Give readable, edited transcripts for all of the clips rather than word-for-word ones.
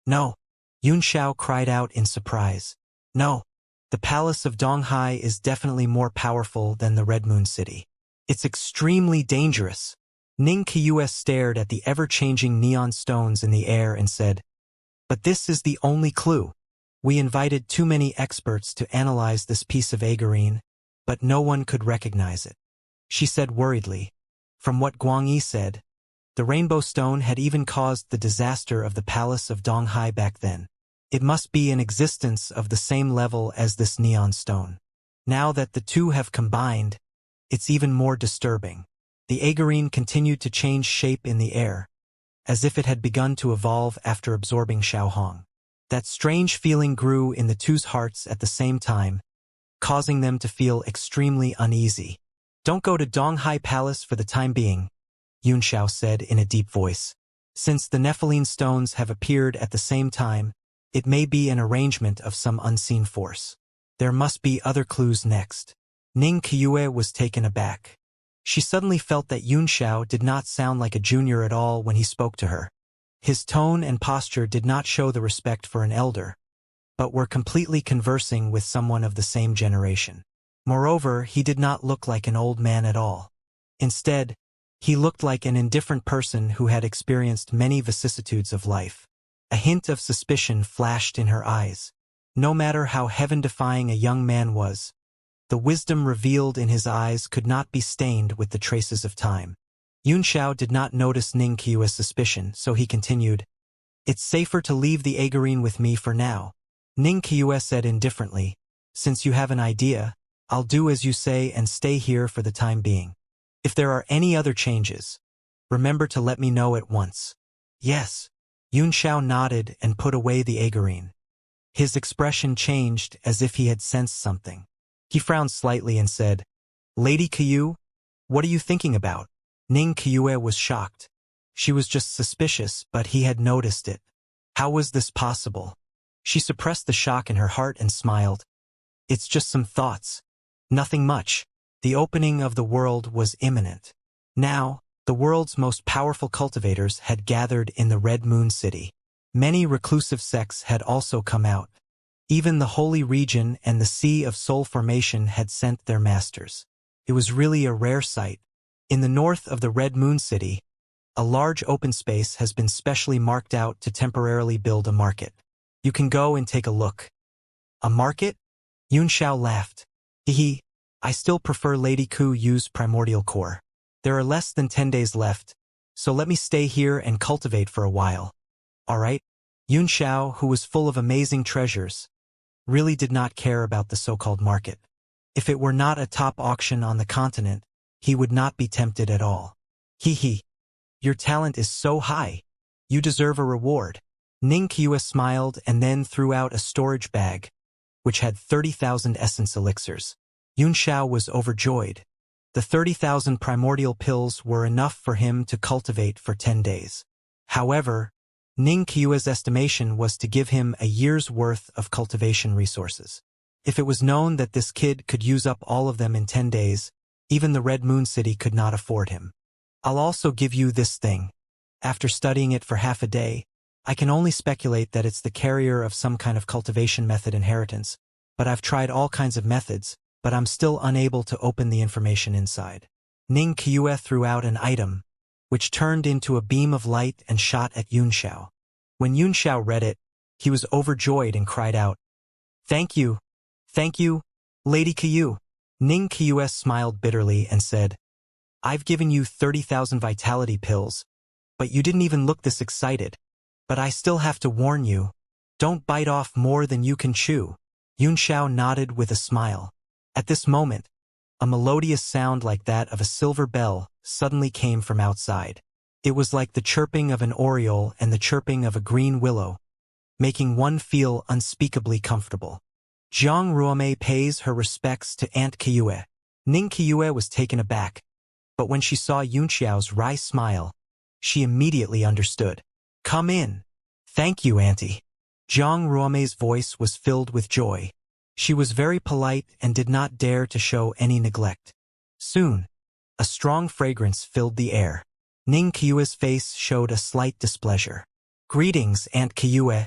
No. Yunxiao cried out in surprise. No. The palace of Donghai is definitely more powerful than the Red Moon City. It's extremely dangerous. Ning Qiyu stared at the ever-changing neon stones in the air and said, "But this is the only clue. We invited too many experts to analyze this piece of agarine, but no one could recognize it." She said worriedly. From what Guangyi said, the rainbow stone had even caused the disaster of the palace of Donghai back then. It must be an existence of the same level as this neon stone. Now that the two have combined, it's even more disturbing. The agarine continued to change shape in the air, as if it had begun to evolve after absorbing Xiaohong. That strange feeling grew in the two's hearts at the same time, causing them to feel extremely uneasy. "Don't go to Donghai Palace for the time being," Yunxiao said in a deep voice. "Since the Nephilim stones have appeared at the same time, it may be an arrangement of some unseen force. There must be other clues next." Ning Qiyu was taken aback. She suddenly felt that Yunxiao did not sound like a junior at all when he spoke to her. His tone and posture did not show the respect for an elder, but were completely conversing with someone of the same generation. Moreover, he did not look like an old man at all. Instead, he looked like an indifferent person who had experienced many vicissitudes of life. A hint of suspicion flashed in her eyes. No matter how heaven-defying a young man was, the wisdom revealed in his eyes could not be stained with the traces of time. Yunxiao did not notice Ning Qiyu's suspicion, so he continued, "It's safer to leave the agarine with me for now." Ning Qiyu said indifferently, "Since you have an idea, I'll do as you say and stay here for the time being. If there are any other changes, remember to let me know at once." "Yes." Yunxiao nodded and put away the agarine. His expression changed as if he had sensed something. He frowned slightly and said, "Lady Qiyu, what are you thinking about?" Ning Qiyu was shocked. She was just suspicious, but he had noticed it. How was this possible? She suppressed the shock in her heart and smiled. "It's just some thoughts. Nothing much." The opening of the world was imminent. Now, the world's most powerful cultivators had gathered in the Red Moon City. Many reclusive sects had also come out. Even the Holy Region and the Sea of Soul Formation had sent their masters. It was really a rare sight. In the north of the Red Moon City, a large open space has been specially marked out to temporarily build a market. You can go and take a look. "A market?" Yunxiao laughed. "Hehe, I still prefer Lady Ku use primordial core. There are less than 10 days left, so let me stay here and cultivate for a while." "All right." Yunxiao, who was full of amazing treasures, really did not care about the so-called market. If it were not a top auction on the continent, he would not be tempted at all. "Hehe. Your talent is so high. You deserve a reward." Ning Qiyu smiled and then threw out a storage bag, which had 30,000 essence elixirs. Yunxiao was overjoyed. The 30,000 primordial pills were enough for him to cultivate for 10 days. However, Ning Qiyu's estimation was to give him a year's worth of cultivation resources. If it was known that this kid could use up all of them in 10 days, even the Red Moon City could not afford him. "I'll also give you this thing. After studying it for half a day, I can only speculate that it's the carrier of some kind of cultivation method inheritance, but I've tried all kinds of methods, but I'm still unable to open the information inside." Ning Qiyu threw out an item, which turned into a beam of light and shot at Yunxiao. When Yunxiao read it, he was overjoyed and cried out, "Thank you! Thank you, Lady Qiyu." Ning Qiyu smiled bitterly and said, "I've given you 30,000 vitality pills, but you didn't even look this excited. But I still have to warn you, don't bite off more than you can chew." Yunxiao nodded with a smile. At this moment, a melodious sound like that of a silver bell suddenly came from outside. It was like the chirping of an oriole and the chirping of a green willow, making one feel unspeakably comfortable. Jiang Ruomei pays her respects to Aunt Qiyu. Ning Qiyu was taken aback, but when she saw Yunxiao's wry smile, she immediately understood. "Come in." "Thank you, Auntie." Jiang Ruomei's voice was filled with joy. She was very polite and did not dare to show any neglect. Soon, a strong fragrance filled the air. Ning Qiyu's face showed a slight displeasure. "Greetings, Aunt Qiyu,"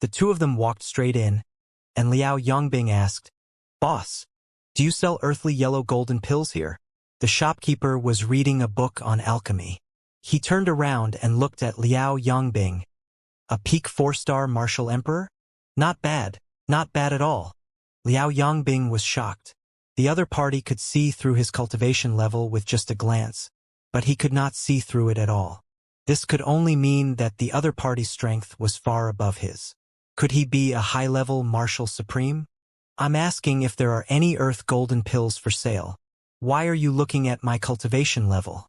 The two of them walked straight in, and Liao Yongbing asked, "Boss, do you sell earthly yellow golden pills here?" The shopkeeper was reading a book on alchemy. He turned around and looked at Liao Yongbing. "A peak 4-star martial emperor? Not bad, not bad at all." Liao Yongbing was shocked. The other party could see through his cultivation level with just a glance, but he could not see through it at all. This could only mean that the other party's strength was far above his. Could he be a high-level martial supreme? "I'm asking if there are any earth golden pills for sale. Why are you looking at my cultivation level?"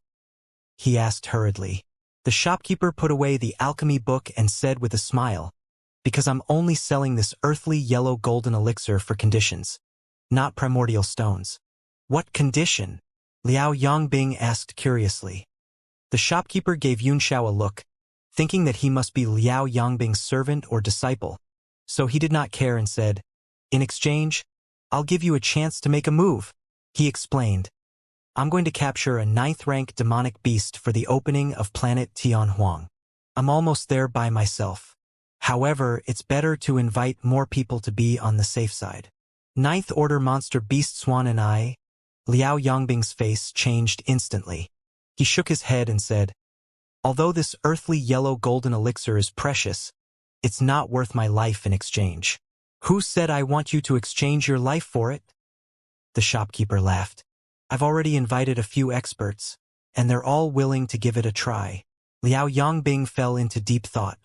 he asked hurriedly. The shopkeeper put away the alchemy book and said with a smile, "Because I'm only selling this earthly yellow golden elixir for conditions, not primordial stones." "What condition?" Liao Yongbing asked curiously. The shopkeeper gave Yunxiao a look, thinking that he must be Liao Yongbing's servant or disciple, so he did not care and said, "In exchange, I'll give you a chance to make a move." He explained, "I'm going to capture a 9th-rank demonic beast for the opening of planet Tianhuang. I'm almost there by myself. However, it's better to invite more people to be on the safe side." "9th-order monster beast Swan and I." Liao Yongbing's face changed instantly. He shook his head and said, "Although this earthly yellow golden elixir is precious, it's not worth my life in exchange." "Who said I want you to exchange your life for it?" The shopkeeper laughed. "I've already invited a few experts, and they're all willing to give it a try." Liao Yongbing fell into deep thought.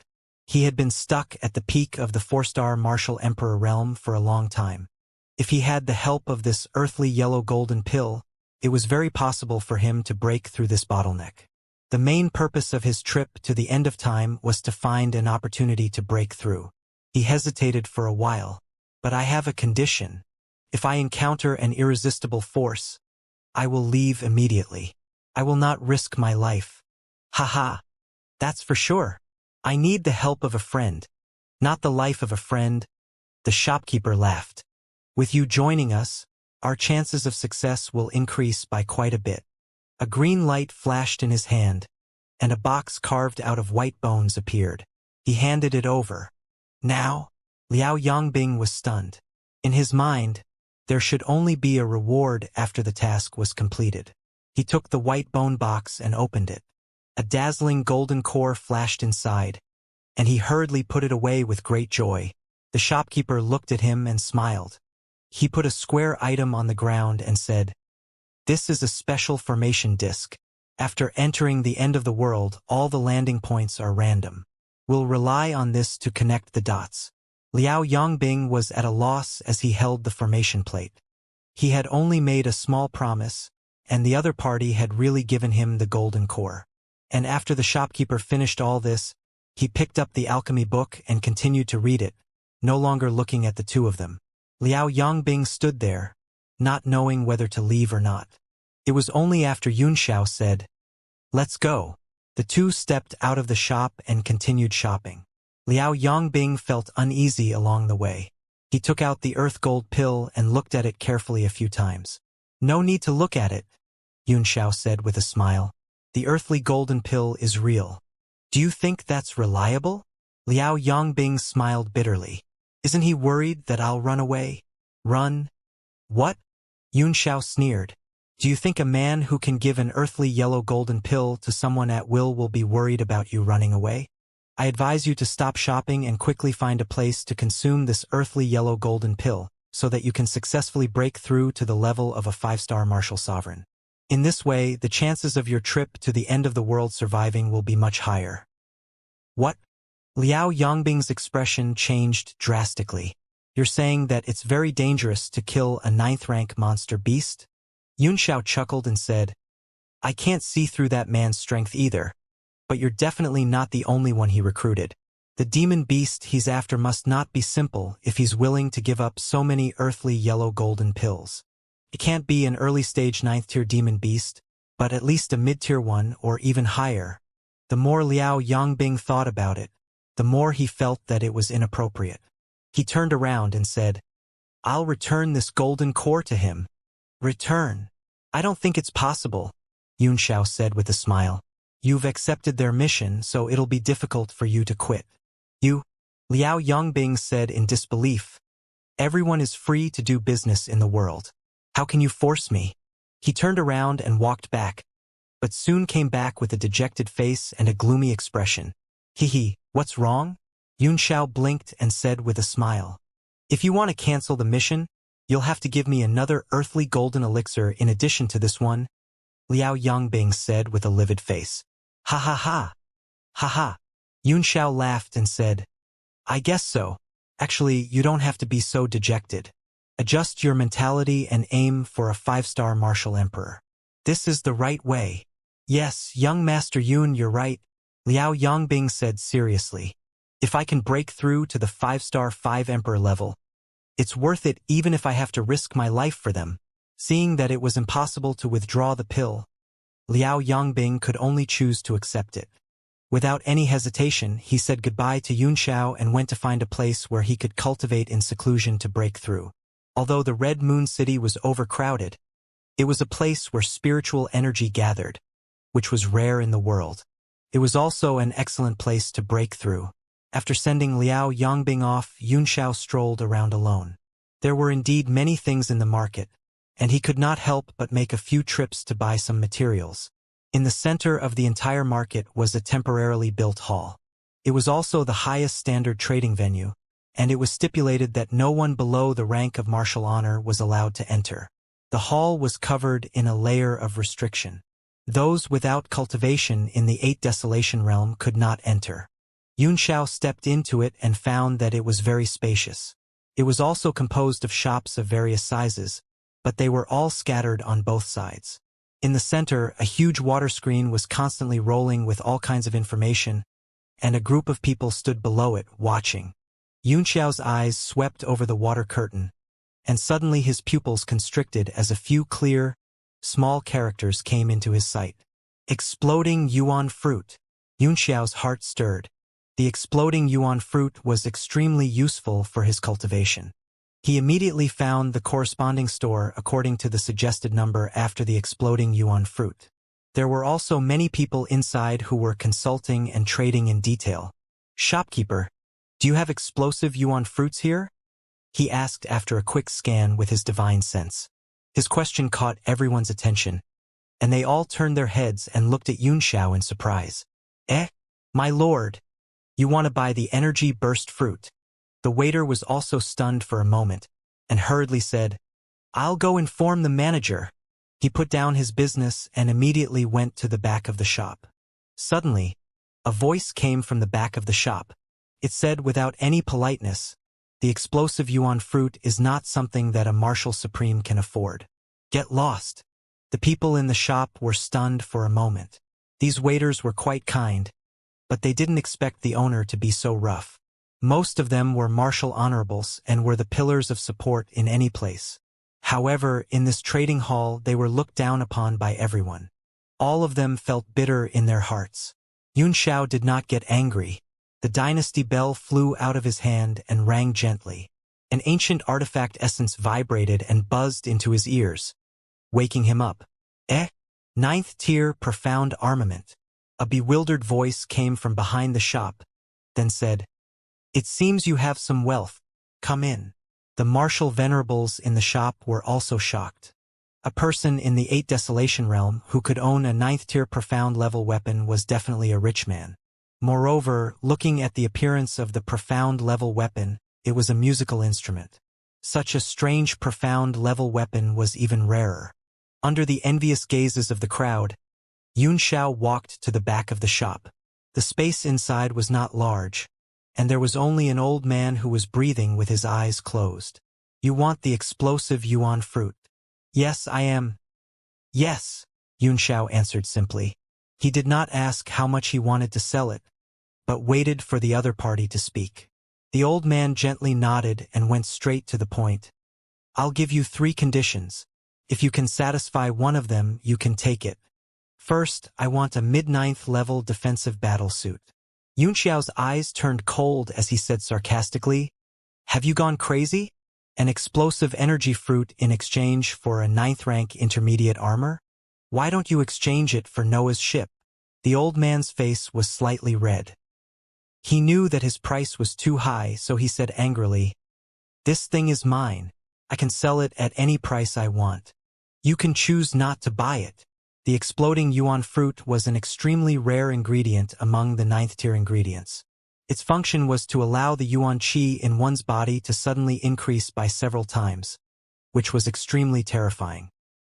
He had been stuck at the peak of the 4-star martial emperor realm for a long time. If he had the help of this earthly yellow golden pill, it was very possible for him to break through this bottleneck. The main purpose of his trip to the end of time was to find an opportunity to break through. He hesitated for a while. "But I have a condition. If I encounter an irresistible force, I will leave immediately. I will not risk my life." "Haha, that's for sure. I need the help of a friend, not the life of a friend." The shopkeeper laughed. "With you joining us, our chances of success will increase by quite a bit." A green light flashed in his hand, and a box carved out of white bones appeared. He handed it over. "Now?" Liao Yongbing was stunned. In his mind, there should only be a reward after the task was completed. He took the white bone box and opened it. A dazzling golden core flashed inside, and he hurriedly put it away with great joy. The shopkeeper looked at him and smiled. He put a square item on the ground and said, "This is a special formation disk. After entering the end of the world, all the landing points are random. We'll rely on this to connect the dots." Liao Yongbing was at a loss as he held the formation plate. He had only made a small promise, and the other party had really given him the golden core. And after the shopkeeper finished all this, he picked up the alchemy book and continued to read it, no longer looking at the two of them. Liao Yongbing stood there, not knowing whether to leave or not. It was only after Yunxiao said, "Let's go." The two stepped out of the shop and continued shopping. Liao Yongbing felt uneasy along the way. He took out the earth gold pill and looked at it carefully a few times. "No need to look at it," Yunxiao said with a smile. "The earthly golden pill is real." "Do you think that's reliable?" Liao Yongbing smiled bitterly. "Isn't he worried that I'll run away?" "Run? What?" Yunxiao sneered. "Do you think a man who can give an earthly yellow golden pill to someone at will be worried about you running away? I advise you to stop shopping and quickly find a place to consume this earthly yellow golden pill, so that you can successfully break through to the level of a 5-star martial sovereign. In this way, the chances of your trip to the end of the world surviving will be much higher." "What?" Liao Yongbing's expression changed drastically. "You're saying that it's very dangerous to kill a 9th-rank monster beast?" Yunxiao chuckled and said, "I can't see through that man's strength either, but you're definitely not the only one he recruited. The demon beast he's after must not be simple if he's willing to give up so many earthly yellow golden pills. It can't be an early-stage 9th-tier demon beast, but at least a mid-tier one or even higher." The more Liao Yongbing thought about it, the more he felt that it was inappropriate. He turned around and said, "I'll return this golden core to him." "Return? I don't think it's possible," Yunxiao said with a smile. "You've accepted their mission, so it'll be difficult for you to quit." "You?" Liao Yongbing said in disbelief. Everyone is free to do business in the world. How can you force me? He turned around and walked back, but soon came back with a dejected face and a gloomy expression. Hee, what's wrong? Yunxiao blinked and said with a smile. If you want to cancel the mission, you'll have to give me another earthly golden elixir in addition to this one, Liao Yongbing said with a livid face. Ha ha ha. Ha ha. Yunxiao laughed and said, I guess so. Actually, you don't have to be so dejected. Adjust your mentality and aim for a 5-star martial emperor. This is the right way. Yes, young Master Yun, you're right, Liao Yongbing said seriously. If I can break through to the 5-star 5 emperor level, it's worth it even if I have to risk my life for them. Seeing that it was impossible to withdraw the pill, Liao Yongbing could only choose to accept it. Without any hesitation, he said goodbye to Yunxiao and went to find a place where he could cultivate in seclusion to break through. Although the Red Moon City was overcrowded, it was a place where spiritual energy gathered, which was rare in the world. It was also an excellent place to break through. After sending Liao Yongbing off, Yunxiao strolled around alone. There were indeed many things in the market, and he could not help but make a few trips to buy some materials. In the center of the entire market was a temporarily built hall. It was also the highest standard trading venue, and it was stipulated that no one below the rank of martial honor was allowed to enter. The hall was covered in a layer of restriction. Those without cultivation in the 8 Desolation realm could not enter. Yunxiao stepped into it and found that it was very spacious. It was also composed of shops of various sizes, but they were all scattered on both sides. In the center, a huge water screen was constantly rolling with all kinds of information, and a group of people stood below it, watching. Yunxiao's eyes swept over the water curtain, and suddenly his pupils constricted as a few clear, small characters came into his sight. Exploding Yuan fruit. Yunxiao's heart stirred. The exploding Yuan fruit was extremely useful for his cultivation. He immediately found the corresponding store according to the suggested number after the exploding Yuan fruit. There were also many people inside who were consulting and trading in detail. Shopkeeper, do you have explosive Yuan fruits here? He asked after a quick scan with his divine sense. His question caught everyone's attention, and they all turned their heads and looked at Yunxiao in surprise. My lord, you want to buy the energy burst fruit? The waiter was also stunned for a moment, and hurriedly said, I'll go inform the manager. He put down his business and immediately went to the back of the shop. Suddenly, a voice came from the back of the shop. It said without any politeness, the explosive Yuan fruit is not something that a martial supreme can afford. Get lost. The people in the shop were stunned for a moment. These waiters were quite kind, but they didn't expect the owner to be so rough. Most of them were martial honorables and were the pillars of support in any place. However, in this trading hall they were looked down upon by everyone. All of them felt bitter in their hearts. Yunxiao did not get angry. The dynasty bell flew out of his hand and rang gently. An ancient artifact essence vibrated and buzzed into his ears, waking him up. 9th tier profound armament. A bewildered voice came from behind the shop, then said, It seems you have some wealth. Come in. The martial venerables in the shop were also shocked. A person in the 8 Desolation realm who could own a 9th tier profound level weapon was definitely a rich man. Moreover, looking at the appearance of the profound level weapon, it was a musical instrument. Such a strange profound level weapon was even rarer. Under the envious gazes of the crowd, Yunxiao walked to the back of the shop. The space inside was not large, and there was only an old man who was breathing with his eyes closed. You want the explosive Yuan fruit? Yes, I am. Yes, Yunxiao answered simply. He did not ask how much he wanted to sell it, but waited for the other party to speak. The old man gently nodded and went straight to the point. I'll give you 3 conditions. If you can satisfy one of them, you can take it. First, I want a mid-9th level defensive battlesuit. Yunxiao's eyes turned cold as he said sarcastically, Have you gone crazy? An explosive energy fruit in exchange for a 9th rank intermediate armor? Why don't you exchange it for Noah's ship? The old man's face was slightly red. He knew that his price was too high, so he said angrily, "This thing is mine. I can sell it at any price I want. You can choose not to buy it." The exploding yuan fruit was an extremely rare ingredient among the 9th-tier ingredients. Its function was to allow the yuan qi in one's body to suddenly increase by several times, which was extremely terrifying.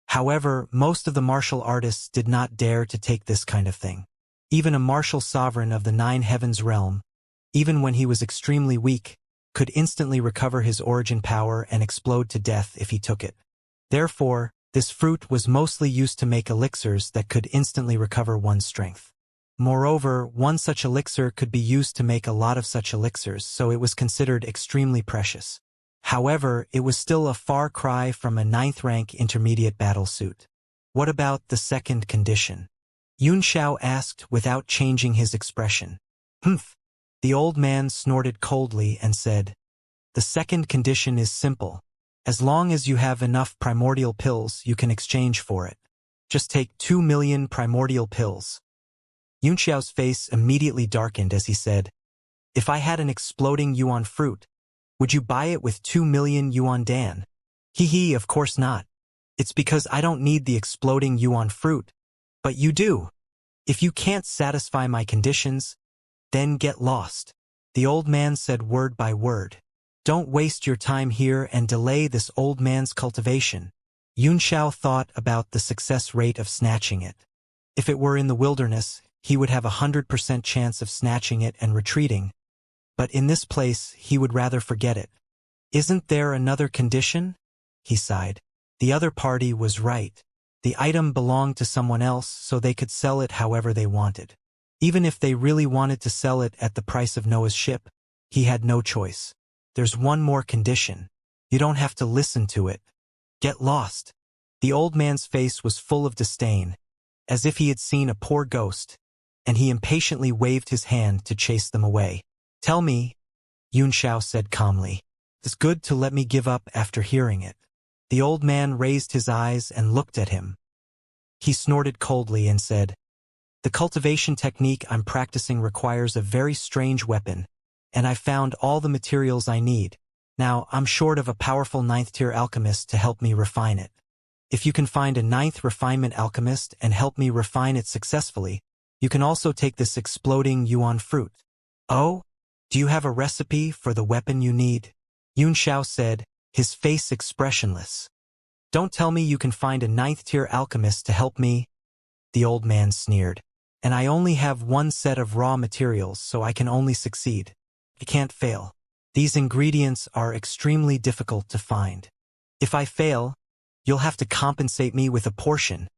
However, most of the martial artists did not dare to take this kind of thing. Even a martial sovereign of the 9 heavens realm, even when he was extremely weak, could instantly recover his origin power and explode to death if he took it. Therefore, this fruit was mostly used to make elixirs that could instantly recover one's strength. Moreover, one such elixir could be used to make a lot of such elixirs, so it was considered extremely precious. However, it was still a far cry from a 9th-rank intermediate battle suit. What about the second condition? Xianxia asked without changing his expression. "Humph." The old man snorted coldly and said, "The second condition is simple. As long as you have enough primordial pills, you can exchange for it. Just take 2 million primordial pills." Xianxia's face immediately darkened as he said, "If I had an exploding yuan fruit, would you buy it with 2 million yuan dan?" "Hee, of course not. It's because I don't need the exploding yuan fruit. But you do. If you can't satisfy my conditions, then get lost." The old man said word by word. "Don't waste your time here and delay this old man's cultivation." Xianxia thought about the success rate of snatching it. If it were in the wilderness, he would have 100% chance of snatching it and retreating. But in this place, he would rather forget it. "Isn't there another condition?" he sighed. The other party was right. The item belonged to someone else, so they could sell it however they wanted. Even if they really wanted to sell it at the price of Noah's ship, he had no choice. "There's one more condition. You don't have to listen to it. Get lost." The old man's face was full of disdain, as if he had seen a poor ghost, and he impatiently waved his hand to chase them away. "Tell me," Xianxia said calmly. "It's good to let me give up after hearing it." The old man raised his eyes and looked at him. He snorted coldly and said, "The cultivation technique I'm practicing requires a very strange weapon, and I've found all the materials I need. Now, I'm short of a powerful 9th-tier alchemist to help me refine it. If you can find a 9th refinement alchemist and help me refine it successfully, you can also take this exploding yuan fruit." "Oh? Do you have a recipe for the weapon you need?" Xianxia said, his face expressionless. "Don't tell me you can find a 9th-tier alchemist to help me." The old man sneered. "And I only have one set of raw materials, so I can only succeed. I can't fail. These ingredients are extremely difficult to find. If I fail, you'll have to compensate me with a portion."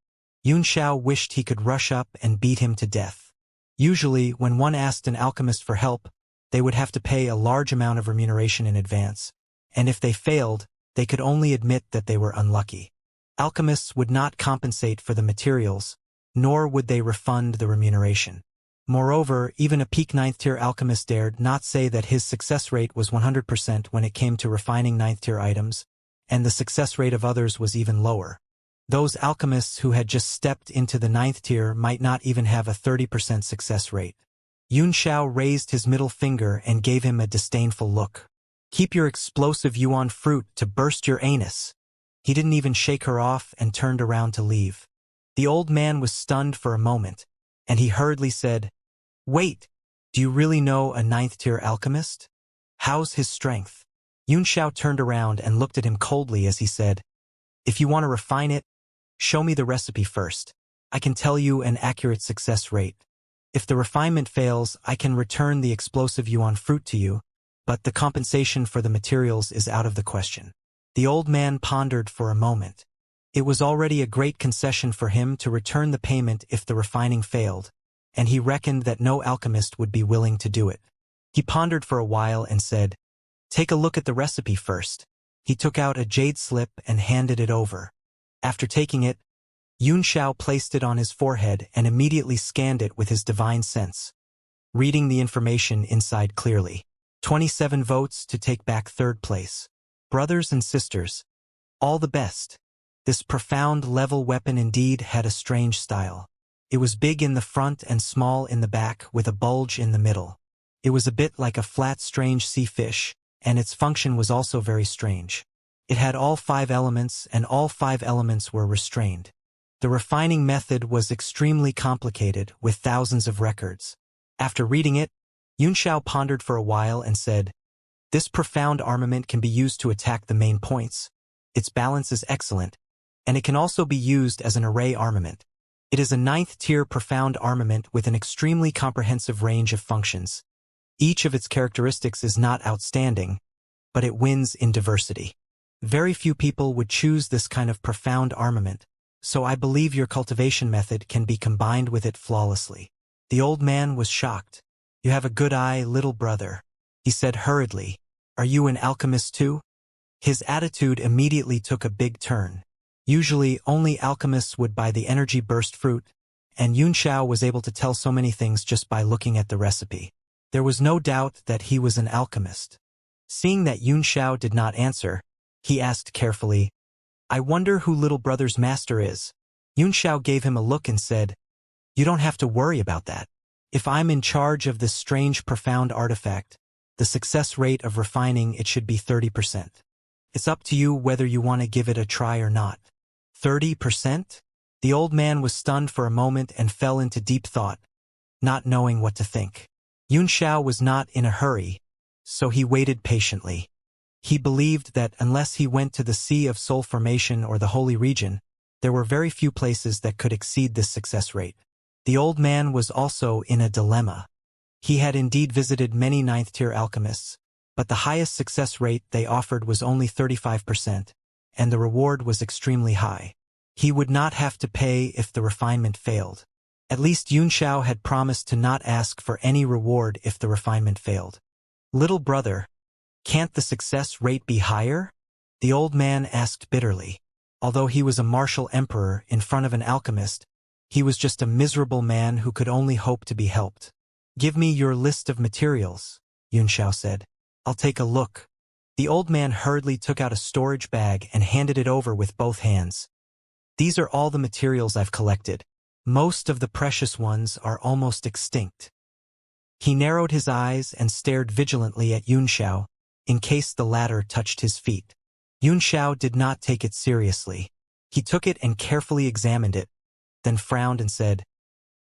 Xianxia wished he could rush up and beat him to death. Usually, when one asked an alchemist for help, they would have to pay a large amount of remuneration in advance, and if they failed, they could only admit that they were unlucky. Alchemists would not compensate for the materials, nor would they refund the remuneration. Moreover, even a peak 9th-tier alchemist dared not say that his success rate was 100% when it came to refining 9th-tier items, and the success rate of others was even lower. Those alchemists who had just stepped into the 9th tier might not even have a 30% success rate. Xianxia raised his middle finger and gave him a disdainful look. "Keep your explosive yuan fruit to burst your anus." He didn't even shake her off and turned around to leave. The old man was stunned for a moment, and he hurriedly said, "Wait, do you really know a 9th-tier alchemist? How's his strength?" Xianxia turned around and looked at him coldly as he said, "If you want to refine it, show me the recipe first. I can tell you an accurate success rate. If the refinement fails, I can return the explosive yuan fruit to you, but the compensation for the materials is out of the question." The old man pondered for a moment. It was already a great concession for him to return the payment if the refining failed, and he reckoned that no alchemist would be willing to do it. He pondered for a while and said, "Take a look at the recipe first." He took out a jade slip and handed it over. After taking it, Xianxia placed it on his forehead and immediately scanned it with his divine sense, reading the information inside clearly. 27 votes to take back third place. Brothers and sisters, all the best. This profound level weapon indeed had a strange style. It was big in the front and small in the back with a bulge in the middle. It was a bit like a flat, strange sea fish, and its function was also very strange. It had all 5 elements, and all 5 elements were restrained. The refining method was extremely complicated, with thousands of records. After reading it, Xianxia pondered for a while and said, "This profound armament can be used to attack the main points. Its balance is excellent, and it can also be used as an array armament. It is a 9th-tier profound armament with an extremely comprehensive range of functions. Each of its characteristics is not outstanding, but it wins in diversity. Very few people would choose this kind of profound armament, so I believe your cultivation method can be combined with it flawlessly." The old man was shocked. "You have a good eye, little brother," he said hurriedly. "Are you an alchemist too?" His attitude immediately took a big turn. Usually, only alchemists would buy the energy burst fruit, and Xianxia was able to tell so many things just by looking at the recipe. There was no doubt that he was an alchemist. Seeing that Xianxia did not answer, he asked carefully, "I wonder who little brother's master is." Xianxia gave him a look and said, "You don't have to worry about that. If I'm in charge of this strange profound artifact, the success rate of refining it should be 30%. It's up to you whether you want to give it a try or not." 30%? The old man was stunned for a moment and fell into deep thought, not knowing what to think. Xianxia was not in a hurry, so he waited patiently. He believed that unless he went to the Sea of Soul Formation or the Holy Region, there were very few places that could exceed this success rate. The old man was also in a dilemma. He had indeed visited many 9th-tier alchemists, but the highest success rate they offered was only 35%, and the reward was extremely high. He would not have to pay if the refinement failed. At least Xianxia had promised to not ask for any reward if the refinement failed. "Little brother, can't the success rate be higher?" the old man asked bitterly. Although he was a martial emperor in front of an alchemist, he was just a miserable man who could only hope to be helped. "Give me your list of materials," Xianxia said. "I'll take a look." The old man hurriedly took out a storage bag and handed it over with both hands. "These are all the materials I've collected. Most of the precious ones are almost extinct." He narrowed his eyes and stared vigilantly at Xianxia, in case the latter touched his feet. Xianxia did not take it seriously. He took it and carefully examined it, then frowned and said,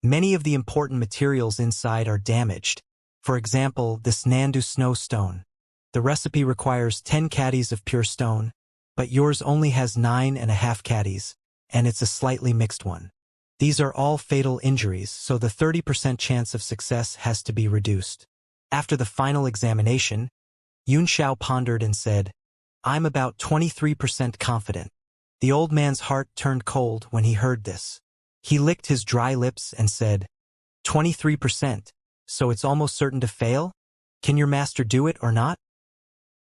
"Many of the important materials inside are damaged. For example, this Nandu snow stone. The recipe requires 10 caddies of pure stone, but yours only has 9.5 caddies, and it's a slightly mixed one. These are all fatal injuries, so the 30% chance of success has to be reduced." After the final examination, Xianxia pondered and said, "I'm about 23% confident." The old man's heart turned cold when he heard this. He licked his dry lips and said, 23%, so it's almost certain to fail? Can your master do it or not?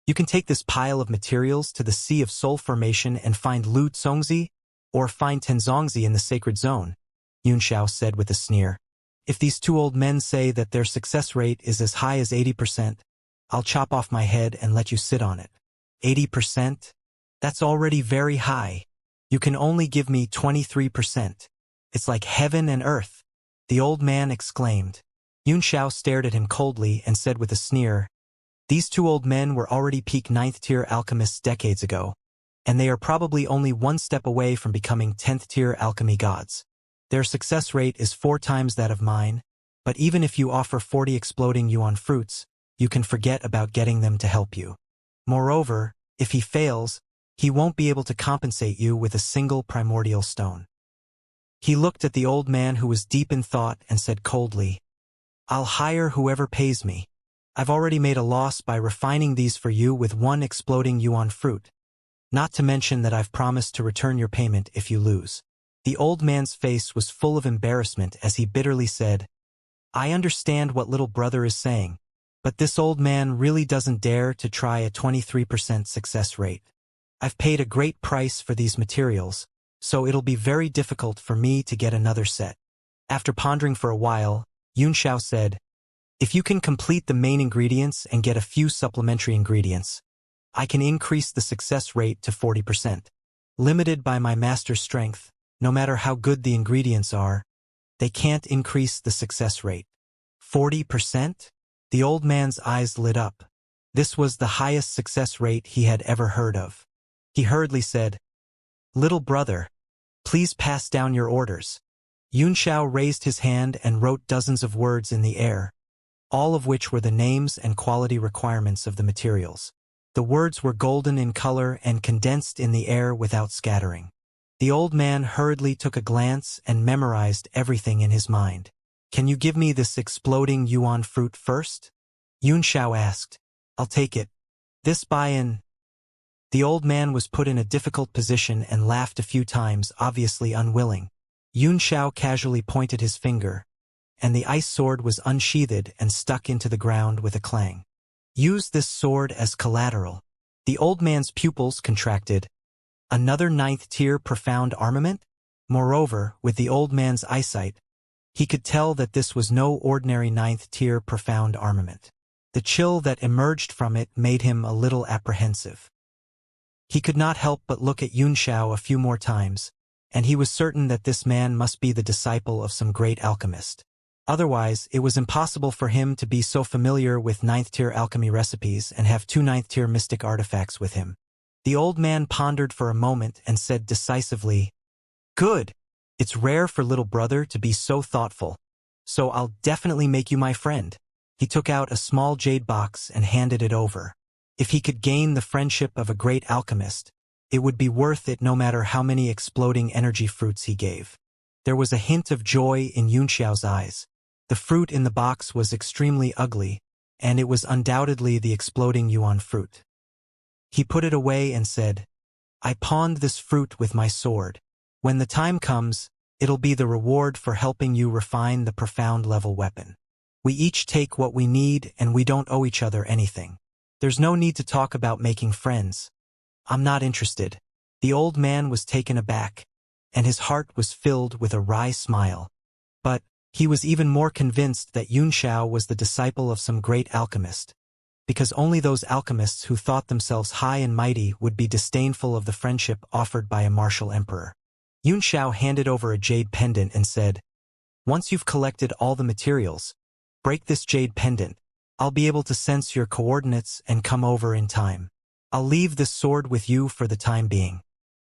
You can take this pile of materials to the Sea of Soul Formation and find Lu Zongzi, or find Tenzongzi in the Sacred Zone," Xianxia said with a sneer. "If these 2 old men say that their success rate is as high as 80%, I'll chop off my head and let you sit on it." 80%? That's already very high. You can only give me 23%. It's like heaven and earth," the old man exclaimed. Xianxia stared at him coldly and said with a sneer, "These 2 old men were already peak 9th-tier alchemists decades ago, and they are probably only one step away from becoming 10th-tier alchemy gods. Their success rate is 4 times that of mine, but even if you offer 40 exploding yuan fruits, you can forget about getting them to help you. Moreover, if he fails, he won't be able to compensate you with a single primordial stone." He looked at the old man who was deep in thought and said coldly, "I'll hire whoever pays me. I've already made a loss by refining these for you with 1 exploding yuan fruit. Not to mention that I've promised to return your payment if you lose." The old man's face was full of embarrassment as he bitterly said, "I understand what little brother is saying, but this old man really doesn't dare to try a 23% success rate. I've paid a great price for these materials, so it'll be very difficult for me to get another set." After pondering for a while, Xianxia said, "If you can complete the main ingredients and get a few supplementary ingredients, I can increase the success rate to 40%. Limited by my master's strength, no matter how good the ingredients are, they can't increase the success rate." 40%? The old man's eyes lit up. This was the highest success rate he had ever heard of. He hurriedly said, "Little brother, please pass down your orders." Xiao raised his hand and wrote dozens of words in the air, all of which were the names and quality requirements of the materials. The words were golden in color and condensed in the air without scattering. The old man hurriedly took a glance and memorized everything in his mind. "Can you give me this exploding yuan fruit first?" Xiao asked. "I'll take it. This buy-in." The old man was put in a difficult position and laughed a few times, obviously unwilling. Xiao casually pointed his finger, and the ice sword was unsheathed and stuck into the ground with a clang. "Use this sword as collateral." The old man's pupils contracted. Another 9th-tier profound armament? Moreover, with the old man's eyesight, he could tell that this was no ordinary 9th-tier profound armament. The chill that emerged from it made him a little apprehensive. He could not help but look at Xiao a few more times, and he was certain that this man must be the disciple of some great alchemist. Otherwise, it was impossible for him to be so familiar with 9th-tier alchemy recipes and have 2 9th-tier mystic artifacts with him. The old man pondered for a moment and said decisively, "Good. It's rare for little brother to be so thoughtful, so I'll definitely make you my friend." He took out a small jade box and handed it over. If he could gain the friendship of a great alchemist, it would be worth it no matter how many exploding energy fruits he gave. There was a hint of joy in Xiao's eyes. The fruit in the box was extremely ugly, and it was undoubtedly the exploding yuan fruit. He put it away and said, "I pawned this fruit with my sword. When the time comes, it'll be the reward for helping you refine the profound level weapon. We each take what we need and we don't owe each other anything. There's no need to talk about making friends. I'm not interested." The old man was taken aback, and his heart was filled with a wry smile. But he was even more convinced that Xiao was the disciple of some great alchemist, because only those alchemists who thought themselves high and mighty would be disdainful of the friendship offered by a martial emperor. Xiao handed over a jade pendant and said, "Once you've collected all the materials, break this jade pendant. I'll be able to sense your coordinates and come over in time. I'll leave this sword with you for the time being.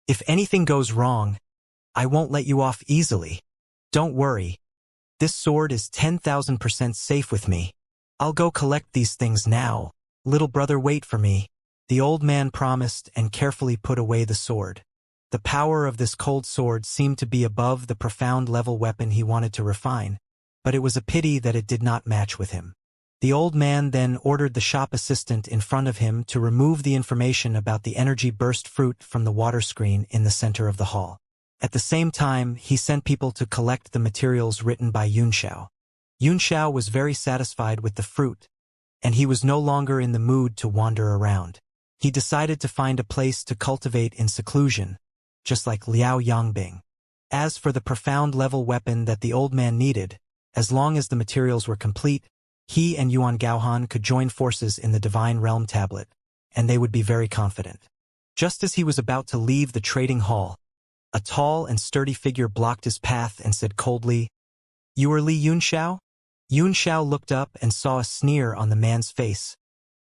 If anything goes wrong, I won't let you off easily. Don't worry. This sword is 10,000% safe with me. I'll go collect these things now. Little brother, wait for me." The old man promised and carefully put away the sword. The power of this cold sword seemed to be above the profound level weapon he wanted to refine, but it was a pity that it did not match with him. The old man then ordered the shop assistant in front of him to remove the information about the energy burst fruit from the water screen in the center of the hall. At the same time, he sent people to collect the materials written by Xiao. Xiao was very satisfied with the fruit, and he was no longer in the mood to wander around. He decided to find a place to cultivate in seclusion, just like Liao Yangbing. As for the profound level weapon that the old man needed, as long as the materials were complete, he and Yuan Gaohan could join forces in the Divine Realm tablet, and they would be very confident. Just as he was about to leave the trading hall, a tall and sturdy figure blocked his path and said coldly, "You are Li Yunxiao?" Yunxiao looked up and saw a sneer on the man's face,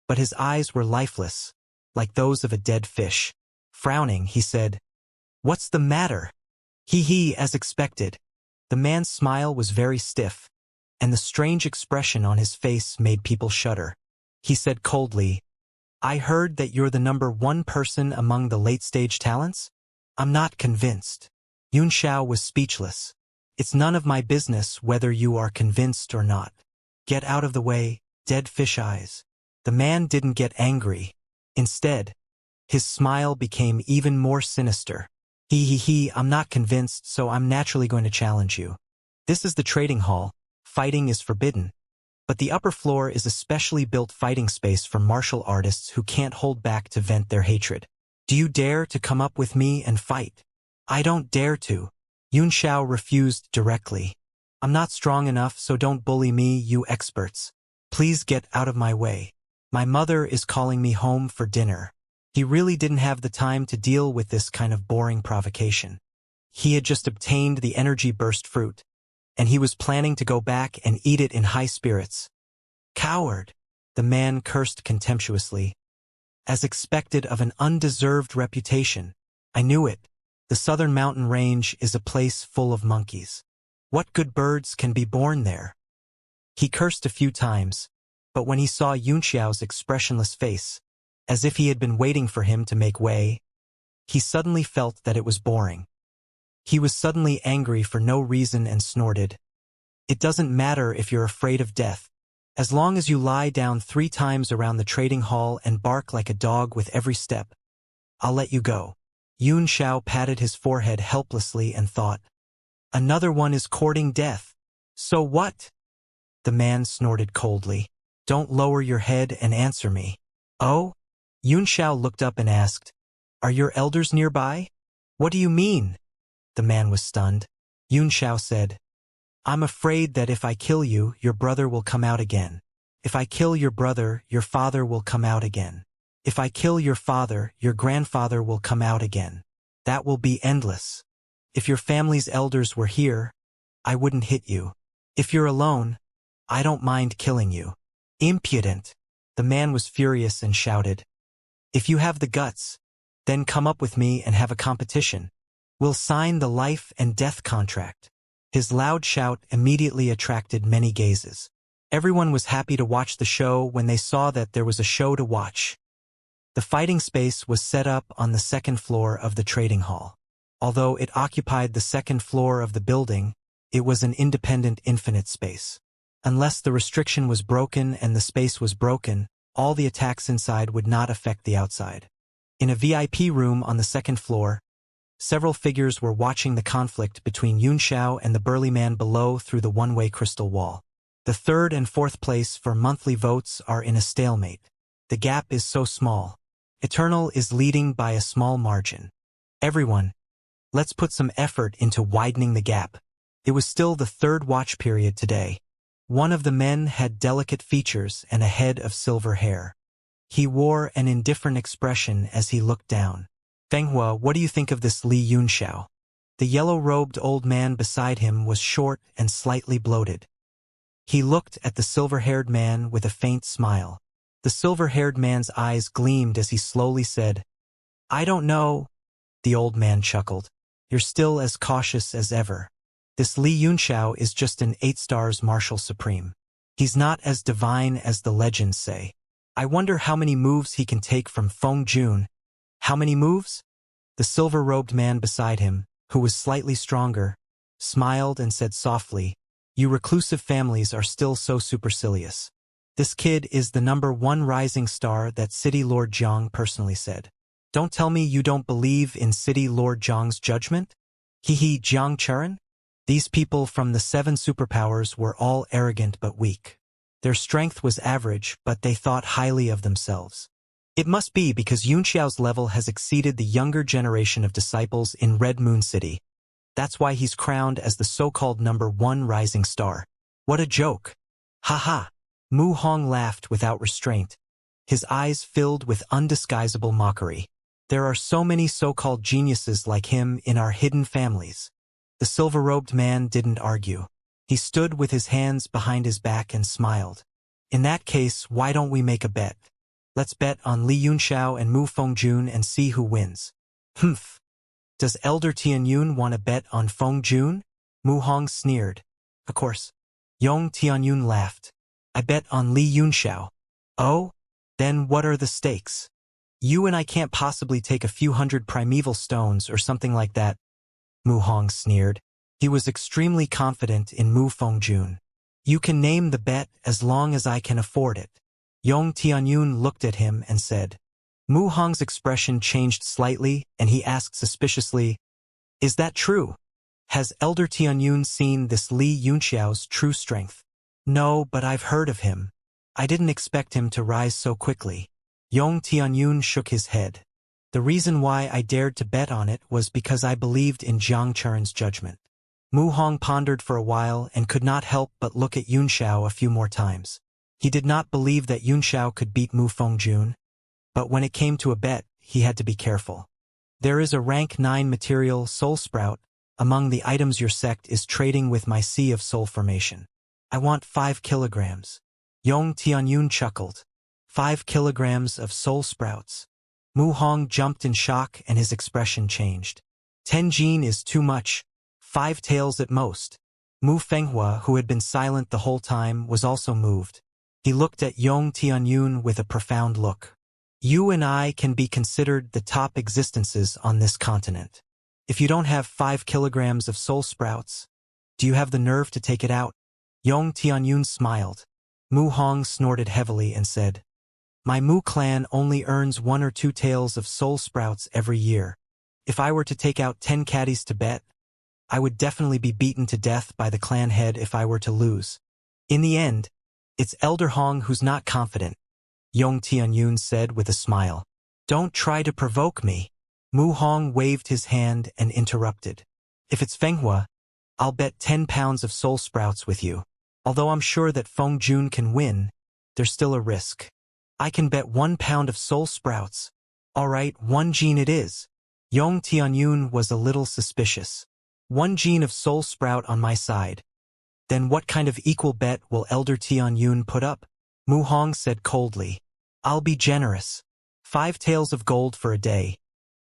but his eyes were lifeless, like those of a dead fish. Frowning, he said, "What's the matter?" "He, as expected." The man's smile was very stiff, and the strange expression on his face made people shudder. He said coldly, "I heard that you're the #1 person among the late-stage talents? I'm not convinced." Xiao was speechless. "It's none of my business whether you are convinced or not. Get out of the way, dead fish eyes." The man didn't get angry. Instead, his smile became even more sinister. I'm not convinced, so I'm naturally going to challenge you. This is the trading hall. Fighting is forbidden. But the upper floor is a specially built fighting space for martial artists who can't hold back to vent their hatred. Do you dare to come up with me and fight? I don't dare to. Xiao refused directly. I'm not strong enough, so don't bully me, you experts. Please get out of my way. My mother is calling me home for dinner. He really didn't have the time to deal with this kind of boring provocation. He had just obtained the energy burst fruit, and he was planning to go back and eat it in high spirits. Coward! The man cursed contemptuously. As expected of an undeserved reputation. I knew it. The southern mountain range is a place full of monkeys. What good birds can be born there? He cursed a few times, but when he saw Yunxiao's expressionless face, as if he had been waiting for him to make way, he suddenly felt that it was boring. He was suddenly angry for no reason and snorted. It doesn't matter if you're afraid of death. As long as you lie down 3 times around the trading hall and bark like a dog with every step, I'll let you go. Yunxiao patted his forehead helplessly and thought, another one is courting death. So what? The man snorted coldly. Don't lower your head and answer me. Oh? Yunxiao looked up and asked, are your elders nearby? What do you mean? The man was stunned. Yunxiao said, I'm afraid that if I kill you, your brother will come out again. If I kill your brother, your father will come out again. If I kill your father, your grandfather will come out again. That will be endless. If your family's elders were here, I wouldn't hit you. If you're alone, I don't mind killing you. Impudent! The man was furious and shouted. If you have the guts, then come up with me and have a competition. We'll sign the life and death contract. His loud shout immediately attracted many gazes. Everyone was happy to watch the show when they saw that there was a show to watch. The fighting space was set up on the 2nd floor of the trading hall. Although it occupied the 2nd floor of the building, it was an independent infinite space. Unless the restriction was broken and the space was broken, all the attacks inside would not affect the outside. In a VIP room on the 2nd floor, several figures were watching the conflict between Yunxiao and the burly man below through the one-way crystal wall. The 3rd and 4th place for monthly votes are in a stalemate. The gap is so small. Eternal is leading by a small margin. Everyone, let's put some effort into widening the gap. It was still the 3rd watch period today. One of the men had delicate features and a head of silver hair. He wore an indifferent expression as he looked down. Fenghua, what do you think of this Li Yunxiao? The yellow-robed old man beside him was short and slightly bloated. He looked at the silver-haired man with a faint smile. The silver-haired man's eyes gleamed as he slowly said, I don't know. The old man chuckled. You're still as cautious as ever. This Li Yunxiao is just an 8 stars martial supreme. He's not as divine as the legends say. I wonder how many moves he can take from Feng Jun. How many moves? The silver-robed man beside him, who was slightly stronger, smiled and said softly, You reclusive families are still so supercilious. This kid is the #1 rising star that City Lord Jiang personally said. Don't tell me you don't believe in City Lord Jiang's judgment? Hehe, Jiang Churen? These people from the 7 superpowers were all arrogant but weak. Their strength was average, but they thought highly of themselves. It must be because Yunxiao's level has exceeded the younger generation of disciples in Red Moon City. That's why he's crowned as the so-called #1 rising star. What a joke! Ha ha! Mu Hong laughed without restraint. His eyes filled with undisguisable mockery. There are so many so-called geniuses like him in our hidden families. The silver-robed man didn't argue. He stood with his hands behind his back and smiled. In that case, why don't we make a bet? Let's bet on Li Yunxiao and Mu Fengjun and see who wins. Humph. Does Elder Tianyun want to bet on Fengjun? Mu Hong sneered. Of course. Yong Tianyun laughed. I bet on Li Yunxiao. Oh? Then what are the stakes? You and I can't possibly take a few hundred primeval stones or something like that. Mu Hong sneered. He was extremely confident in Mu Fengjun. You can name the bet as long as I can afford it. Yong Tianyun looked at him and said. Mu Hong's expression changed slightly and he asked suspiciously, Is that true? Has Elder Tianyun seen this Li Yunxiao's true strength? No, but I've heard of him. I didn't expect him to rise so quickly. Yong Tianyun shook his head. The reason why I dared to bet on it was because I believed in Jiang Churen's judgment. Mu Hong pondered for a while and could not help but look at Yunxiao a few more times. He did not believe that Yunxiao could beat Mu Fengjun, but when it came to a bet, he had to be careful. There is a rank 9 material soul sprout among the items your sect is trading with my Sea of Soul formation. I want 5 kilograms. Yong Tianyun chuckled. 5 kilograms of soul sprouts. Mu Hong jumped in shock and his expression changed. 10 jin is too much. 5 taels at most. Mu Fenghua, who had been silent the whole time, was also moved. He looked at Yong Tianyun with a profound look. You and I can be considered the top existences on this continent. If you don't have 5 kilograms of soul sprouts, do you have the nerve to take it out? Yong Tianyun smiled. Mu Hong snorted heavily and said, My Mu clan only earns 1 or 2 taels of soul sprouts every year. If I were to take out 10 caddies to bet, I would definitely be beaten to death by the clan head if I were to lose. In the end, it's Elder Hong who's not confident, Yong Tianyun said with a smile. Don't try to provoke me. Mu Hong waved his hand and interrupted. If it's Fenghua, I'll bet 10 pounds of soul sprouts with you. Although I'm sure that Feng Jun can win, there's still a risk. I can bet 1 pound of soul sprouts. All right, 1 jin it is. Yong Tianyun was a little suspicious. 1 jin of soul sprout on my side. Then what kind of equal bet will Elder Tianyun put up? Mu Hong said coldly. I'll be generous. 5 taels of gold for a day.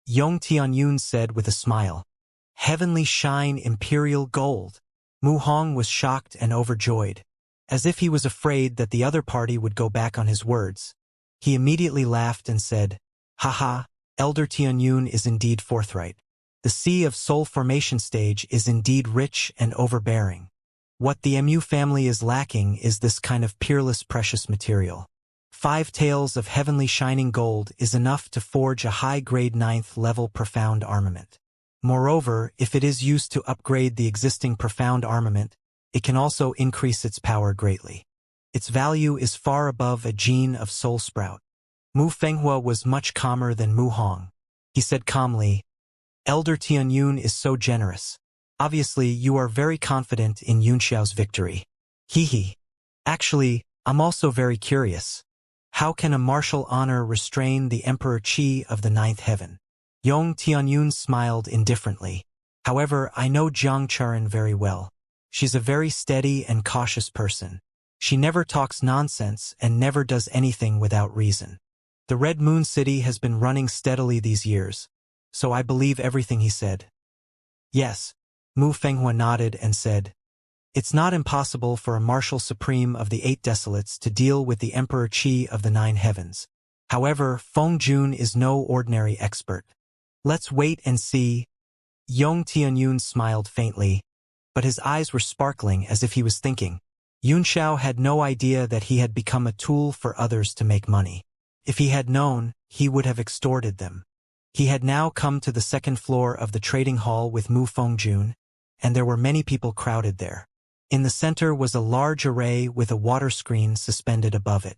Yong Tianyun said with a smile. Heavenly shine imperial gold. Mu Hong was shocked and overjoyed. As if he was afraid that the other party would go back on his words. He immediately laughed and said, Haha, Elder Tianyun is indeed forthright. The sea of soul formation stage is indeed rich and overbearing. What the MU family is lacking is this kind of peerless precious material. 5 taels of heavenly shining gold is enough to forge a high-grade 9th level profound armament. Moreover, if it is used to upgrade the existing profound armament, it can also increase its power greatly. Its value is far above a jin of soul sprout. Mu Fenghua was much calmer than Mu Hong. He said calmly, Elder Tianyun is so generous. Obviously, you are very confident in Yunxiao's victory. Hee. Actually, I'm also very curious. How can a martial honor restrain the Emperor Qi of the 9th heaven? Yong Tianyun smiled indifferently. However, I know Xianxia very well. She's a very steady and cautious person. She never talks nonsense and never does anything without reason. The Red Moon City has been running steadily these years, so I believe everything he said. Yes, Mu Fenghua nodded and said, It's not impossible for a martial supreme of the 8 desolates to deal with the Emperor Qi of the 9 heavens. However, Feng Jun is no ordinary expert. Let's wait and see. Yong Tianyun smiled faintly, but his eyes were sparkling as if he was thinking. Yunxiao had no idea that he had become a tool for others to make money. If he had known, he would have extorted them. He had now come to the 2nd floor of the trading hall with Mu Fengjun, and there were many people crowded there. In the center was a large array with a water screen suspended above it.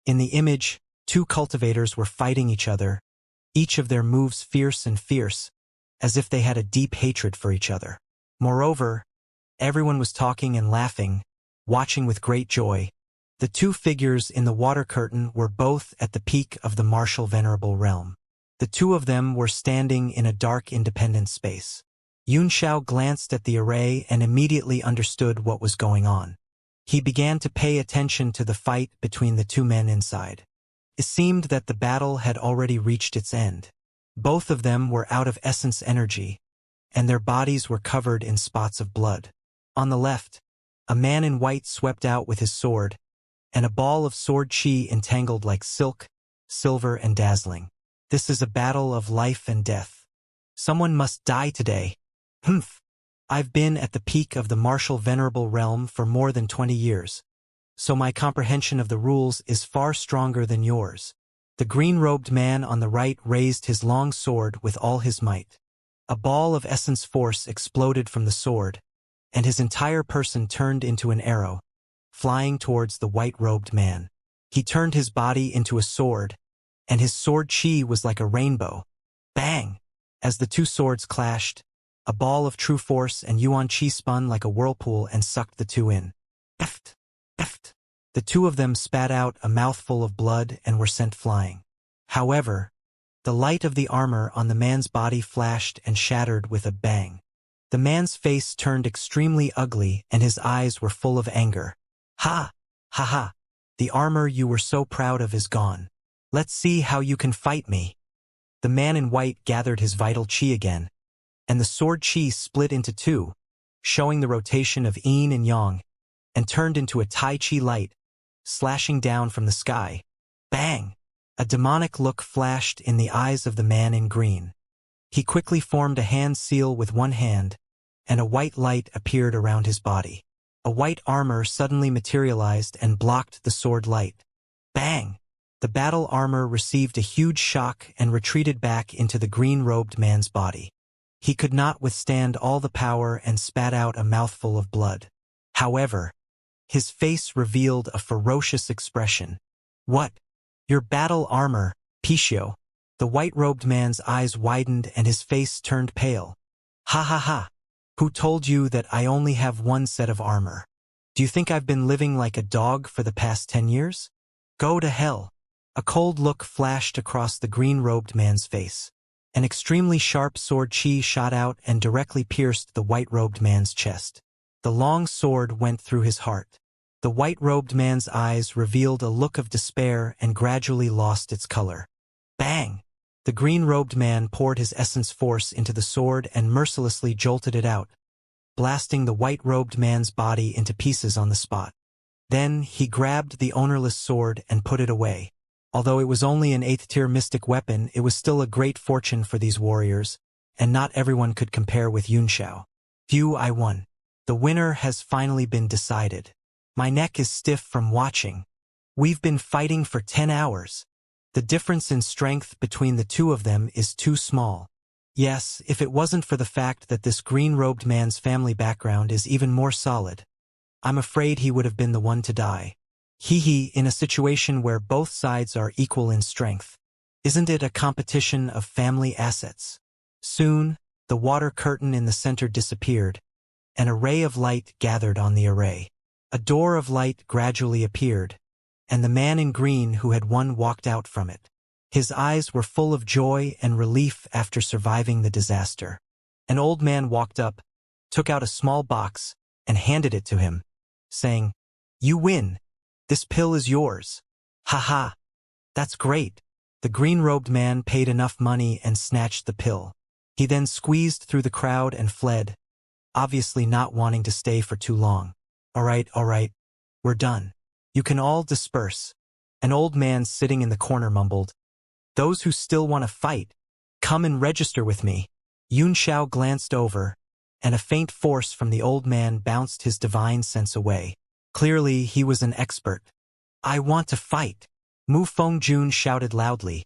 In the image, 2 cultivators were fighting each other, each of their moves fierce and fierce, as if they had a deep hatred for each other. Moreover, everyone was talking and laughing, watching with great joy. The 2 figures in the water curtain were both at the peak of the martial venerable realm. The 2 of them were standing in a dark independent space. Yunxiao glanced at the array and immediately understood what was going on. He began to pay attention to the fight between the 2 men inside. It seemed that the battle had already reached its end. Both of them were out of essence energy, and their bodies were covered in spots of blood. On the left, a man in white swept out with his sword, and a ball of sword chi entangled like silk, silver and dazzling. This is a battle of life and death. Someone must die today. Humph. I've been at the peak of the martial venerable realm for more than 20 years, so my comprehension of the rules is far stronger than yours. The green-robed man on the right raised his long sword with all his might. A ball of essence force exploded from the sword, and his entire person turned into an arrow, flying towards the white-robed man. He turned his body into a sword, and his sword chi was like a rainbow. Bang! As the 2 swords clashed, a ball of true force and yuan chi spun like a whirlpool and sucked the 2 in. Eft! Eft! The 2 of them spat out a mouthful of blood and were sent flying. However, the light of the armor on the man's body flashed and shattered with a bang. The man's face turned extremely ugly and his eyes were full of anger. Ha! Ha ha! The armor you were so proud of is gone. Let's see how you can fight me. The man in white gathered his vital chi again, and the sword chi split into two, showing the rotation of yin and yang, and turned into a tai chi light, slashing down from the sky. Bang! A demonic look flashed in the eyes of the man in green. He quickly formed a hand seal with one hand, and a white light appeared around his body. A white armor suddenly materialized and blocked the sword light. Bang! The battle armor received a huge shock and retreated back into the green-robed man's body. He could not withstand all the power and spat out a mouthful of blood. However, his face revealed a ferocious expression. What? Your battle armor, Pichio. The white-robed man's eyes widened and his face turned pale. Ha ha ha. Who told you that I only have one set of armor? Do you think I've been living like a dog for the past 10 years? Go to hell. A cold look flashed across the green-robed man's face. An extremely sharp sword chi shot out and directly pierced the white-robed man's chest. The long sword went through his heart. The white-robed man's eyes revealed a look of despair and gradually lost its color. Bang! The green-robed man poured his essence force into the sword and mercilessly jolted it out, blasting the white-robed man's body into pieces on the spot. Then he grabbed the ownerless sword and put it away. Although it was only an 8th-tier mystic weapon, it was still a great fortune for these warriors, and not everyone could compare with Xianxia. Phew, I won. The winner has finally been decided. My neck is stiff from watching. We've been fighting for 10 hours. The difference in strength between the two of them is too small. Yes, if it wasn't for the fact that this green-robed man's family background is even more solid, I'm afraid he would have been the one to die. Hee, in a situation where both sides are equal in strength. Isn't it a competition of family assets? Soon, the water curtain in the center disappeared. An array of light gathered on the array. A door of light gradually appeared, and the man in green who had won walked out from it. His eyes were full of joy and relief after surviving the disaster. An old man walked up, took out a small box, and handed it to him, saying, "You win. This pill is yours." Ha ha. That's great. The green-robed man paid enough money and snatched the pill. He then squeezed through the crowd and fled, obviously not wanting to stay for too long. All right, we're done. You can all disperse. An old man sitting in the corner mumbled, "Those who still want to fight, come and register with me." Xianxia glanced over, and a faint force from the old man bounced his divine sense away. Clearly, he was an expert. "I want to fight," Mu Fengjun shouted loudly,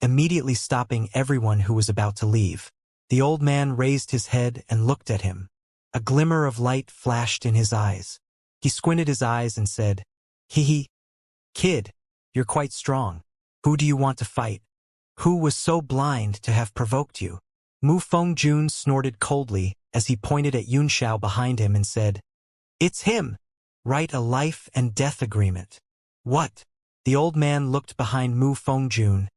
immediately stopping everyone who was about to leave. The old man raised his head and looked at him. A glimmer of light flashed in his eyes. He squinted his eyes and said, "Hee, kid, you're quite strong. Who do you want to fight? Who was so blind to have provoked you?" Mu Fengjun snorted coldly as he pointed at Xianxia behind him and said, "It's him. Write a life and death agreement." What? The old man looked behind Mu Fengjun,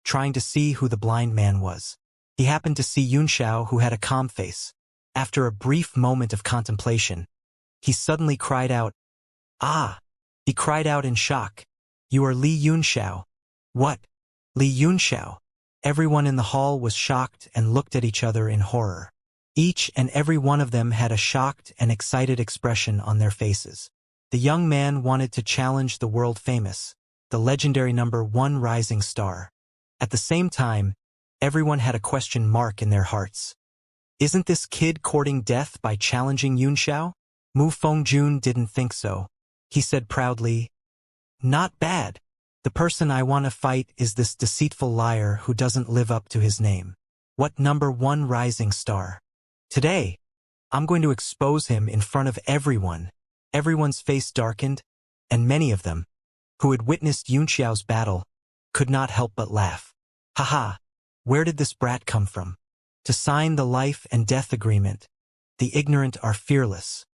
trying to see who the blind man was. He happened to see Xianxia, who had a calm face. After a brief moment of contemplation, he suddenly cried out, "Ah!" He cried out in shock, "You are Li Xianxia." What? Li Xianxia? Everyone in the hall was shocked and looked at each other in horror. Each and every one of them had a shocked and excited expression on their faces. The young man wanted to challenge the world-famous, the legendary #1 rising star. At the same time, everyone had a question mark in their hearts. Isn't this kid courting death by challenging Xianxia? Mu Fengjun didn't think so. He said proudly, "Not bad. The person I want to fight is this deceitful liar who doesn't live up to his name. What #1 rising star? Today, I'm going to expose him in front of everyone." Everyone's face darkened, and many of them, who had witnessed Xianxia's battle, could not help but laugh. "Haha, where did this brat come from? To sign the life and death agreement. The ignorant are fearless.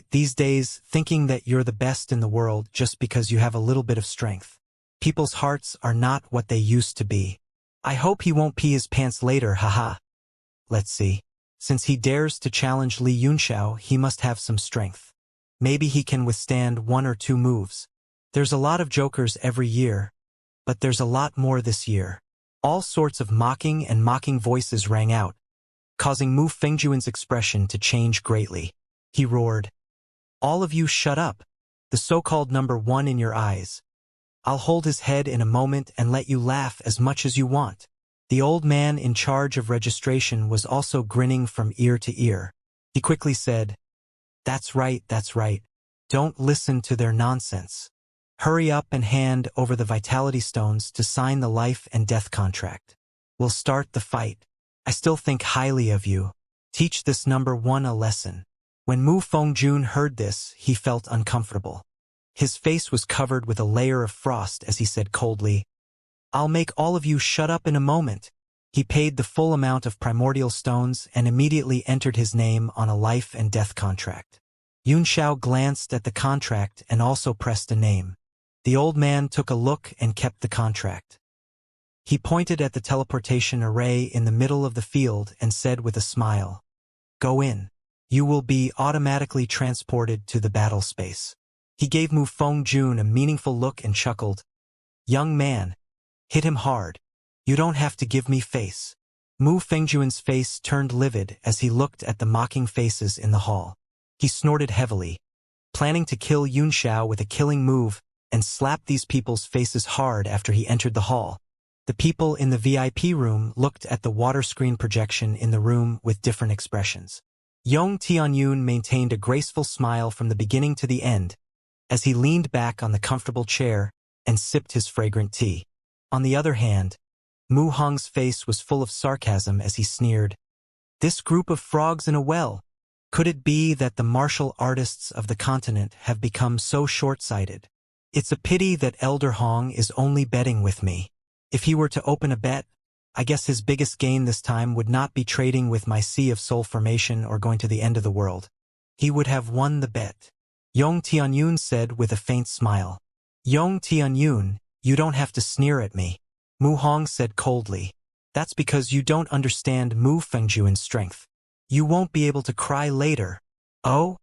These days, thinking that you're the best in the world just because you have a little bit of strength. People's hearts are not what they used to be. I hope he won't pee his pants later, haha. Let's see. Since he dares to challenge Li Xianxia, he must have some strength. Maybe he can withstand 1 or 2 moves. There's a lot of jokers every year, but there's a lot more this year. All sorts of mocking voices rang out, causing Mu Fengjuan's expression to change greatly. He roared, "All of you shut up, the so-called number one in your eyes. I'll hold his head in a moment and let you laugh as much as you want." The old man in charge of registration was also grinning from ear to ear. He quickly said, that's right. Don't listen to their nonsense. Hurry up and hand over the vitality stones to sign the life and death contract. We'll start the fight. I still think highly of you. Teach this number one a lesson." When Mu Fengjun heard this, he felt uncomfortable. His face was covered with a layer of frost as he said coldly, "I'll make all of you shut up in a moment." He paid the full amount of primordial stones and immediately entered his name on a life and death contract. Yunxiao glanced at the contract and also pressed a name. The old man took a look and kept the contract. He pointed at the teleportation array in the middle of the field and said with a smile, "Go in. You will be automatically transported to the battle space." He gave Mu Fengjun a meaningful look and chuckled, "Young man, hit him hard. You don't have to give me face." Mu Fengjuan's face turned livid as he looked at the mocking faces in the hall. He snorted heavily, planning to kill Yunxiao with a killing move and slap these people's faces hard after he entered the hall. The people in the VIP room looked at the water screen projection in the room with different expressions. Yong Tianyun maintained a graceful smile from the beginning to the end as he leaned back on the comfortable chair and sipped his fragrant tea. On the other hand, Mu Hong's face was full of sarcasm as he sneered, "This group of frogs in a well. Could it be that the martial artists of the continent have become so short-sighted? It's a pity that Elder Hong is only betting with me. If he were to open a bet, I guess his biggest gain this time would not be trading with my Sea of Soul formation or going to the end of the world. He would have won the bet." Yong Tianyun said with a faint smile. "Yong Tianyun, you don't have to sneer at me," Mu Hong said coldly. "That's because you don't understand Mu Fengjuan's strength. You won't be able to cry later." "Oh?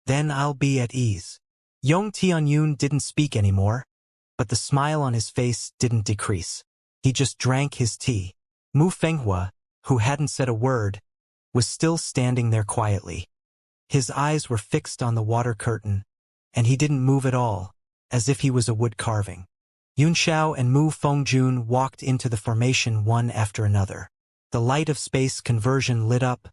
Then I'll be at ease." Yong Tianyun didn't speak anymore, but the smile on his face didn't decrease. He just drank his tea. Mu Fenghua, who hadn't said a word, was still standing there quietly. His eyes were fixed on the water curtain, and he didn't move at all, as if he was a wood carving. Yunxiao and Mu Fengjun walked into the formation one after another. The light of space conversion lit up,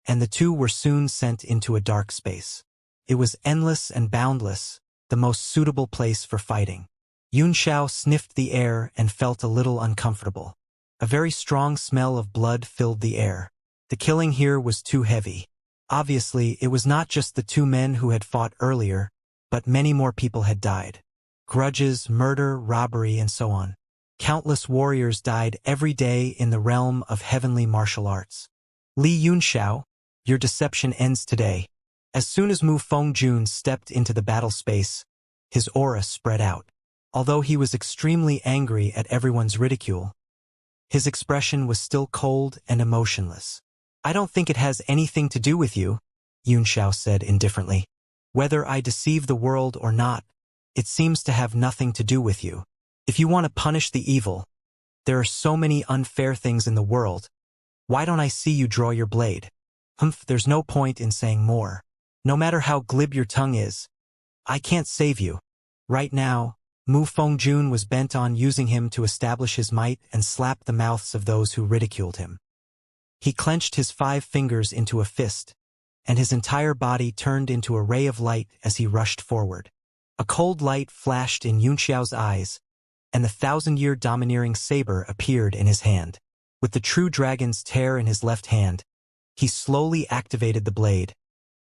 and the two were soon sent into a dark space. It was endless and boundless, the most suitable place for fighting. Yunxiao sniffed the air and felt a little uncomfortable. A very strong smell of blood filled the air. The killing here was too heavy. Obviously, it was not just the two men who had fought earlier, but many more people had died. Grudges, murder, robbery, and so on. Countless warriors died every day in the realm of heavenly martial arts. "Li Yunxiao, your deception ends today." As soon as Mu Fengjun stepped into the battle space, his aura spread out. Although he was extremely angry at everyone's ridicule, his expression was still cold and emotionless. "I don't think it has anything to do with you," Yunxiao said indifferently. "Whether I deceive the world or not, it seems to have nothing to do with you. If you want to punish the evil, there are so many unfair things in the world. Why don't I see you draw your blade?" There's no point in saying more. No matter how glib your tongue is, I can't save you. Right now, Mu Fengjun was bent on using him to establish his might and slap the mouths of those who ridiculed him. He clenched his 5 fingers into a fist, and his entire body turned into a ray of light as he rushed forward. A cold light flashed in Yunxiao's eyes, and the 1,000-year domineering saber appeared in his hand. With the true dragon's tear in his left hand, he slowly activated the blade,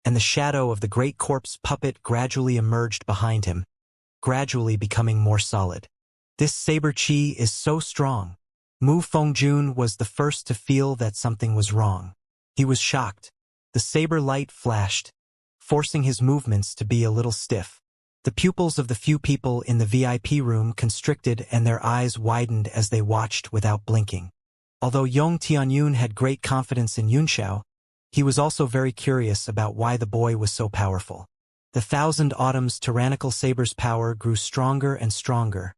and the shadow of the great corpse puppet gradually emerged behind him, gradually becoming more solid. This saber chi is so strong. Mu Fengjun was the first to feel that something was wrong. He was shocked. The saber light flashed, forcing his movements to be a little stiff. The pupils of the few people in the VIP room constricted and their eyes widened as they watched without blinking. Although Yong Tianyun had great confidence in Yunxiao, he was also very curious about why the boy was so powerful. The Thousand Autumn's tyrannical saber's power grew stronger and stronger,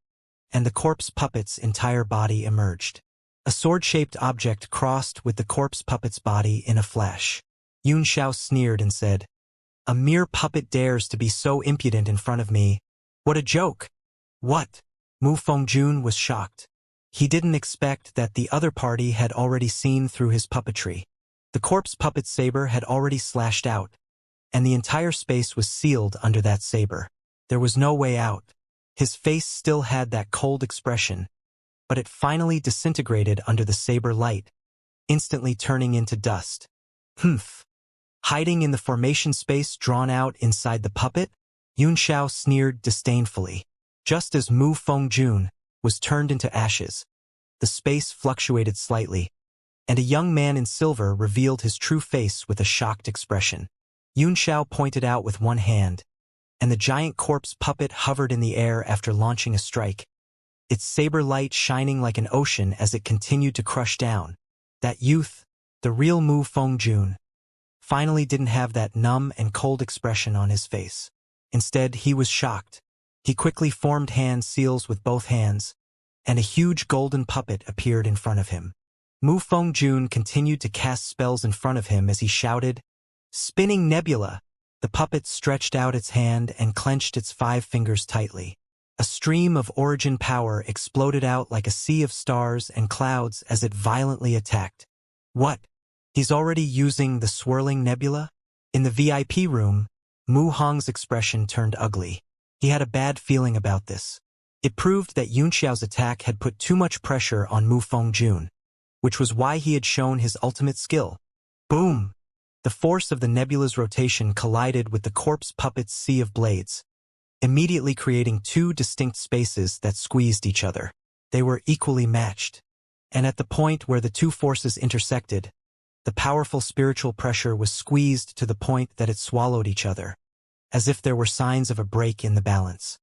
and the corpse puppet's entire body emerged. A sword-shaped object crossed with the corpse puppet's body in a flash. Xianxia sneered and said, "A mere puppet dares to be so impudent in front of me. What a joke!" "What?" Mu Fengjun was shocked. He didn't expect that the other party had already seen through his puppetry. The corpse puppet's saber had already slashed out, and the entire space was sealed under that saber. There was no way out. His face still had that cold expression, but it finally disintegrated under the saber light, instantly turning into dust. Humph! Hiding in the formation space drawn out inside the puppet, Xianxia sneered disdainfully. Just as Mu Fengjun was turned into ashes, the space fluctuated slightly, and a young man in silver revealed his true face with a shocked expression. Xianxia pointed out with one hand, and the giant corpse puppet hovered in the air after launching a strike, its saber light shining like an ocean as it continued to crush down. That youth, the real Mu Fengjun, finally didn't have that numb and cold expression on his face. Instead, he was shocked. He quickly formed hand seals with both hands, and a huge golden puppet appeared in front of him. Mu Fengjun continued to cast spells in front of him as he shouted, "Spinning nebula!" The puppet stretched out its hand and clenched its 5 fingers tightly. A stream of origin power exploded out like a sea of stars and clouds as it violently attacked. What? He's already using the swirling nebula? In the VIP room, Mu Hong's expression turned ugly. He had a bad feeling about this. It proved that Xianxia's attack had put too much pressure on Mu Fengjun, which was why he had shown his ultimate skill. Boom! The force of the nebula's rotation collided with the corpse puppet's sea of blades, immediately creating 2 distinct spaces that squeezed each other. They were equally matched, and at the point where the 2 forces intersected, the powerful spiritual pressure was squeezed to the point that it swallowed each other, as if there were signs of a break in the balance.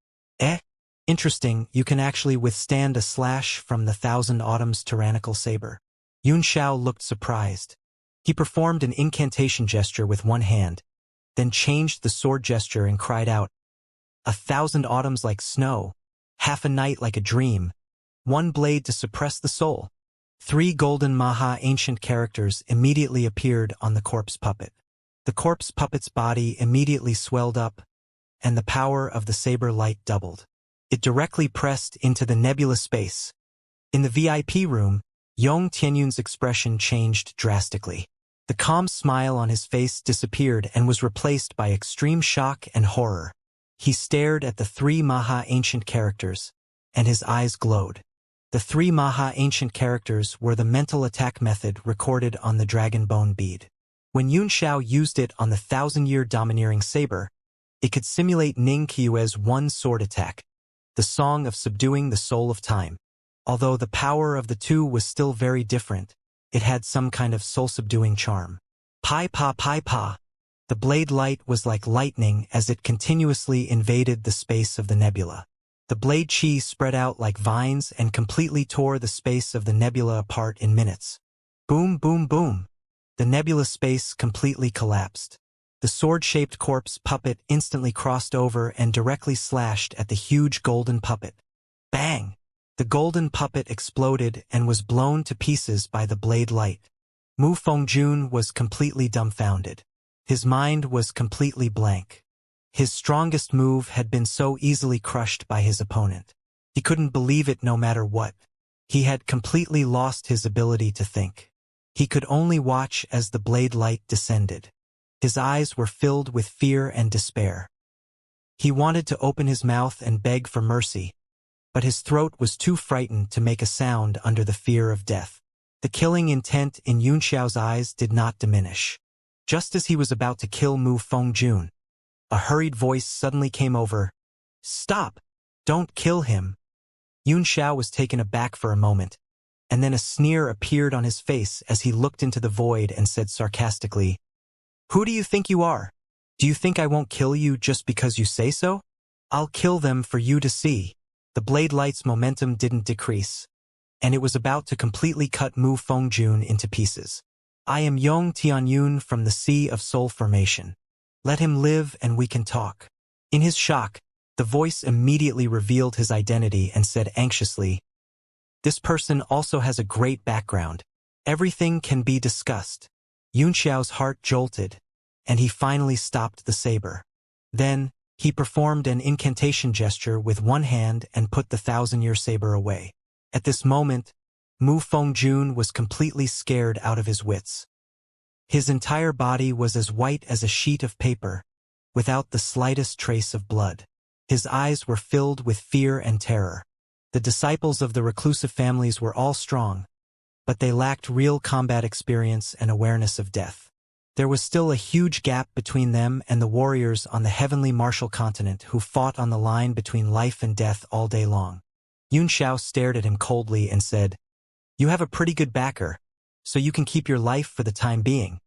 Interesting, you can actually withstand a slash from the Thousand Autumn's tyrannical saber. Xianxia looked surprised. He performed an incantation gesture with one hand, then changed the sword gesture and cried out, "A thousand autumns like snow, half a night like a dream, one blade to suppress the soul." 3 golden Maha-ancient characters immediately appeared on the corpse puppet. The corpse puppet's body immediately swelled up, and the power of the saber light doubled. It directly pressed into the nebula space. In the VIP room, Yong Tianyun's expression changed drastically. The calm smile on his face disappeared and was replaced by extreme shock and horror. He stared at the 3 Maha-ancient characters, and his eyes glowed. The 3 Maha-ancient characters were the mental attack method recorded on the dragon bone bead. When Xianxia used it on the 1,000-year domineering saber, it could simulate Ning Qiue's one sword attack, the song of subduing the soul of time. Although the power of the 2 was still very different, it had some kind of soul-subduing charm. Pai pa pai pa. The blade light was like lightning as it continuously invaded the space of the nebula. The blade chi spread out like vines and completely tore the space of the nebula apart in minutes. Boom, boom, boom. The nebula space completely collapsed. The sword-shaped corpse puppet instantly crossed over and directly slashed at the huge golden puppet. Bang! The golden puppet exploded and was blown to pieces by the blade light. Mu Fengjun was completely dumbfounded. His mind was completely blank. His strongest move had been so easily crushed by his opponent. He couldn't believe it no matter what. He had completely lost his ability to think. He could only watch as the blade light descended. His eyes were filled with fear and despair. He wanted to open his mouth and beg for mercy, but his throat was too frightened to make a sound under the fear of death. The killing intent in Xianxia's eyes did not diminish. Just as he was about to kill Mu Fengjun, a hurried voice suddenly came over. "Stop! Don't kill him!" Xianxia was taken aback for a moment, and then a sneer appeared on his face as he looked into the void and said sarcastically, "Who do you think you are? Do you think I won't kill you just because you say so? I'll kill them for you to see." The blade light's momentum didn't decrease, and it was about to completely cut Mu Fengjun into pieces. "I am Yong Tianyun from the Sea of Soul Formation. Let him live and we can talk. In his shock, the voice immediately revealed his identity and said anxiously, "This person also has a great background. Everything can be discussed." Yunxiao's heart jolted, and he finally stopped the saber. Then, he performed an incantation gesture with one hand and put the 1,000-year saber away. At this moment, Mu Fengjun was completely scared out of his wits. His entire body was as white as a sheet of paper, without the slightest trace of blood. His eyes were filled with fear and terror. The disciples of the reclusive families were all strong, but they lacked real combat experience and awareness of death. There was still a huge gap between them and the warriors on the heavenly martial continent who fought on the line between life and death all day long. Yunxiao stared at him coldly and said, "You have a pretty good backer, so you can keep your life for the time being."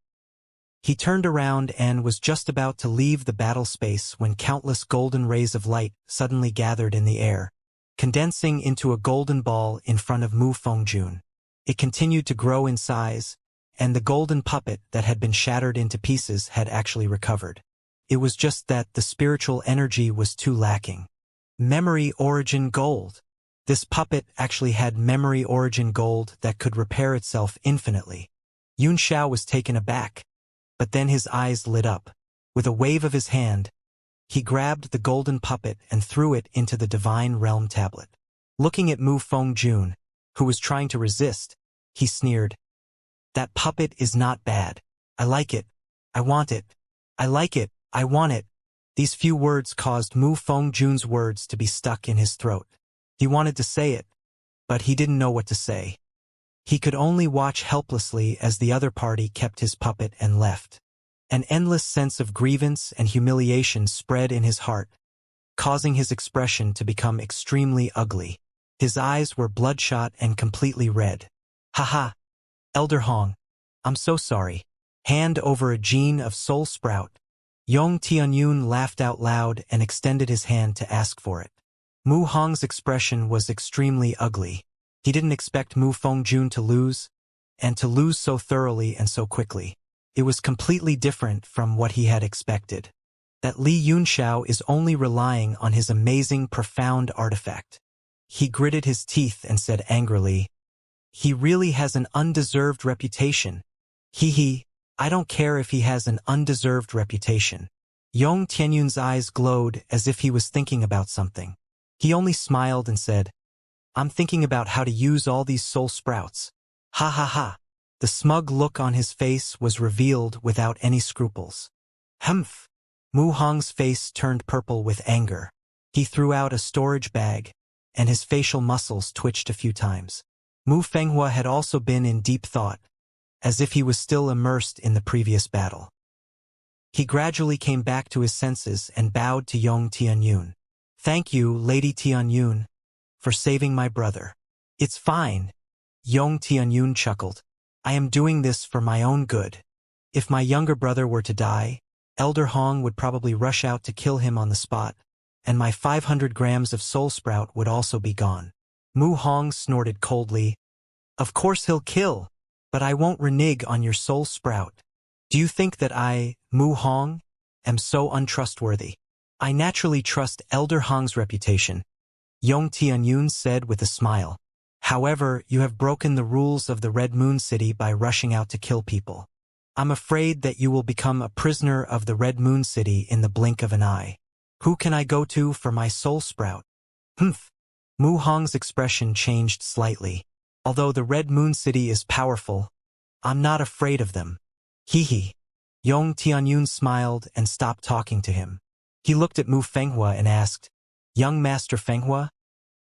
He turned around and was just about to leave the battle space when countless golden rays of light suddenly gathered in the air, condensing into a golden ball in front of Mu Fengjun. It continued to grow in size, and the golden puppet that had been shattered into pieces had actually recovered. It was just that the spiritual energy was too lacking. Memory origin gold. This puppet actually had memory origin gold that could repair itself infinitely. Yunxiao was taken aback, but then his eyes lit up. With a wave of his hand, he grabbed the golden puppet and threw it into the Divine Realm tablet. Looking at Mu Fengjun, who was trying to resist, he sneered, "That puppet is not bad. I like it. I want it. I like it. I want it." These few words caused Mu Fengjun's words to be stuck in his throat. He wanted to say it, but he didn't know what to say. He could only watch helplessly as the other party kept his puppet and left. An endless sense of grievance and humiliation spread in his heart, causing his expression to become extremely ugly. His eyes were bloodshot and completely red. "Haha, Elder Hong, I'm so sorry." Hand over a gene of soul sprout. Yong Tianyun laughed out loud and extended his hand to ask for it. Mu Hong's expression was extremely ugly. He didn't expect Mu Fengjun to lose, and to lose so thoroughly and so quickly. It was completely different from what he had expected. That Li Yunxiao is only relying on his amazing profound artifact. He gritted his teeth and said angrily, "He really has an undeserved reputation. Hee, I don't care if he has an undeserved reputation." Yong Tianyun's eyes glowed as if he was thinking about something. He only smiled and said, "I'm thinking about how to use all these soul sprouts." Ha ha ha. The smug look on his face was revealed without any scruples. Humph. Mu Hong's face turned purple with anger. He threw out a storage bag, and his facial muscles twitched a few times. Mu Fenghua had also been in deep thought, as if he was still immersed in the previous battle. He gradually came back to his senses and bowed to Yong Tianyun. "Thank you, Lady Tianyun, for saving my brother." "It's fine." Yong Tianyun chuckled. "I am doing this for my own good. If my younger brother were to die, Elder Hong would probably rush out to kill him on the spot, and my 500 grams of soul sprout would also be gone." Mu Hong snorted coldly. "Of course he'll kill, but I won't renege on your soul sprout. Do you think that I, Mu Hong, am so untrustworthy? I naturally trust Elder Hong's reputation," Yong Tianyun said with a smile. "However, you have broken the rules of the Red Moon City by rushing out to kill people. I'm afraid that you will become a prisoner of the Red Moon City in the blink of an eye. Who can I go to for my soul sprout?" "Humph." Mu Hong's expression changed slightly. "Although the Red Moon City is powerful, I'm not afraid of them." Hee. Yong Tianyun smiled and stopped talking to him. He looked at Mu Fenghua and asked, "Young Master Fenghua,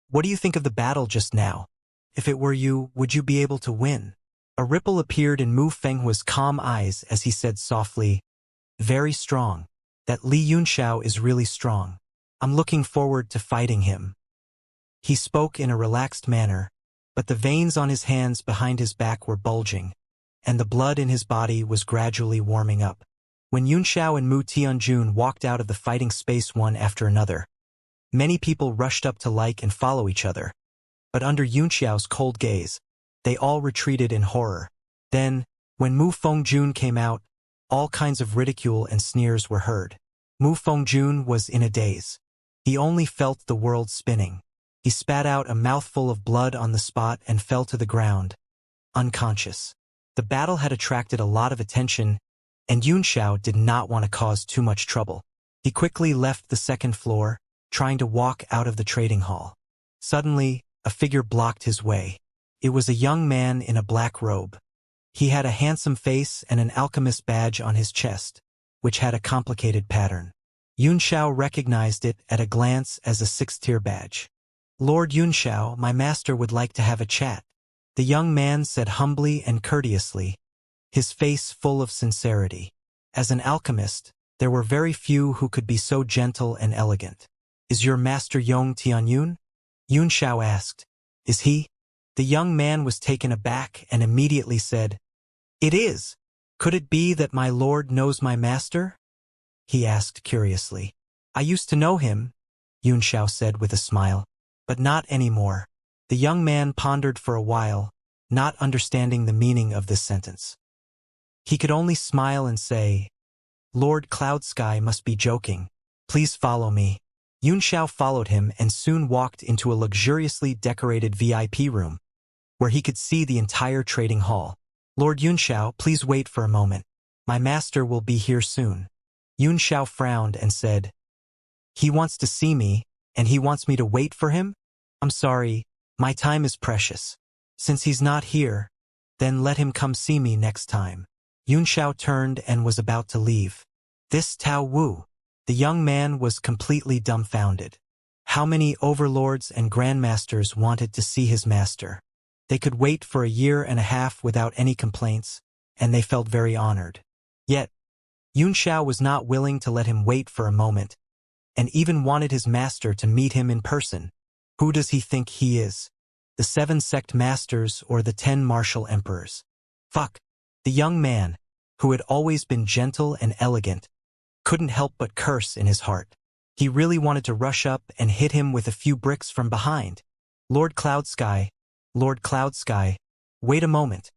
what do you think of the battle just now? If it were you, would you be able to win?" A ripple appeared in Mu Fenghua's calm eyes as he said softly, "Very strong. That Li Yunxiao is really strong. I'm looking forward to fighting him." He spoke in a relaxed manner, but the veins on his hands behind his back were bulging, and the blood in his body was gradually warming up. When Yunxiao and Mu Tianjun walked out of the fighting space one after another, many people rushed up to like and follow each other. But under Yunxiao's cold gaze, they all retreated in horror. Then, when Mu Fengjun came out, All kinds of ridicule and sneers were heard. Mu Fengjun was in a daze. He only felt the world spinning. He spat out a mouthful of blood on the spot and fell to the ground, unconscious. The battle had attracted a lot of attention, and Yunxiao did not want to cause too much trouble. He quickly left the second floor, trying to walk out of the trading hall. Suddenly, a figure blocked his way. It was a young man in a black robe. He had a handsome face and an alchemist badge on his chest, which had a complicated pattern. Yunxiao recognized it at a glance as a 6th-tier badge. "Lord Yunxiao, my master would like to have a chat," the young man said humbly and courteously, his face full of sincerity. As an alchemist, there were very few who could be so gentle and elegant. "Is your master Yong Tianyun?" Yunxiao asked. "Is he?" The young man was taken aback and immediately said, "It is. Could it be that my lord knows my master?" he asked curiously. "I used to know him," Yunxiao said with a smile, "but not anymore." The young man pondered for a while, not understanding the meaning of this sentence. He could only smile and say, "Lord Cloudsky must be joking. Please follow me." Yunxiao followed him and soon walked into a luxuriously decorated VIP room, where he could see the entire trading hall. "Lord Yunxiao, please wait for a moment. My master will be here soon." Yunxiao frowned and said, "He wants to see me, and he wants me to wait for him? I'm sorry, my time is precious. Since he's not here, then let him come see me next time." Yunxiao turned and was about to leave. This Tao Wu. The young man was completely dumbfounded. How many overlords and grandmasters wanted to see his master? They could wait for a year and a half without any complaints, and they felt very honored. Yet, Yunxiao was not willing to let him wait for a moment, and even wanted his master to meet him in person. Who does he think he is? The 7 sect masters or the 10 martial emperors? Fuck. The young man, who had always been gentle and elegant, couldn't help but curse in his heart. He really wanted to rush up and hit him with a few bricks from behind. Lord Cloudsky, wait a moment."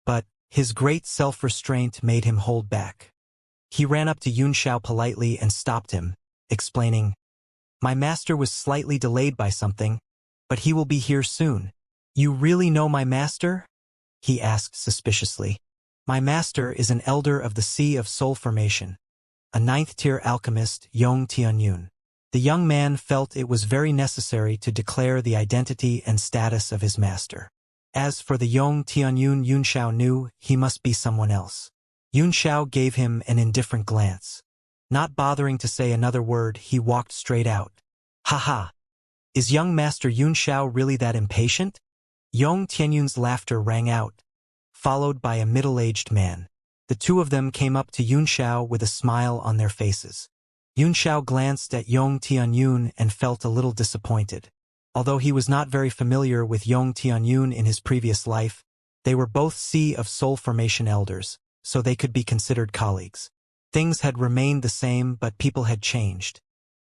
But his great self-restraint made him hold back. He ran up to Yunxiao politely and stopped him, explaining, "My master was slightly delayed by something, but he will be here soon." "You really know my master?" he asked suspiciously. "My master is an elder of the Sea of Soul Formation, a 9th-tier alchemist, Yong Tianyun." The young man felt it was very necessary to declare the identity and status of his master. As for the Yong Tianyun Yunxiao knew, he must be someone else. Yunxiao gave him an indifferent glance. Not bothering to say another word, he walked straight out. "Ha! Is young master Yunxiao really that impatient?" Yong Tianyun's laughter rang out, followed by a middle-aged man. The two of them came up to Yunxiao with a smile on their faces. Yunxiao glanced at Yong Tianyun and felt a little disappointed. Although he was not very familiar with Yong Tianyun in his previous life, they were both Sea of Soul Formation elders, so they could be considered colleagues. Things had remained the same, but people had changed.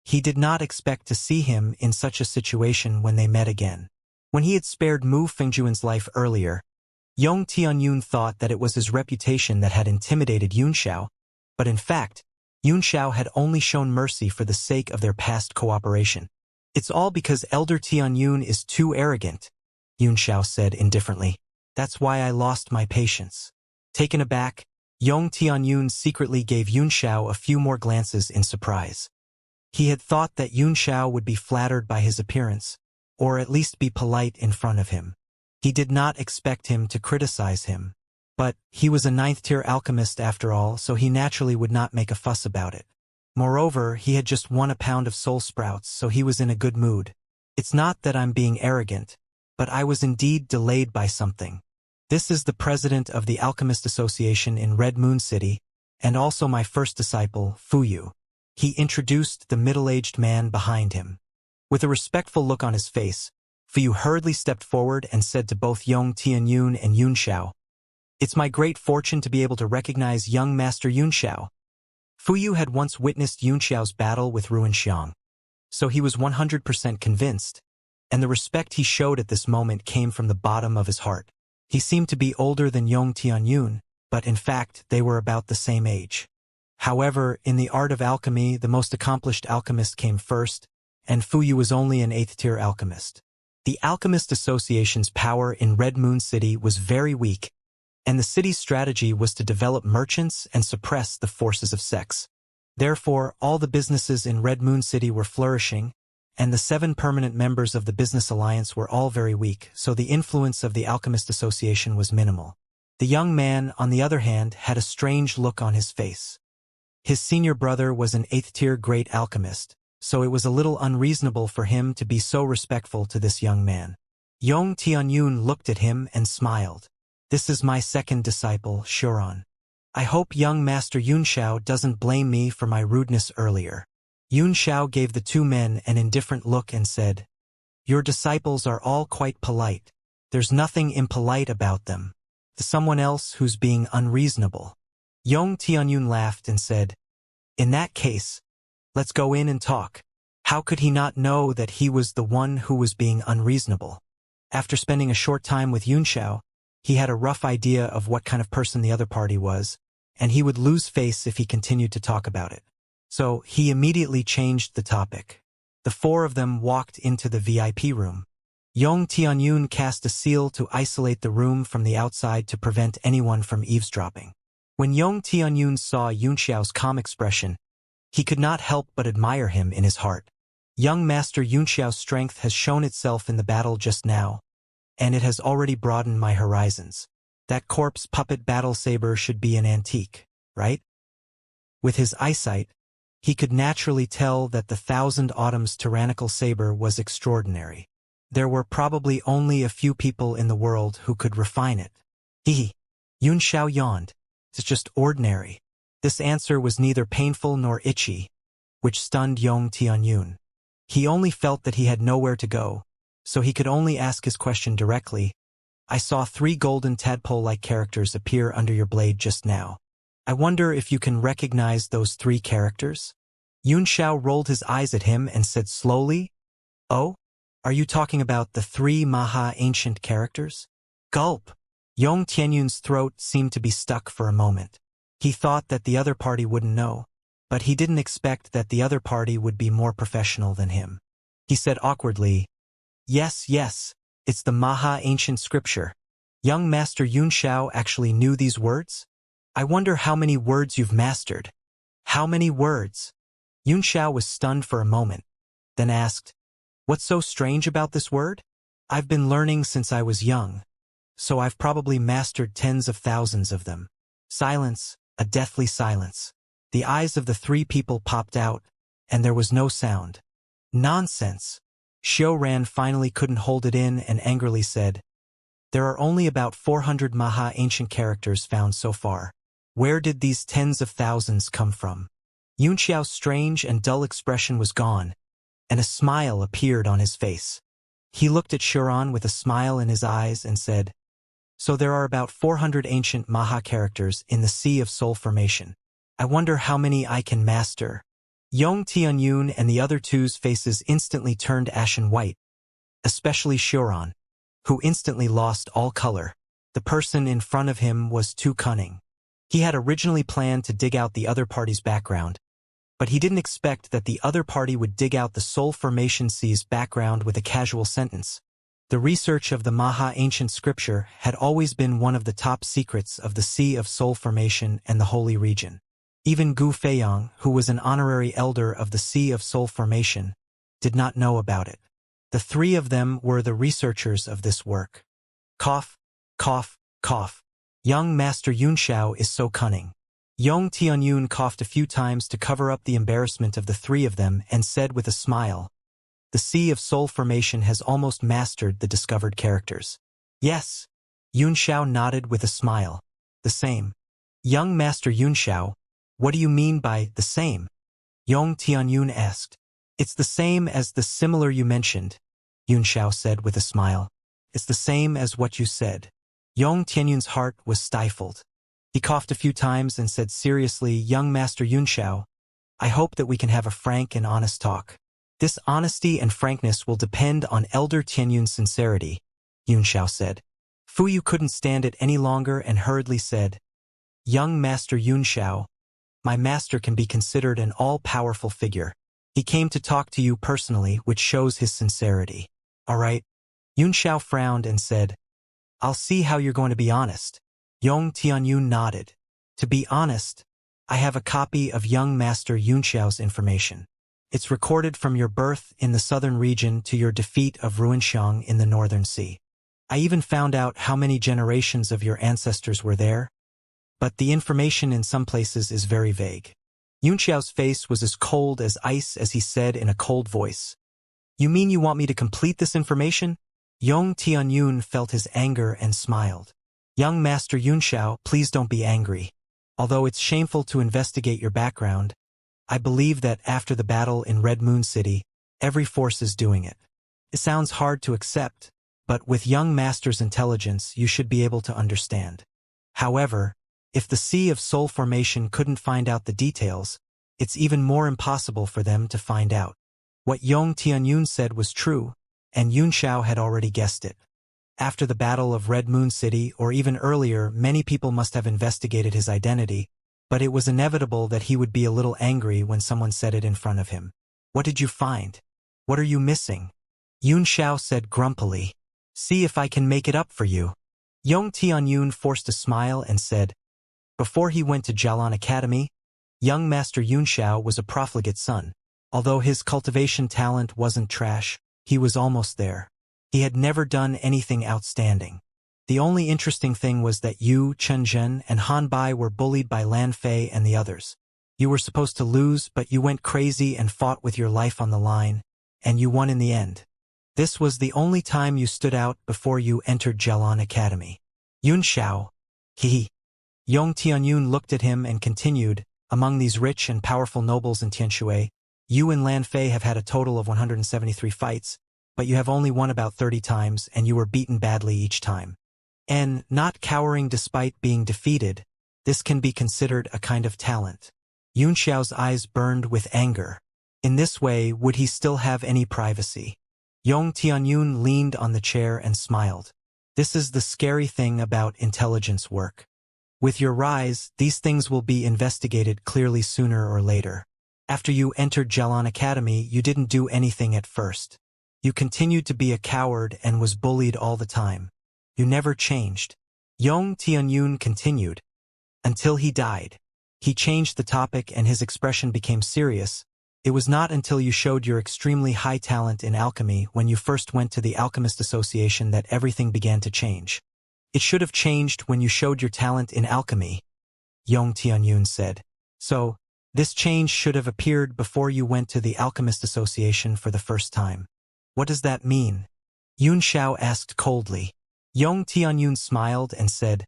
He did not expect to see him in such a situation when they met again. When he had spared Mu Fengjuan's life earlier, Yong Tianyun thought that it was his reputation that had intimidated Yunxiao, but in fact, Yunxiao had only shown mercy for the sake of their past cooperation. "It's all because Elder Tianyun is too arrogant," Yunxiao said indifferently. "That's why I lost my patience." Taken aback, Yong Tianyun secretly gave Yunxiao a few more glances in surprise. He had thought that Yunxiao would be flattered by his appearance, or at least be polite in front of him. He did not expect him to criticize him. But he was a 9th-tier alchemist after all, so he naturally would not make a fuss about it. Moreover, he had just won a pound of soul sprouts, so he was in a good mood. "It's not that I'm being arrogant, but I was indeed delayed by something. This is the president of the Alchemist Association in Red Moon City, and also my first disciple, Fuyu." He introduced the middle-aged man behind him. With a respectful look on his face, Fuyu hurriedly stepped forward and said to both Yong Tianyun and Yunxiao, "It's my great fortune to be able to recognize young Master Yunxiao." Fuyu had once witnessed Yunxiao's battle with Ruin Xiang, so he was 100% convinced, and the respect he showed at this moment came from the bottom of his heart. He seemed to be older than Yong Tianyun, but in fact they were about the same age. However, in the art of alchemy, the most accomplished alchemist came first, and Fuyu was only an 8th-tier alchemist. The Alchemist Association's power in Red Moon City was very weak, and the city's strategy was to develop merchants and suppress the forces of sex. Therefore, all the businesses in Red Moon City were flourishing, and the 7 permanent members of the Business Alliance were all very weak, so the influence of the Alchemist Association was minimal. The young man, on the other hand, had a strange look on his face. His senior brother was an 8th-tier great alchemist, so it was a little unreasonable for him to be so respectful to this young man. Yong Tianyun looked at him and smiled. "This is my second disciple, Shuron. I hope young Master Yunxiao doesn't blame me for my rudeness earlier." Yunxiao gave the 2 men an indifferent look and said, "Your disciples are all quite polite. There's nothing impolite about them. To someone else who's being unreasonable." Yong Tianyun laughed and said, "In that case, let's go in and talk." How could he not know that he was the one who was being unreasonable? After spending a short time with Yunxiao, he had a rough idea of what kind of person the other party was, and he would lose face if he continued to talk about it. So he immediately changed the topic. The 4 of them walked into the VIP room. Yong Tianyun cast a seal to isolate the room from the outside to prevent anyone from eavesdropping. When Yong Tianyun saw Yunxiao's calm expression, he could not help but admire him in his heart. Young Master Yunxiao's strength has shown itself in the battle just now, and it has already broadened my horizons. That corpse puppet battle saber should be an antique, right? With his eyesight, he could naturally tell that the Thousand Autumns tyrannical saber was extraordinary. There were probably only a few people in the world who could refine it. Yunxiao yawned. "It's just ordinary." This answer was neither painful nor itchy, which stunned Yong Tianyun. He only felt that he had nowhere to go, so he could only ask his question directly. "I saw 3 golden tadpole-like characters appear under your blade just now. I wonder if you can recognize those 3 characters?" Yunxiao rolled his eyes at him and said slowly, "Oh? Are you talking about the 3 Maha-ancient characters?" Gulp! Yong Tianyun's throat seemed to be stuck for a moment. He thought that the other party wouldn't know, but he didn't expect that the other party would be more professional than him. He said awkwardly, Yes, it's the Maha-ancient scripture. Young Master Yunxiao actually knew these words? I wonder how many words you've mastered." "How many words?" Yunxiao was stunned for a moment, then asked, "What's so strange about this word?" "I've been learning since I was young, so I've probably mastered tens of thousands of them." Silence, a deathly silence. The eyes of the 3 people popped out, and there was no sound. "Nonsense." Xiaoran finally couldn't hold it in and angrily said, "There are only about 400 Maha-ancient characters found so far. Where did these tens of thousands come from?" Yunxiao's strange and dull expression was gone, and a smile appeared on his face. He looked at Shuron with a smile in his eyes and said, "So there are about 400 ancient Maha characters in the Sea of Soul Formation. I wonder how many I can master." Yong Tianyun and the other 2's faces instantly turned ashen white, especially Shuron, who instantly lost all color. The person in front of him was too cunning. He had originally planned to dig out the other party's background, but he didn't expect that the other party would dig out the Soul Formation Sea's background with a casual sentence. The research of the Maha-ancient scripture had always been one of the top secrets of the Sea of Soul Formation and the Holy Region. Even Gu Feiyang, who was an honorary elder of the Sea of Soul Formation, did not know about it. The 3 of them were the researchers of this work. Cough, cough, cough. Young Master Yunxiao is so cunning. Yong Tianyun coughed a few times to cover up the embarrassment of the 3 of them and said with a smile, "The Sea of Soul Formation has almost mastered the discovered characters." "Yes." Yunxiao nodded with a smile. "The same." "Young Master Yunxiao, what do you mean by the same?" Yong Tianyun asked. "It's the same as the similar you mentioned," Yunxiao said with a smile. "It's the same as what you said." Yong Tianyun's heart was stifled. He coughed a few times and said seriously, "Young Master Yunxiao, I hope that we can have a frank and honest talk. This honesty and frankness will depend on Elder Tianyun's sincerity," Yunxiao said. Fuyu couldn't stand it any longer and hurriedly said, Young Master Yunxiao, my master can be considered an all-powerful figure. He came to talk to you personally, which shows his sincerity. All right. Yunxiao frowned and said, I'll see how you're going to be honest. Yong Tianyun nodded. To be honest, I have a copy of young Master Yunxiao's information. It's recorded from your birth in the southern region to your defeat of Ruinxiang in the northern sea. I even found out how many generations of your ancestors were there, but the information in some places is very vague. Yunxiao's face was as cold as ice as he said in a cold voice, You mean you want me to complete this information? Yong Tianyun felt his anger and smiled. Young Master Yunxiao, please don't be angry. Although it's shameful to investigate your background, I believe that after the battle in Red Moon City, every force is doing it. It sounds hard to accept, but with young Master's intelligence, you should be able to understand. However, if the Sea of Soul Formation couldn't find out the details, it's even more impossible for them to find out. What Yong Tianyun said was true, and Yunxiao had already guessed it. After the Battle of Red Moon City, or even earlier, many people must have investigated his identity, but it was inevitable that he would be a little angry when someone said it in front of him. What did you find? What are you missing? Yunxiao said grumpily. See if I can make it up for you. Yong Tianyun forced a smile and said, Before he went to Jialan Academy, young Master Yunxiao was a profligate son. Although his cultivation talent wasn't trash, he was almost there. He had never done anything outstanding. The only interesting thing was that you, Chen Zhen, and Han Bai were bullied by Lan Fei and the others. You were supposed to lose, but you went crazy and fought with your life on the line, and you won in the end. This was the only time you stood out before you entered Jialan Academy. Yunxiao. He. Yong Tianyun looked at him and continued, Among these rich and powerful nobles in Tianshui, you and Lan Fei have had a total of 173 fights, but you have only won about 30 times and you were beaten badly each time. And, not cowering despite being defeated, this can be considered a kind of talent. Yunxiao's eyes burned with anger. In this way, would he still have any privacy? Yong Tianyun leaned on the chair and smiled. This is the scary thing about intelligence work. With your rise, these things will be investigated clearly sooner or later. After you entered Jialan Academy, you didn't do anything at first. You continued to be a coward and was bullied all the time. You never changed. Yong Tianyun continued. Until he died. He changed the topic and his expression became serious. It was not until you showed your extremely high talent in alchemy when you first went to the Alchemist Association that everything began to change. It should have changed when you showed your talent in alchemy, Yong Tianyun said. So, this change should have appeared before you went to the Alchemist Association for the first time. What does that mean? Yunxiao asked coldly. Yong Tianyun smiled and said,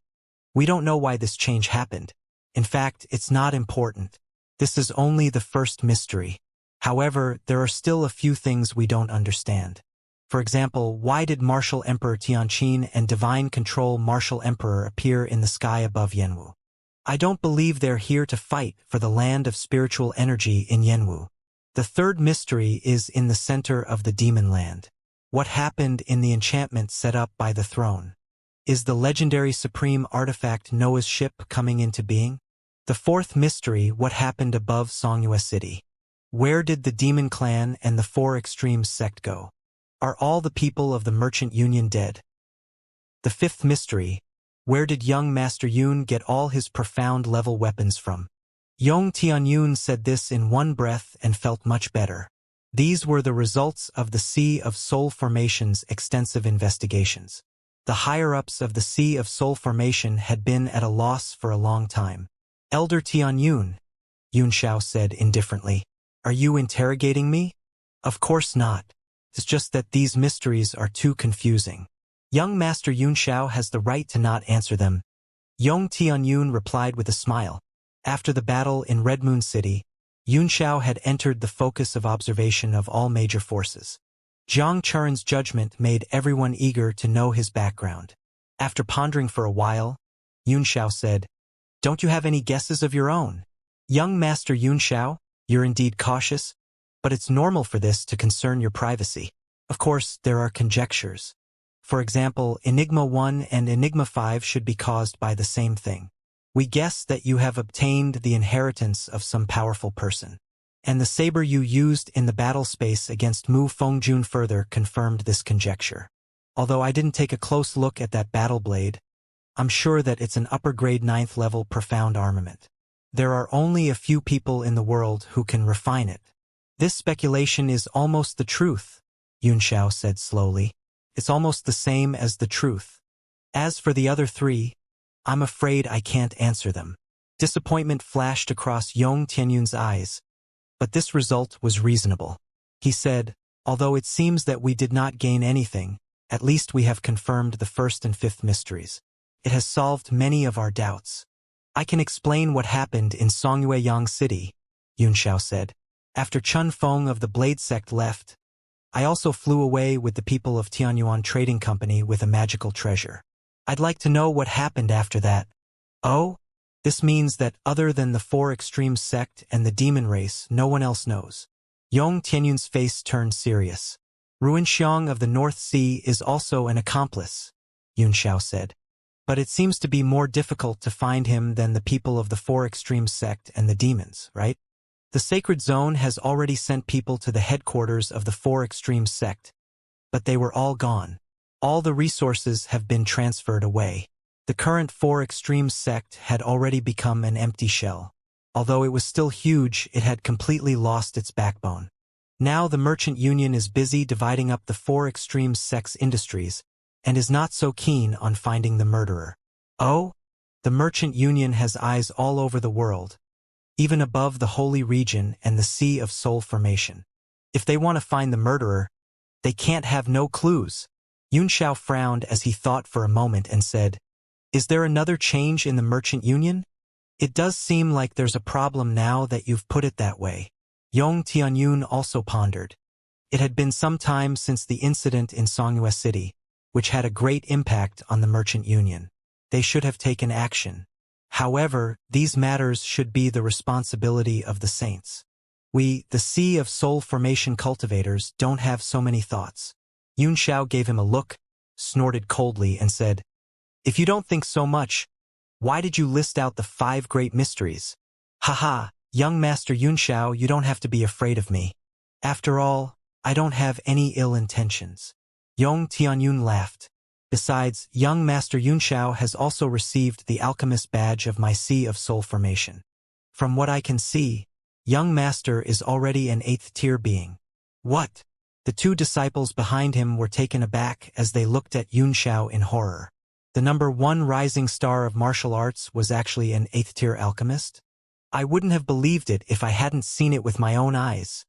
We don't know why this change happened. In fact, it's not important. This is only the first mystery. However, there are still a few things we don't understand. For example, why did Martial Emperor Tianqin and Divine Control Martial Emperor appear in the sky above Yanwu? I don't believe they're here to fight for the land of spiritual energy in Yanwu. The third mystery is in the center of the demon land. What happened in the enchantment set up by the throne? Is the legendary supreme artifact Noah's ship coming into being? The fourth mystery, what happened above Songyue City? Where did the demon clan and the four extremes sect go? Are all the people of the Merchant Union dead? The fifth mystery, where did young Master Yun get all his profound level weapons from? Yong Tianyun said this in one breath and felt much better. These were the results of the Sea of Soul Formation's extensive investigations. The higher-ups of the Sea of Soul Formation had been at a loss for a long time. Elder Tianyun, Yunxiao said indifferently, are you interrogating me? Of course not. It's just that these mysteries are too confusing. Young Master Yunxiao has the right to not answer them. Yong Tianyun replied with a smile. After the battle in Red Moon City, Yunxiao had entered the focus of observation of all major forces. Zhang Churen's judgment made everyone eager to know his background. After pondering for a while, Yunxiao said, Don't you have any guesses of your own? Young Master Yunxiao, you're indeed cautious, but it's normal for this to concern your privacy. Of course, there are conjectures. For example, Enigma 1 and Enigma 5 should be caused by the same thing. We guess that you have obtained the inheritance of some powerful person. And the saber you used in the battle space against Mu Fengjun further confirmed this conjecture. Although I didn't take a close look at that battle blade, I'm sure that it's an upper-grade 9th level profound armament. There are only a few people in the world who can refine it. This speculation is almost the truth, Yunxiao said slowly. It's almost the same as the truth. As for the other three, I'm afraid I can't answer them. Disappointment flashed across Yong Tianyun's eyes, but this result was reasonable. He said, although it seems that we did not gain anything, at least we have confirmed the 1st and 5th mysteries. It has solved many of our doubts. I can explain what happened in Songyueyang City, Yunxiao said. After Chun Feng of the Blade Sect left, I also flew away with the people of Tianyuan Trading Company with a magical treasure. I'd like to know what happened after that. Oh? This means that other than the 4 extreme sect and the demon race, no one else knows. Yong Tianyun's face turned serious. Ruin Xiang of the North Sea is also an accomplice, Yunxiao said. But it seems to be more difficult to find him than the people of the 4 extreme sect and the demons, right? The Sacred Zone has already sent people to the headquarters of the 4 extreme sect, but they were all gone. All the resources have been transferred away. The current 4 extreme sect had already become an empty shell. Although it was still huge, it had completely lost its backbone. Now the Merchant Union is busy dividing up the 4 extreme sect's industries, and is not so keen on finding the murderer. Oh? The Merchant Union has eyes all over the world, even above the Holy Region and the Sea of Soul Formation. If they want to find the murderer, they can't have no clues. Yunxiao frowned as he thought for a moment and said, Is there another change in the Merchant Union? It does seem like there's a problem now that you've put it that way. Yong Tianyun also pondered. It had been some time since the incident in Songyue City, which had a great impact on the Merchant Union. They should have taken action. However, these matters should be the responsibility of the saints. We, the Sea of Soul Formation cultivators, don't have so many thoughts. Yunxiao gave him a look, snorted coldly, and said, If you don't think so much, why did you list out the 5 great mysteries? Haha, young Master Yunxiao, you don't have to be afraid of me. After all, I don't have any ill intentions. Yong Tianyun laughed. Besides, young Master Yunxiao has also received the Alchemist badge of my Sea of Soul Formation. From what I can see, young Master is already an 8th tier being. What? The 2 disciples behind him were taken aback as they looked at Yunxiao in horror. The number 1 rising star of martial arts was actually an 8th tier alchemist? I wouldn't have believed it if I hadn't seen it with my own eyes.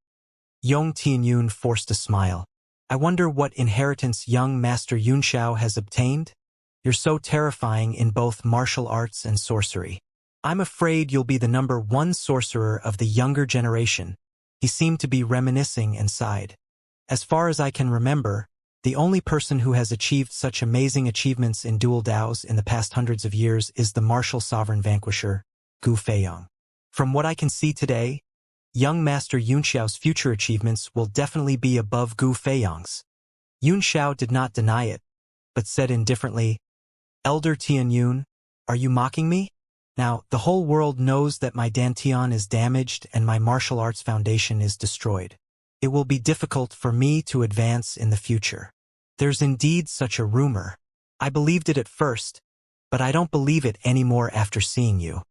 Yong Tianyun forced a smile. I wonder what inheritance young Master Yunxiao has obtained? You're so terrifying in both martial arts and sorcery. I'm afraid you'll be the number 1 sorcerer of the younger generation. He seemed to be reminiscing and sighed. As far as I can remember, the only person who has achieved such amazing achievements in dual daos in the past hundreds of years is the martial sovereign vanquisher, Gu Feiyang. From what I can see today, young Master Yunxiao's future achievements will definitely be above Gu Feiyang's. Yunxiao did not deny it, but said indifferently, Elder Tianyun, are you mocking me? Now, the whole world knows that my Dantian is damaged and my martial arts foundation is destroyed. It will be difficult for me to advance in the future. There's indeed such a rumor. I believed it at first, but I don't believe it anymore after seeing you.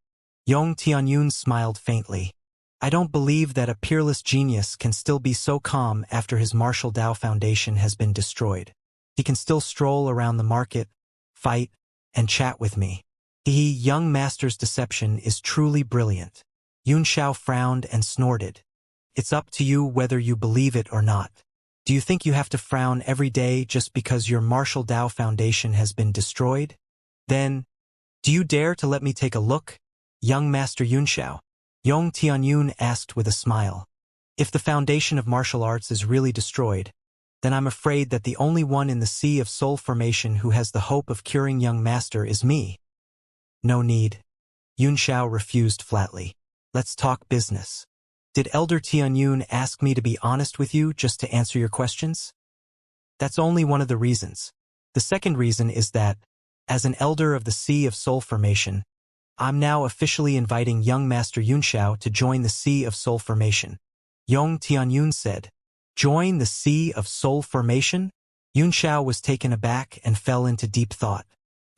Yong Tianyun smiled faintly. I don't believe that a peerless genius can still be so calm after his martial Dao foundation has been destroyed. He can still stroll around the market, fight, and chat with me. Young Master's deception is truly brilliant. Yunxiao frowned and snorted. It's up to you whether you believe it or not. Do you think you have to frown every day just because your martial Dao foundation has been destroyed? Then, do you dare to let me take a look, young Master Yunxiao? Yong Tianyun asked with a smile. If the foundation of martial arts is really destroyed, then I'm afraid that the only one in the Sea of Soul Formation who has the hope of curing young Master is me. No need. Yunxiao refused flatly. Let's talk business. Did Elder Tianyun ask me to be honest with you just to answer your questions? That's only one of the reasons. The second reason is that, as an elder of the Sea of Soul Formation, I'm now officially inviting young Master Yunxiao to join the Sea of Soul Formation. Yong Tianyun said. Join the Sea of Soul Formation? Yunxiao was taken aback and fell into deep thought.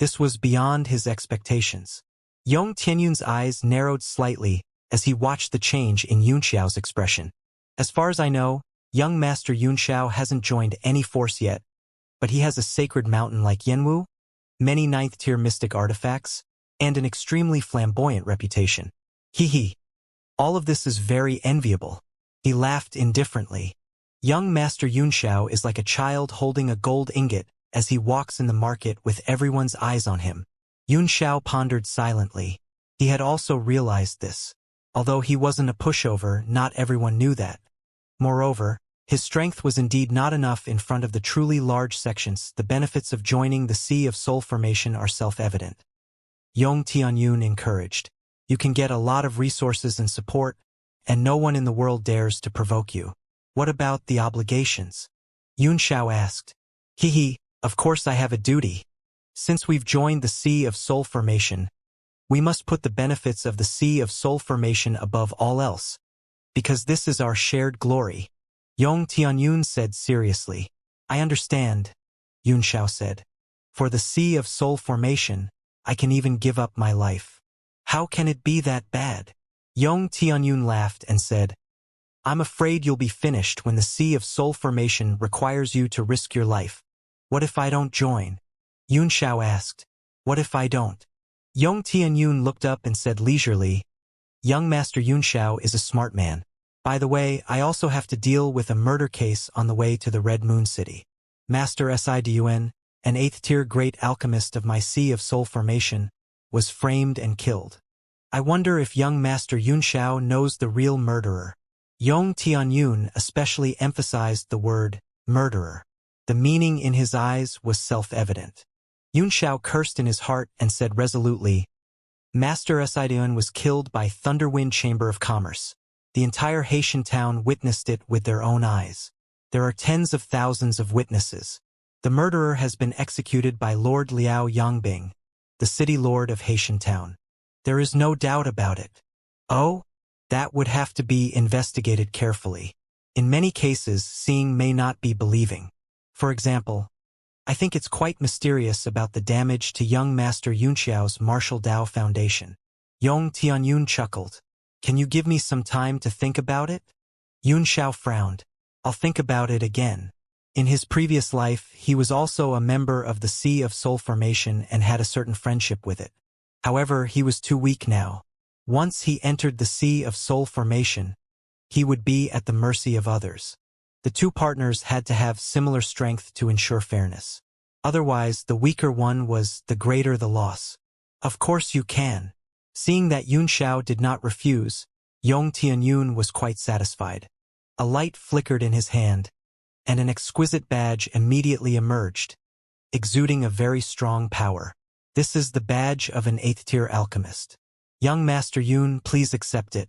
This was beyond his expectations. Yong Tianyun's eyes narrowed slightly as he watched the change in Yunxiao's expression. As far as I know, young Master Yunxiao hasn't joined any force yet, but he has a sacred mountain like Yanwu, many ninth-tier mystic artifacts, and an extremely flamboyant reputation. Hee. All of this is very enviable. He laughed indifferently. Young Master Yunxiao is like a child holding a gold ingot as he walks in the market with everyone's eyes on him. Yunxiao pondered silently. He had also realized this. Although he wasn't a pushover, not everyone knew that. Moreover, his strength was indeed not enough in front of the truly large sections. The benefits of joining the Sea of Soul Formation are self-evident. Yong Tianyun encouraged. You can get a lot of resources and support, and no one in the world dares to provoke you. What about the obligations? Yunxiao asked. Of course I have a duty. Since we've joined the Sea of Soul Formation, we must put the benefits of the Sea of Soul Formation above all else, because this is our shared glory. Yong Tianyun said seriously. I understand, Yunxiao said. For the Sea of Soul Formation, I can even give up my life. How can it be that bad? Yong Tianyun laughed and said, I'm afraid you'll be finished when the Sea of Soul Formation requires you to risk your life. What if I don't join? Yunxiao asked. What if I don't? Yong Tianyun looked up and said leisurely, Young Master Yunxiao is a smart man. By the way, I also have to deal with a murder case on the way to the Red Moon City. Master Sidun, an 8th-tier great alchemist of my Sea of Soul Formation, was framed and killed. I wonder if young Master Yunxiao knows the real murderer. Yong Tianyun especially emphasized the word murderer. The meaning in his eyes was self-evident. Yunxiao cursed in his heart and said resolutely, Master Sidun was killed by Thunderwind Chamber of Commerce. The entire Haitian town witnessed it with their own eyes. There are tens of thousands of witnesses. The murderer has been executed by Lord Liao Yongbing, the city lord of Haitian town. There is no doubt about it. Oh? That would have to be investigated carefully. In many cases, seeing may not be believing. For example, I think it's quite mysterious about the damage to young Master Yunxiao's Martial Dao Foundation. Yong Tianyun chuckled. Can you give me some time to think about it? Yunxiao frowned. I'll think about it again. In his previous life, he was also a member of the Sea of Soul Formation and had a certain friendship with it. However, he was too weak now. Once he entered the Sea of Soul Formation, he would be at the mercy of others. The two partners had to have similar strength to ensure fairness. Otherwise, the weaker one was, the greater the loss. Of course you can. Seeing that Yunxiao did not refuse, Yong Tianyun was quite satisfied. A light flickered in his hand, and an exquisite badge immediately emerged, exuding a very strong power. This is the badge of an 8th-tier alchemist. Young Master Yun, please accept it.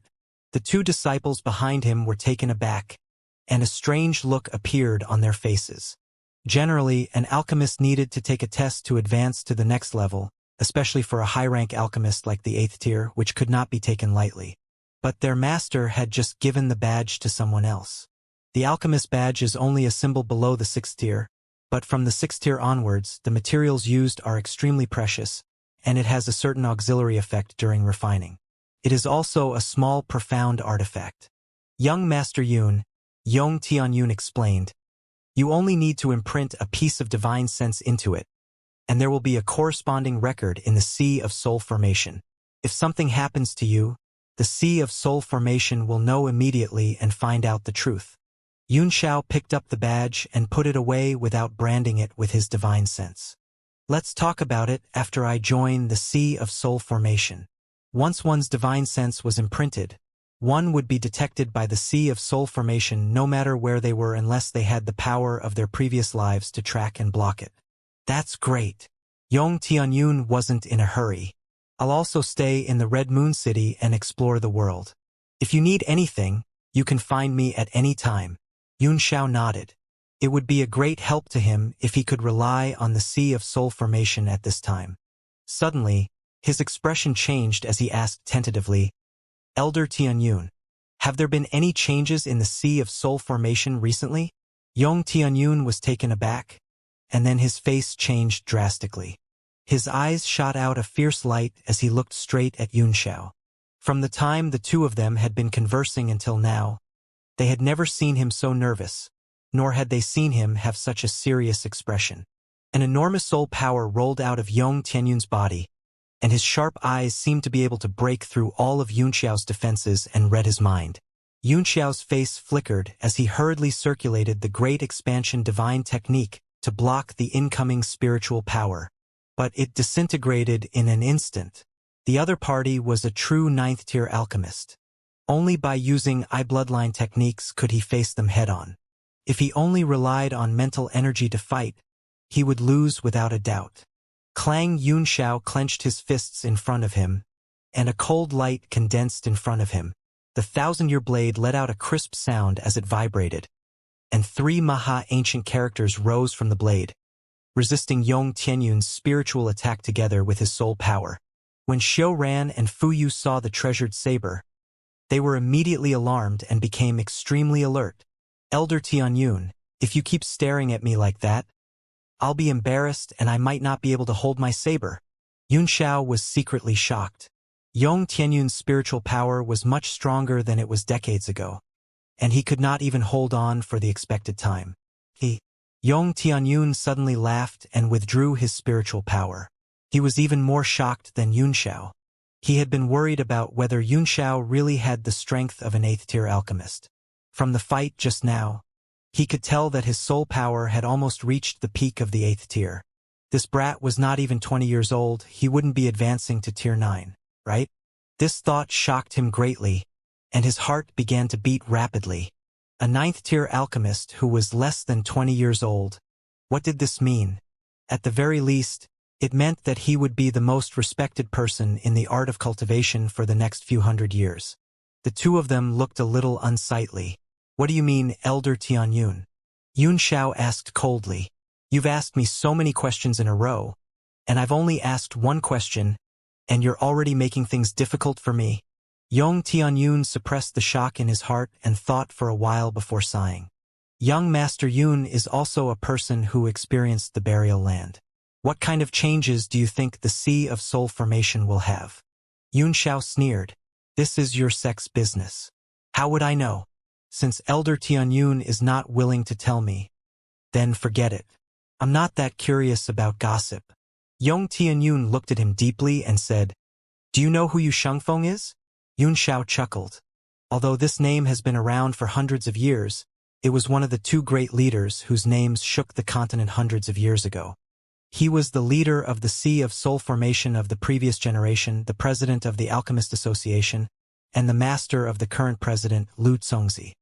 The two disciples behind him were taken aback, and a strange look appeared on their faces. Generally, an alchemist needed to take a test to advance to the next level, especially for a high-rank alchemist like the 8th tier, which could not be taken lightly. But their master had just given the badge to someone else. The alchemist badge is only a symbol below the 6th tier, but from the 6th tier onwards, the materials used are extremely precious, and it has a certain auxiliary effect during refining. It is also a small, profound artifact. Young Master Yun, Yong Tianyun explained, you only need to imprint a piece of divine sense into it, and there will be a corresponding record in the Sea of Soul Formation. If something happens to you, the Sea of Soul Formation will know immediately and find out the truth. Yunxiao picked up the badge and put it away without branding it with his divine sense. Let's talk about it after I join the Sea of Soul Formation. Once one's divine sense was imprinted, one would be detected by the Sea of Soul Formation no matter where they were unless they had the power of their previous lives to track and block it. That's great. Yong Tianyun wasn't in a hurry. I'll also stay in the Red Moon City and explore the world. If you need anything, you can find me at any time. Yunxiao nodded. It would be a great help to him if he could rely on the Sea of Soul Formation at this time. Suddenly, His expression changed as he asked tentatively, Elder Tianyun, have there been any changes in the Sea of Soul formation recently? Yong Tianyun was taken aback, and then his face changed drastically. His eyes shot out a fierce light as he looked straight at Yunxiao. From the time the two of them had been conversing until now, they had never seen him so nervous, nor had they seen him have such a serious expression. An enormous soul power rolled out of Yong Tianyun's body, and his sharp eyes seemed to be able to break through all of Yunxiao's defenses and read his mind. Yunxiao's face flickered as he hurriedly circulated the Great Expansion Divine Technique to block the incoming spiritual power. But it disintegrated in an instant. The other party was a true 9th-tier alchemist. Only by using bloodline techniques could he face them head-on. If he only relied on mental energy to fight, he would lose without a doubt. Clang Yunxiao clenched his fists in front of him, and a cold light condensed in front of him. The 1000-year blade let out a crisp sound as it vibrated, and 3 Maha-ancient characters rose from the blade, resisting Yong Tianyun's spiritual attack together with his soul power. When Xiao Ran and Fu Yu saw the treasured saber, they were immediately alarmed and became extremely alert. Elder Tianyun, if you keep staring at me like that, I'll be embarrassed and I might not be able to hold my saber. Yunxiao was secretly shocked. Yong Tianyun's spiritual power was much stronger than it was decades ago, and he could not even hold on for the expected time. Yong Tianyun suddenly laughed and withdrew his spiritual power. He was even more shocked than Yunxiao. He had been worried about whether Yunxiao really had the strength of an 8th-tier alchemist. From the fight just now, he could tell that his soul power had almost reached the peak of the 8th tier. This brat was not even 20 years old, he wouldn't be advancing to tier 9, right? This thought shocked him greatly, and his heart began to beat rapidly. A 9th-tier alchemist who was less than 20 years old. What did this mean? At the very least, it meant that he would be the most respected person in the art of cultivation for the next few hundred years. The two of them looked a little unsightly. What do you mean, Elder Tianyun? Yunxiao asked coldly. You've asked me so many questions in a row, and I've only asked one question, and you're already making things difficult for me. Yong Tianyun suppressed the shock in his heart and thought for a while before sighing. Young Master Yun is also a person who experienced the burial land. What kind of changes do you think the Sea of Soul formation will have? Yunxiao sneered. This is your sex business. How would I know? Since Elder Tianyun is not willing to tell me, then forget it. I'm not that curious about gossip. Yong Tianyun looked at him deeply and said, Do you know who Yu Shengfeng is? Yunxiao chuckled. Although this name has been around for hundreds of years, it was one of the 2 great leaders whose names shook the continent hundreds of years ago. He was the leader of the Sea of Soul formation of the previous generation, the president of the Alchemist Association, and the master of the current president, Lu Congzi.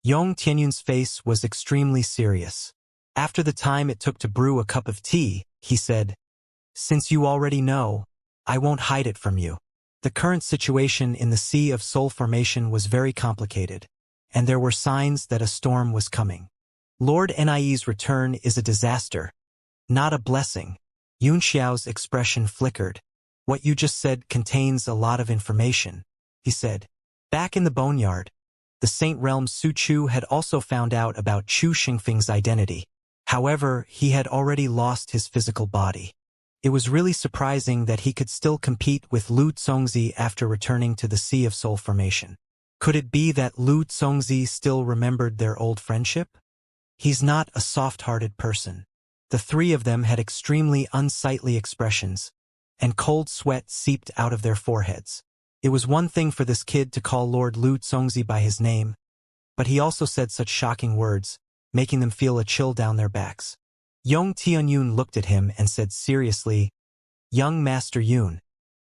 Yong Tianyun's face was extremely serious. After the time it took to brew a cup of tea, he said, Since you already know, I won't hide it from you. The current situation in the Sea of Soul formation was very complicated, and there were signs that a storm was coming. Lord Nie's return is a disaster, not a blessing. Yunxiao's expression flickered. What you just said contains a lot of information, he said. Back in the boneyard, the Saint Realm Su Chu had also found out about Chu Xingfeng's identity. However, he had already lost his physical body. It was really surprising that he could still compete with Lu Congzi after returning to the Sea of Soul formation. Could it be that Lu Congzi still remembered their old friendship? He's not a soft-hearted person. The 3 of them had extremely unsightly expressions, and cold sweat seeped out of their foreheads. It was one thing for this kid to call Lord Lu Congzi by his name, but he also said such shocking words, making them feel a chill down their backs. Yong Tianyun looked at him and said seriously, Young Master Yun,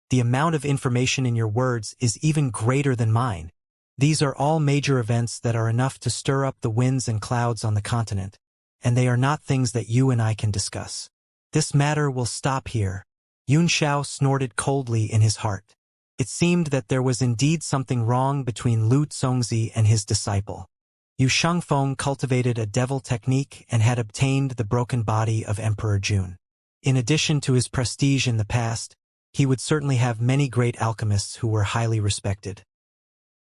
the amount of information in your words is even greater than mine. These are all major events that are enough to stir up the winds and clouds on the continent, and they are not things that you and I can discuss. This matter will stop here. Yunxiao snorted coldly in his heart. It seemed that there was indeed something wrong between Lu Congzi and his disciple. Yu Shengfeng cultivated a devil technique and had obtained the broken body of Emperor Jun. In addition to his prestige in the past, he would certainly have many great alchemists who were highly respected.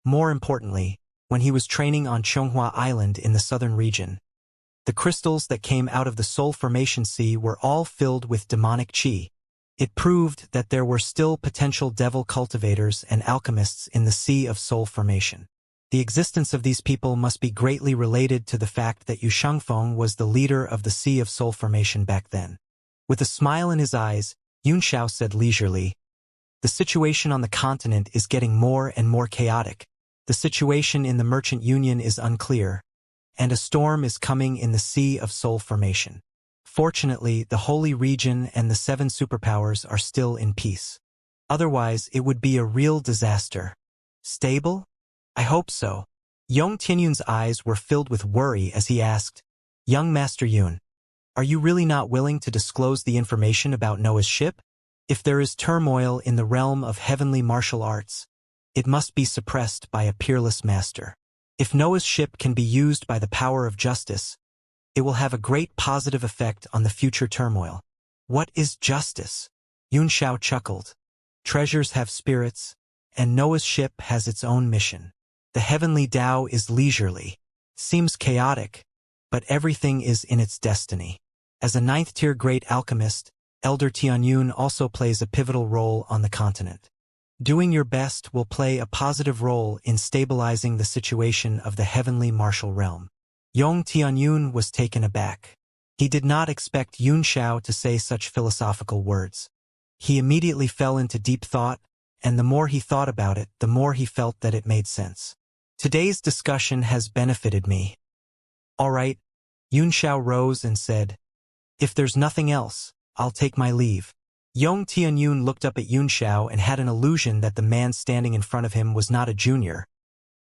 More importantly, when he was training on Xianxia Island in the southern region, the crystals that came out of the Soul Formation Sea were all filled with demonic chi. It proved that there were still potential devil cultivators and alchemists in the Sea of Soul Formation. The existence of these people must be greatly related to the fact that Yu Shangfeng was the leader of the Sea of Soul Formation back then. With a smile in his eyes, Yunxiao said leisurely, "The situation on the continent is getting more and more chaotic. The situation in the Merchant Union is unclear, and a storm is coming in the Sea of Soul Formation. Fortunately, the Holy Region and the 7 superpowers are still in peace. Otherwise, it would be a real disaster." "Stable? I hope so." Yong Tianyun's eyes were filled with worry as he asked, "Young Master Yun, are you really not willing to disclose the information about Noah's ship? If there is turmoil in the realm of heavenly martial arts, it must be suppressed by a peerless master. If Noah's ship can be used by the power of justice, it will have a great positive effect on the future turmoil." "What is justice?" Yun Xiao chuckled. "Treasures have spirits, and Noah's ship has its own mission. The heavenly Tao is leisurely. Seems chaotic, but everything is in its destiny." As a 9th-tier great alchemist, Elder Tianyun also plays a pivotal role on the continent. Doing your best will play a positive role in stabilizing the situation of the heavenly martial realm. Yong Tianyun was taken aback. He did not expect Yun Xiao to say such philosophical words. He immediately fell into deep thought, and the more he thought about it, the more he felt that it made sense. "Today's discussion has benefited me." "All right," Yun Xiao rose and said, "If there's nothing else, I'll take my leave." Yong Tianyun looked up at Yun Xiao and had an illusion that the man standing in front of him was not a junior,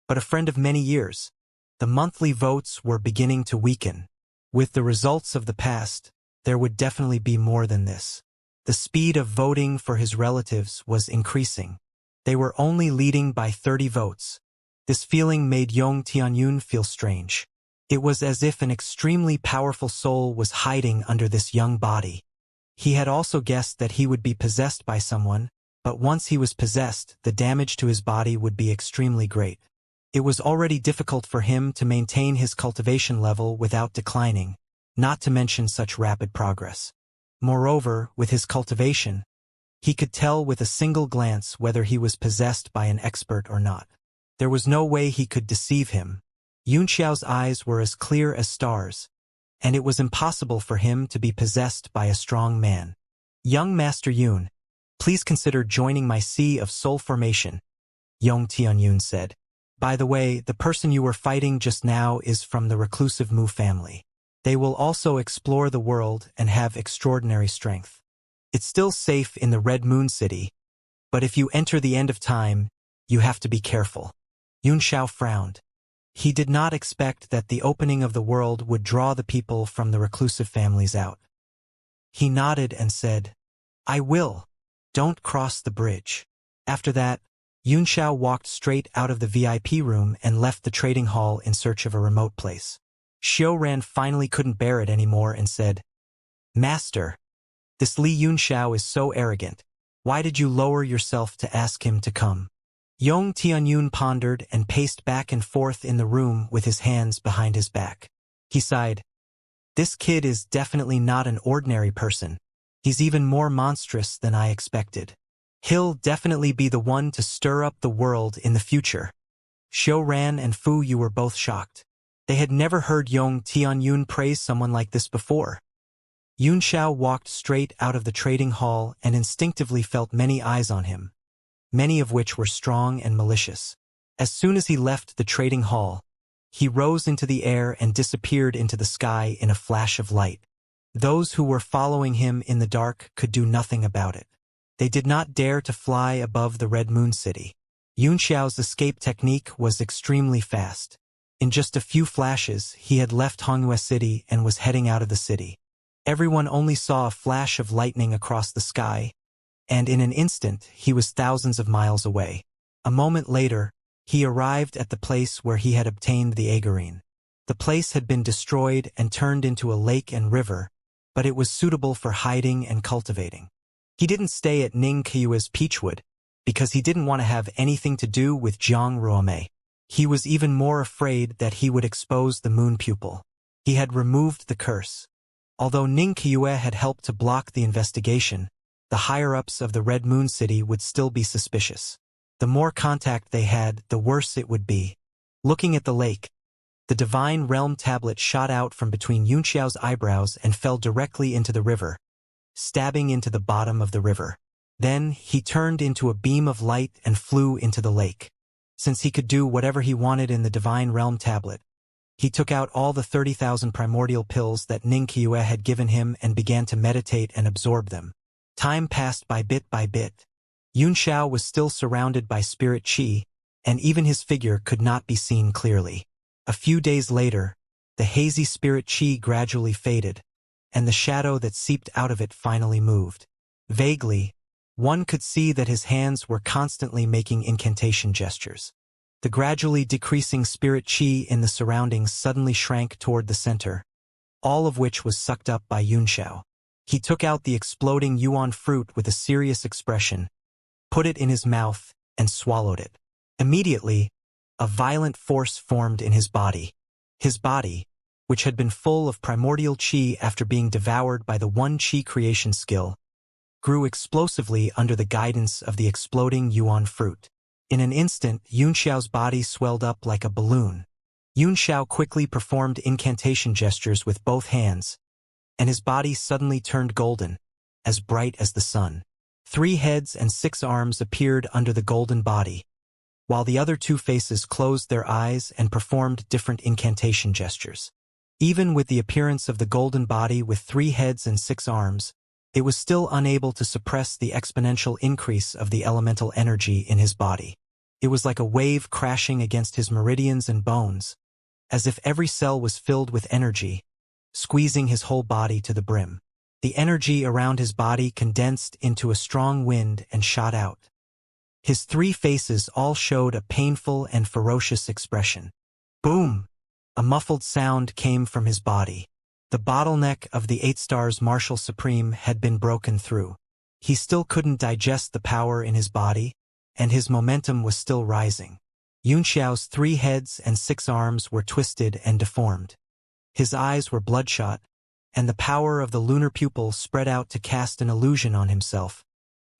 but a friend of many years. The monthly votes were beginning to weaken. With the results of the past, there would definitely be more than this. The speed of voting for his relatives was increasing. They were only leading by 30 votes. This feeling made Yong Tianyun feel strange. It was as if an extremely powerful soul was hiding under this young body. He had also guessed that he would be possessed by someone, but once he was possessed, the damage to his body would be extremely great. It was already difficult for him to maintain his cultivation level without declining, not to mention such rapid progress. Moreover, with his cultivation, he could tell with a single glance whether he was possessed by an expert or not. There was no way he could deceive him. Yun Xiao's eyes were as clear as stars, and it was impossible for him to be possessed by a strong man. "Young Master Yun, please consider joining my Sea of Soul Formation," Yong Tianyun said. "By the way, the person you were fighting just now is from the reclusive Mu family. They will also explore the world and have extraordinary strength. It's still safe in the Red Moon City, but if you enter the end of time, you have to be careful." Yun Xiao frowned. He did not expect that the opening of the world would draw the people from the reclusive families out. He nodded and said, "I will. Don't cross the bridge." After that, Yun Xiao walked straight out of the VIP room and left the trading hall in search of a remote place. Xiao Ran finally couldn't bear it anymore and said, "Master, this Li Yun Xiao is so arrogant. Why did you lower yourself to ask him to come?" Yong Tianyun pondered and paced back and forth in the room with his hands behind his back. He sighed. "This kid is definitely not an ordinary person. He's even more monstrous than I expected. He'll definitely be the one to stir up the world in the future." Xiao Ran and Fu Yu were both shocked. They had never heard Yong Tianyun praise someone like this before. Yun Xiao walked straight out of the trading hall and instinctively felt many eyes on him, many of which were strong and malicious. As soon as he left the trading hall, he rose into the air and disappeared into the sky in a flash of light. Those who were following him in the dark could do nothing about it. They did not dare to fly above the Red Moon City. Yun Xiao's escape technique was extremely fast. In just a few flashes, he had left Hongyue City and was heading out of the city. Everyone only saw a flash of lightning across the sky, and in an instant he was thousands of miles away. A moment later, he arrived at the place where he had obtained the agarine. The place had been destroyed and turned into a lake and river, but it was suitable for hiding and cultivating. He didn't stay at Ning Qiue's Peachwood, because he didn't want to have anything to do with Jiang Ruomei. He was even more afraid that he would expose the moon pupil. He had removed the curse. Although Ning Qiue had helped to block the investigation, the higher-ups of the Red Moon City would still be suspicious. The more contact they had, the worse it would be. Looking at the lake, the Divine Realm tablet shot out from between Yunxiao's eyebrows and fell directly into the river, stabbing into the bottom of the river. Then he turned into a beam of light and flew into the lake. Since he could do whatever he wanted in the Divine Realm tablet, he took out all the 30,000 primordial pills that Ning Qiue had given him and began to meditate and absorb them. Time passed by bit. Yunxiao was still surrounded by spirit qi, and even his figure could not be seen clearly. A few days later, the hazy spirit qi gradually faded, and the shadow that seeped out of it finally moved. Vaguely, one could see that his hands were constantly making incantation gestures. The gradually decreasing spirit qi in the surroundings suddenly shrank toward the center, all of which was sucked up by Yunxiao. He took out the exploding yuan fruit with a serious expression, put it in his mouth, and swallowed it. Immediately, a violent force formed in his body. His body, which had been full of primordial qi after being devoured by the one qi creation skill, grew explosively under the guidance of the exploding yuan fruit. In an instant, Yunxiao's body swelled up like a balloon. Yunxiao quickly performed incantation gestures with both hands, and his body suddenly turned golden, as bright as the sun. 3 heads and 6 arms appeared under the golden body, while the other 2 faces closed their eyes and performed different incantation gestures. Even with the appearance of the golden body with 3 heads and 6 arms, it was still unable to suppress the exponential increase of the elemental energy in his body. It was like a wave crashing against his meridians and bones, as if every cell was filled with energy, squeezing his whole body to the brim. The energy around his body condensed into a strong wind and shot out. His 3 faces all showed a painful and ferocious expression. Boom! A muffled sound came from his body. The bottleneck of the 8 Stars Martial Supreme had been broken through. He still couldn't digest the power in his body, and his momentum was still rising. Yunxiao's 3 heads and 6 arms were twisted and deformed. His eyes were bloodshot, and the power of the lunar pupil spread out to cast an illusion on himself,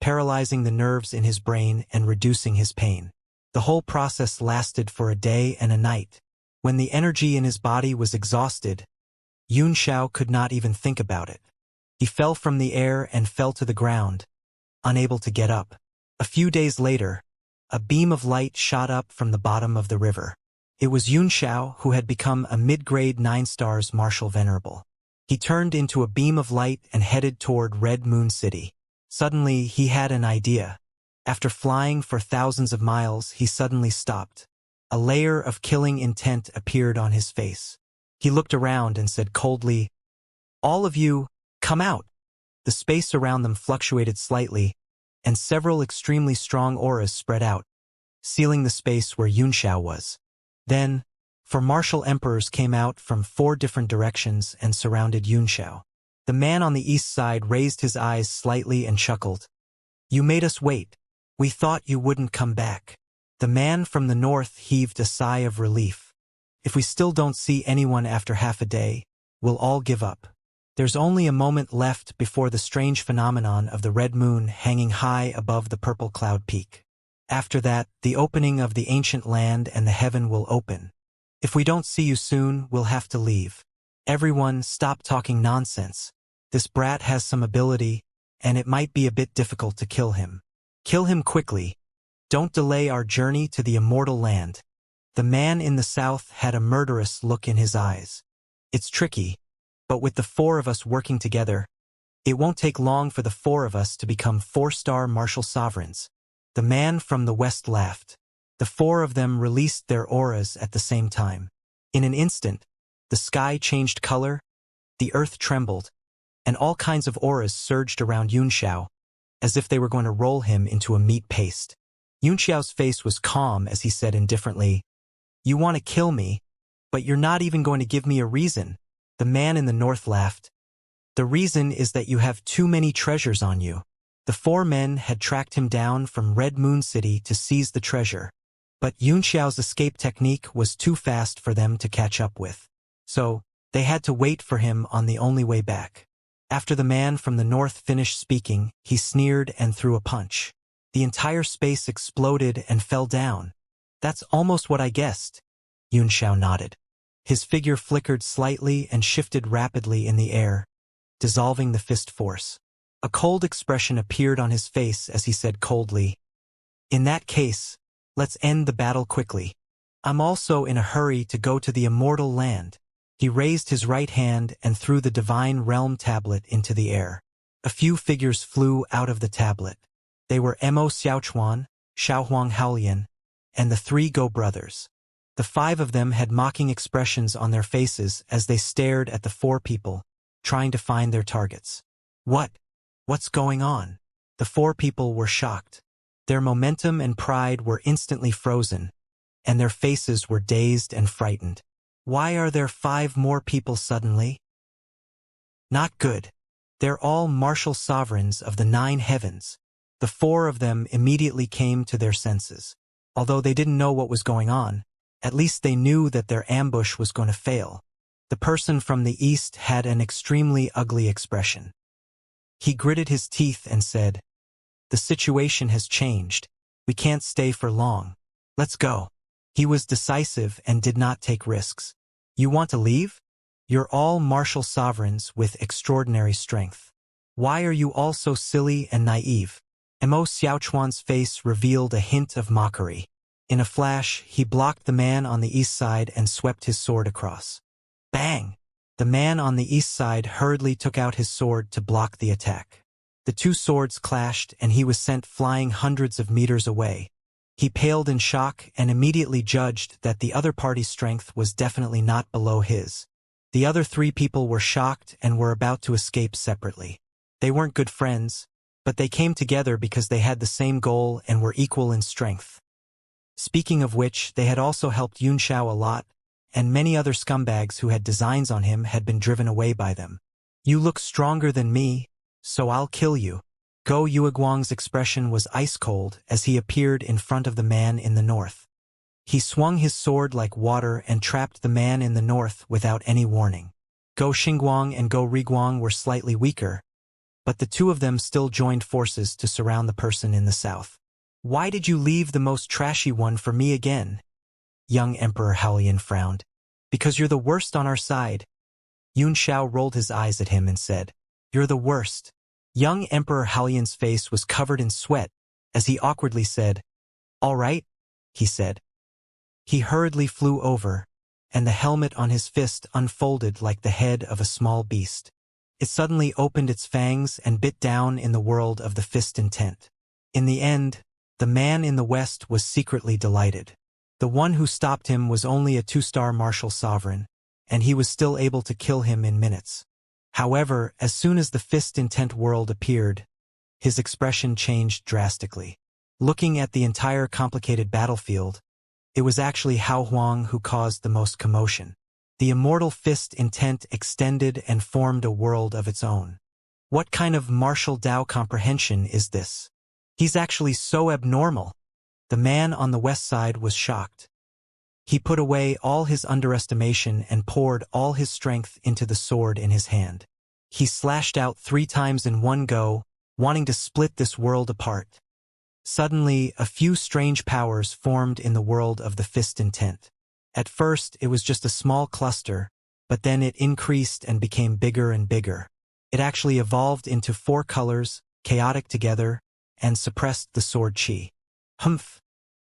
paralyzing the nerves in his brain and reducing his pain. The whole process lasted for a day and a night. When the energy in his body was exhausted, Yunxiao could not even think about it. He fell from the air and fell to the ground, unable to get up. A few days later, a beam of light shot up from the bottom of the river. It was Yunxiao who had become a mid-grade 9 Stars Martial Venerable. He turned into a beam of light and headed toward Red Moon City. Suddenly, he had an idea. After flying for thousands of miles, he suddenly stopped. A layer of killing intent appeared on his face. He looked around and said coldly, "All of you, come out." The space around them fluctuated slightly, and several extremely strong auras spread out, sealing the space where Yunxiao was. Then, 4 martial emperors came out from 4 different directions and surrounded Yunxiao. The man on the east side raised his eyes slightly and chuckled. "You made us wait. We thought you wouldn't come back." The man from the north heaved a sigh of relief. "If we still don't see anyone after half a day, we'll all give up. There's only a moment left before the strange phenomenon of the red moon hanging high above the purple cloud peak. After that, the opening of the ancient land and the heaven will open. If we don't see you soon, we'll have to leave. Everyone, stop talking nonsense. This brat has some ability, and it might be a bit difficult to kill him. Kill him quickly. Don't delay our journey to the immortal land." The man in the south had a murderous look in his eyes. "It's tricky, but with the 4 of us working together, it won't take long for the 4 of us to become 4-star martial sovereigns." The man from the west laughed. The 4 of them released their auras at the same time. In an instant, the sky changed color, the earth trembled, and all kinds of auras surged around Yunxiao, as if they were going to roll him into a meat paste. Yunxiao's face was calm as he said indifferently, "You want to kill me, but you're not even going to give me a reason." The man in the north laughed. "The reason is that you have too many treasures on you. The four men had tracked him down from Red Moon City to seize the treasure, but Xiao's escape technique was too fast for them to catch up with. So, they had to wait for him on the only way back. After the man from the north finished speaking, he sneered and threw a punch. The entire space exploded and fell down. That's almost what I guessed. Xiao nodded. His figure flickered slightly and shifted rapidly in the air, dissolving the fist force. A cold expression appeared on his face as he said coldly, "In that case, let's end the battle quickly. I'm also in a hurry to go to the immortal land." He raised his right hand and threw the divine realm tablet into the air. A few figures flew out of the tablet. They were Mo Xiaochuan, Xiaohuang Haolian, and the three Go brothers. The five of them had mocking expressions on their faces as they stared at the four people, trying to find their targets. What's going on? The four people were shocked. Their momentum and pride were instantly frozen, and their faces were dazed and frightened. Why are there 5 more people suddenly? Not good. They're all martial sovereigns of the 9 heavens. The 4 of them immediately came to their senses. Although they didn't know what was going on, at least they knew that their ambush was going to fail. The person from the east had an extremely ugly expression. He gritted his teeth and said, "The situation has changed. We can't stay for long. Let's go." He was decisive and did not take risks. "You want to leave? You're all martial sovereigns with extraordinary strength. Why are you all so silly and naive?" Mo Xiaochuan's face revealed a hint of mockery. In a flash, he blocked the man on the east side and swept his sword across. Bang! The man on the east side hurriedly took out his sword to block the attack. The 2 swords clashed and he was sent flying hundreds of meters away. He paled in shock and immediately judged that the other party's strength was definitely not below his. The other 3 people were shocked and were about to escape separately. They weren't good friends, but they came together because they had the same goal and were equal in strength. Speaking of which, they had also helped Xiao a lot, and many other scumbags who had designs on him had been driven away by them. "You look stronger than me, so I'll kill you." Go Yueguang's expression was ice-cold as he appeared in front of the man in the north. He swung his sword like water and trapped the man in the north without any warning. Go Xingguang and Go Riguang were slightly weaker, but the 2 of them still joined forces to surround the person in the south. "Why did you leave the most trashy one for me again?" Young Emperor Haolian frowned. "Because you're the worst on our side." Xiao rolled his eyes at him and said, "You're the worst." Young Emperor Haolian's face was covered in sweat as he awkwardly said, "All right," he said. He hurriedly flew over, and the helmet on his fist unfolded like the head of a small beast. It suddenly opened its fangs and bit down in the world of the fist intent. In the end, the man in the west was secretly delighted. The one who stopped him was only a 2-star martial sovereign, and he was still able to kill him in minutes. However, as soon as the fist intent world appeared, his expression changed drastically. Looking at the entire complicated battlefield, it was actually Hao Huang who caused the most commotion. The immortal fist intent extended and formed a world of its own. What kind of martial Dao comprehension is this? He's actually so abnormal. The man on the west side was shocked. He put away all his underestimation and poured all his strength into the sword in his hand. He slashed out 3 times in one go, wanting to split this world apart. Suddenly, a few strange powers formed in the world of the fist intent. At first, it was just a small cluster, but then it increased and became bigger and bigger. It actually evolved into 4 colors, chaotic together, and suppressed the sword chi. Humph!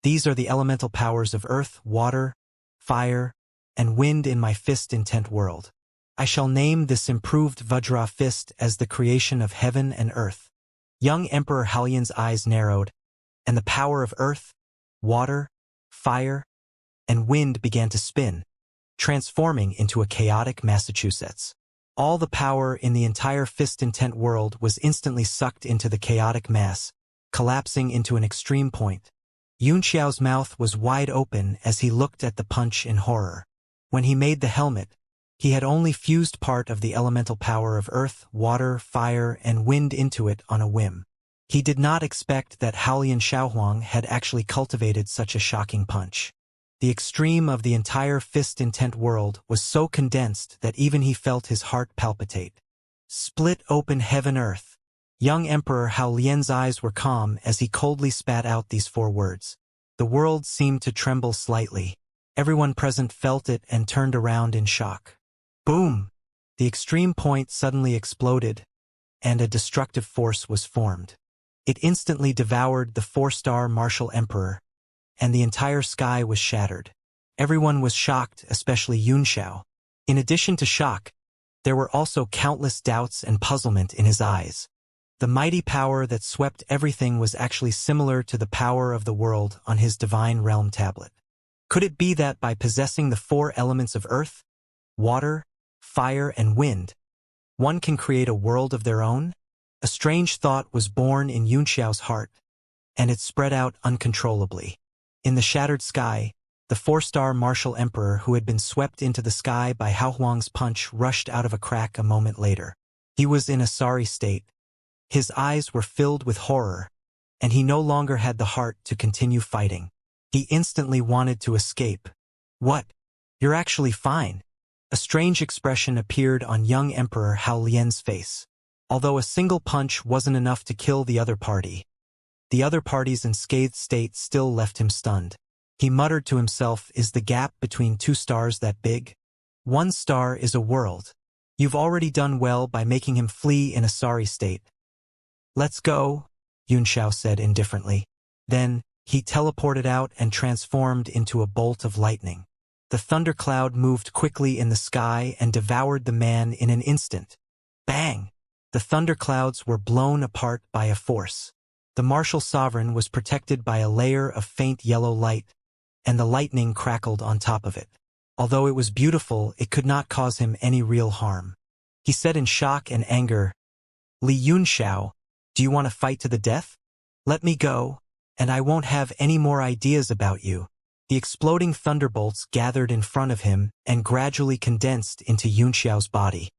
These are the elemental powers of earth, water, fire, and wind in my fist intent world. I shall name this improved Vajra fist as the creation of heaven and earth. Young Emperor Haolian's eyes narrowed, and the power of earth, water, fire, and wind began to spin, transforming into a chaotic Massachusetts. All the power in the entire fist intent world was instantly sucked into the chaotic mass, collapsing into an extreme point. Xiao's mouth was wide open as he looked at the punch in horror. When he made the helmet, he had only fused part of the elemental power of earth, water, fire, and wind into it on a whim. He did not expect that Haolian Xiaohuang had actually cultivated such a shocking punch. The extreme of the entire fist-intent world was so condensed that even he felt his heart palpitate. Split open heaven-earth. Young Emperor Haolian's eyes were calm as he coldly spat out these 4 words. The world seemed to tremble slightly. Everyone present felt it and turned around in shock. Boom! The extreme point suddenly exploded, and a destructive force was formed. It instantly devoured the 4-star martial emperor, and the entire sky was shattered. Everyone was shocked, especially Yunxiao. In addition to shock, there were also countless doubts and puzzlement in his eyes. The mighty power that swept everything was actually similar to the power of the world on his divine realm tablet. Could it be that by possessing the 4 elements of earth, water, fire, and wind, one can create a world of their own? A strange thought was born in Yunxiao's heart, and it spread out uncontrollably. In the shattered sky, the 4-star martial emperor who had been swept into the sky by Haohuang's punch rushed out of a crack a moment later. He was in a sorry state. His eyes were filled with horror, and he no longer had the heart to continue fighting. He instantly wanted to escape. What? You're actually fine. A strange expression appeared on young Emperor Haolian's face. Although a single punch wasn't enough to kill the other party's unscathed state still left him stunned. He muttered to himself, is the gap between 2 stars that big? 1 star is a world. You've already done well by making him flee in a sorry state. Let's go, Yunxiao said indifferently. Then, he teleported out and transformed into a bolt of lightning. The thundercloud moved quickly in the sky and devoured the man in an instant. Bang! The thunderclouds were blown apart by a force. The martial sovereign was protected by a layer of faint yellow light, and the lightning crackled on top of it. Although it was beautiful, it could not cause him any real harm. He said in shock and anger, Li Yunxiao, do you want to fight to the death? Let me go, and I won't have any more ideas about you. The exploding thunderbolts gathered in front of him and gradually condensed into Yunxiao's body.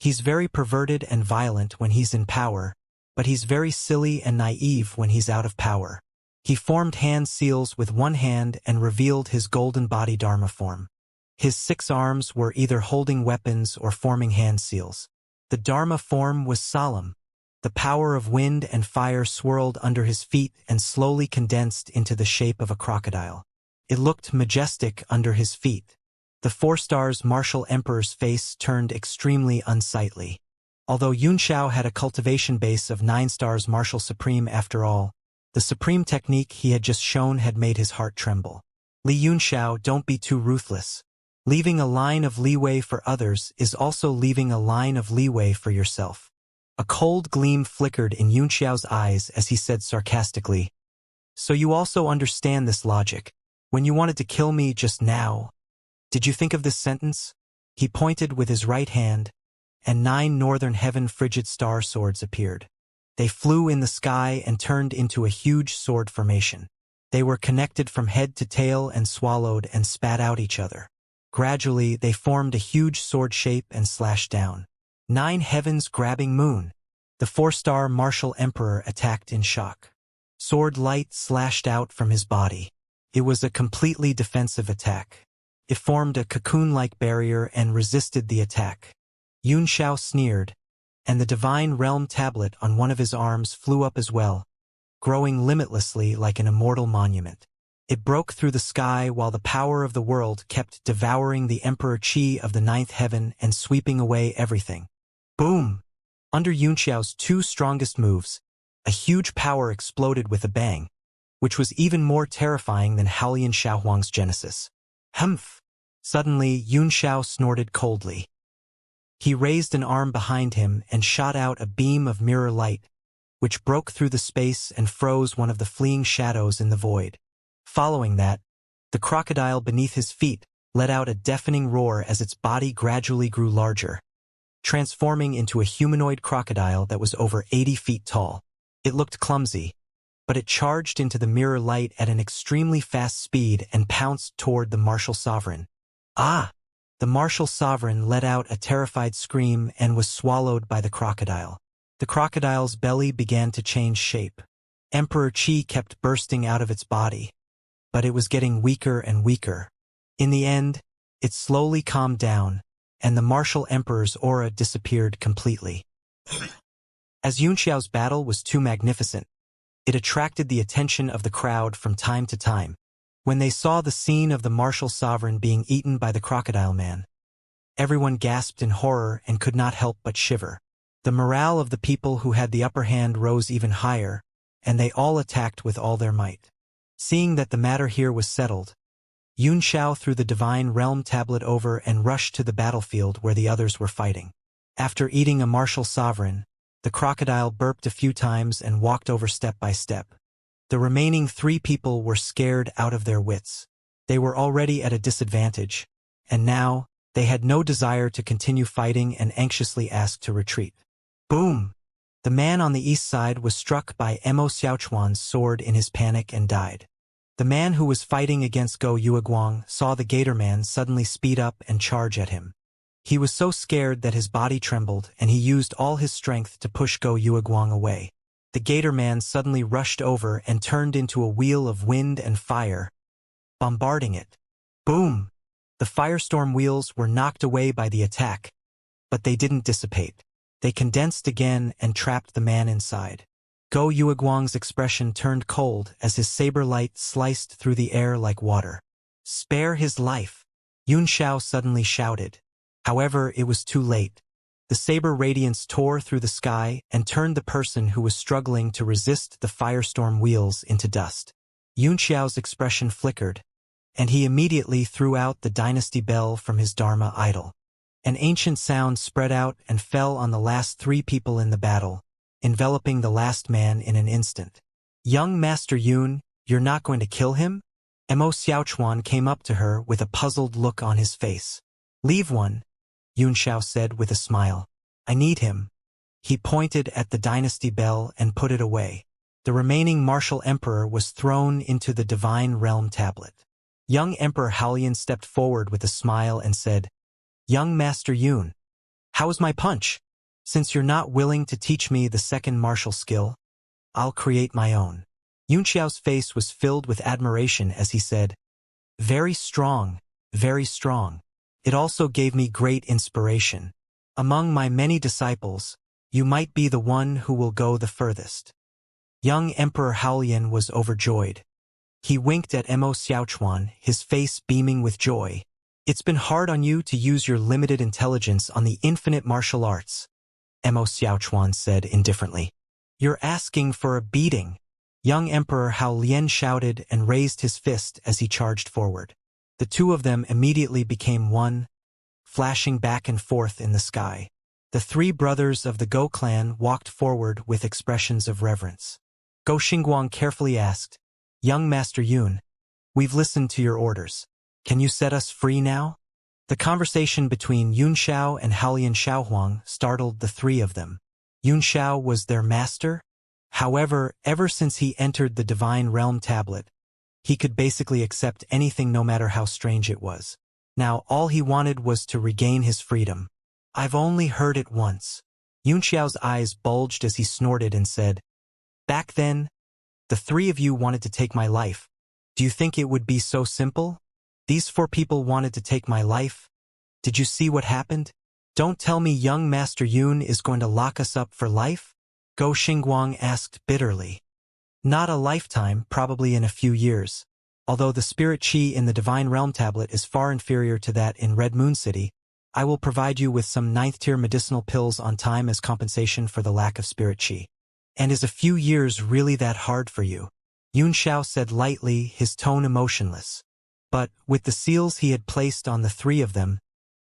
He's very perverted and violent when he's in power, but he's very silly and naive when he's out of power. He formed hand seals with one hand and revealed his golden body Dharma form. His 6 arms were either holding weapons or forming hand seals. The Dharma form was solemn. The power of wind and fire swirled under his feet and slowly condensed into the shape of a crocodile. It looked majestic under his feet. The 4-star's martial emperor's face turned extremely unsightly. Although Yunxiao had a cultivation base of 9 stars martial supreme after all, the supreme technique he had just shown had made his heart tremble. Li Yunxiao, don't be too ruthless. Leaving a line of leeway for others is also leaving a line of leeway for yourself. A cold gleam flickered in Yunxiao's eyes as he said sarcastically, So you also understand this logic. When you wanted to kill me just now, did you think of this sentence? He pointed with his right hand, and 9 northern heaven frigid star swords appeared. They flew in the sky and turned into a huge sword formation. They were connected from head to tail and swallowed and spat out each other. Gradually, they formed a huge sword shape and slashed down. 9 heavens grabbing moon. The 4-star martial emperor attacked in shock. Sword light slashed out from his body. It was a completely defensive attack. It formed a cocoon-like barrier and resisted the attack. Yunxiao sneered, and the divine realm tablet on one of his arms flew up as well, growing limitlessly like an immortal monument. It broke through the sky while the power of the world kept devouring the Emperor Qi of the 9th heaven and sweeping away everything. Boom! Under Yunxiao's 2 strongest moves, a huge power exploded with a bang, which was even more terrifying than Haolian Xiaohuang's genesis. Humph! Suddenly, Yunxiao snorted coldly. He raised an arm behind him and shot out a beam of mirror light, which broke through the space and froze one of the fleeing shadows in the void. Following that, the crocodile beneath his feet let out a deafening roar as its body gradually grew larger, transforming into a humanoid crocodile that was over 80 feet tall. It looked clumsy, but it charged into the mirror light at an extremely fast speed and pounced toward the martial sovereign. Ah! The martial sovereign let out a terrified scream and was swallowed by the crocodile. The crocodile's belly began to change shape. Emperor Qi kept bursting out of its body, but it was getting weaker and weaker. In the end, it slowly calmed down, and the martial emperor's aura disappeared completely. As Yunxiao's battle was too magnificent, it attracted the attention of the crowd from time to time. When they saw the scene of the martial sovereign being eaten by the crocodile man, everyone gasped in horror and could not help but shiver. The morale of the people who had the upper hand rose even higher, and they all attacked with all their might. Seeing that the matter here was settled, Yunxiao threw the divine realm tablet over and rushed to the battlefield where the others were fighting. After eating a martial sovereign, the crocodile burped a few times and walked over step by step. The remaining 3 people were scared out of their wits. They were already at a disadvantage, and now they had no desire to continue fighting and anxiously asked to retreat. Boom! The man on the east side was struck by Mo Xiaochuan's sword in his panic and died. The man who was fighting against Go Yueguang saw the Gator Man suddenly speed up and charge at him. He was so scared that his body trembled and he used all his strength to push Go Yueguang away. The Gator Man suddenly rushed over and turned into a wheel of wind and fire, bombarding it. Boom! The firestorm wheels were knocked away by the attack, but they didn't dissipate. They condensed again and trapped the man inside. Go Yueguang's expression turned cold as his saber light sliced through the air like water. Spare his life! Yunxiao suddenly shouted. However, it was too late. The saber radiance tore through the sky and turned the person who was struggling to resist the firestorm wheels into dust. Yunxiao's expression flickered, and he immediately threw out the dynasty bell from his Dharma idol. An ancient sound spread out and fell on the last 3 people in the battle, enveloping the last man in an instant. Young Master Yun, you're not going to kill him? Mo Xiaochuan came up to her with a puzzled look on his face. Leave one, Yunxiao said with a smile. I need him. He pointed at the dynasty bell and put it away. The remaining martial emperor was thrown into the divine realm tablet. Young Emperor Haolian stepped forward with a smile and said, Young Master Yun, how is my punch? Since you're not willing to teach me the second martial skill, I'll create my own. Yunxiao's face was filled with admiration as he said, Very strong, very strong. It also gave me great inspiration. Among my many disciples, you might be the one who will go the furthest. Young Emperor Haolian was overjoyed. He winked at Mo Xiaochuan, his face beaming with joy. It's been hard on you to use your limited intelligence on the infinite martial arts, Mo Xiaochuan said indifferently. You're asking for a beating. Young Emperor Haolian shouted and raised his fist as he charged forward. The 2 of them immediately became one, flashing back and forth in the sky. The 3 brothers of the Go clan walked forward with expressions of reverence. Go Xingguang carefully asked, Young Master Yun, we've listened to your orders. Can you set us free now? The conversation between Yunxiao and Haolian Xiaohuang startled the 3 of them. Yunxiao was their master? However, ever since he entered the divine realm tablet, he could basically accept anything no matter how strange it was. Now all he wanted was to regain his freedom. I've only heard it once. Yunxiao's eyes bulged as he snorted and said, Back then, the 3 of you wanted to take my life. Do you think it would be so simple? These 4 people wanted to take my life. Did you see what happened? Don't tell me young Master Yun is going to lock us up for life? Go Xingguang asked bitterly. Not a lifetime, probably in a few years. Although the spirit chi in the Divine Realm tablet is far inferior to that in Red Moon City, I will provide you with some 9th-tier medicinal pills on time as compensation for the lack of spirit chi. And is a few years really that hard for you? Yunxiao said lightly, his tone emotionless. But, with the seals he had placed on the 3 of them,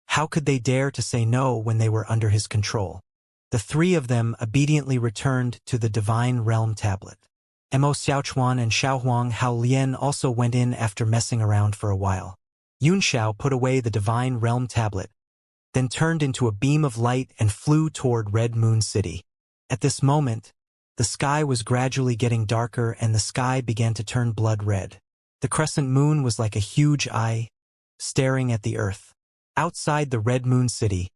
how could they dare to say no when they were under his control? The 3 of them obediently returned to the Divine Realm tablet. Mo Xiaochuan and Xiaohuang Haolian also went in after messing around for a while. Yunxiao put away the Divine Realm tablet, then turned into a beam of light and flew toward Red Moon City. At this moment, the sky was gradually getting darker and the sky began to turn blood red. The crescent moon was like a huge eye, staring at the earth. Outside the Red Moon City,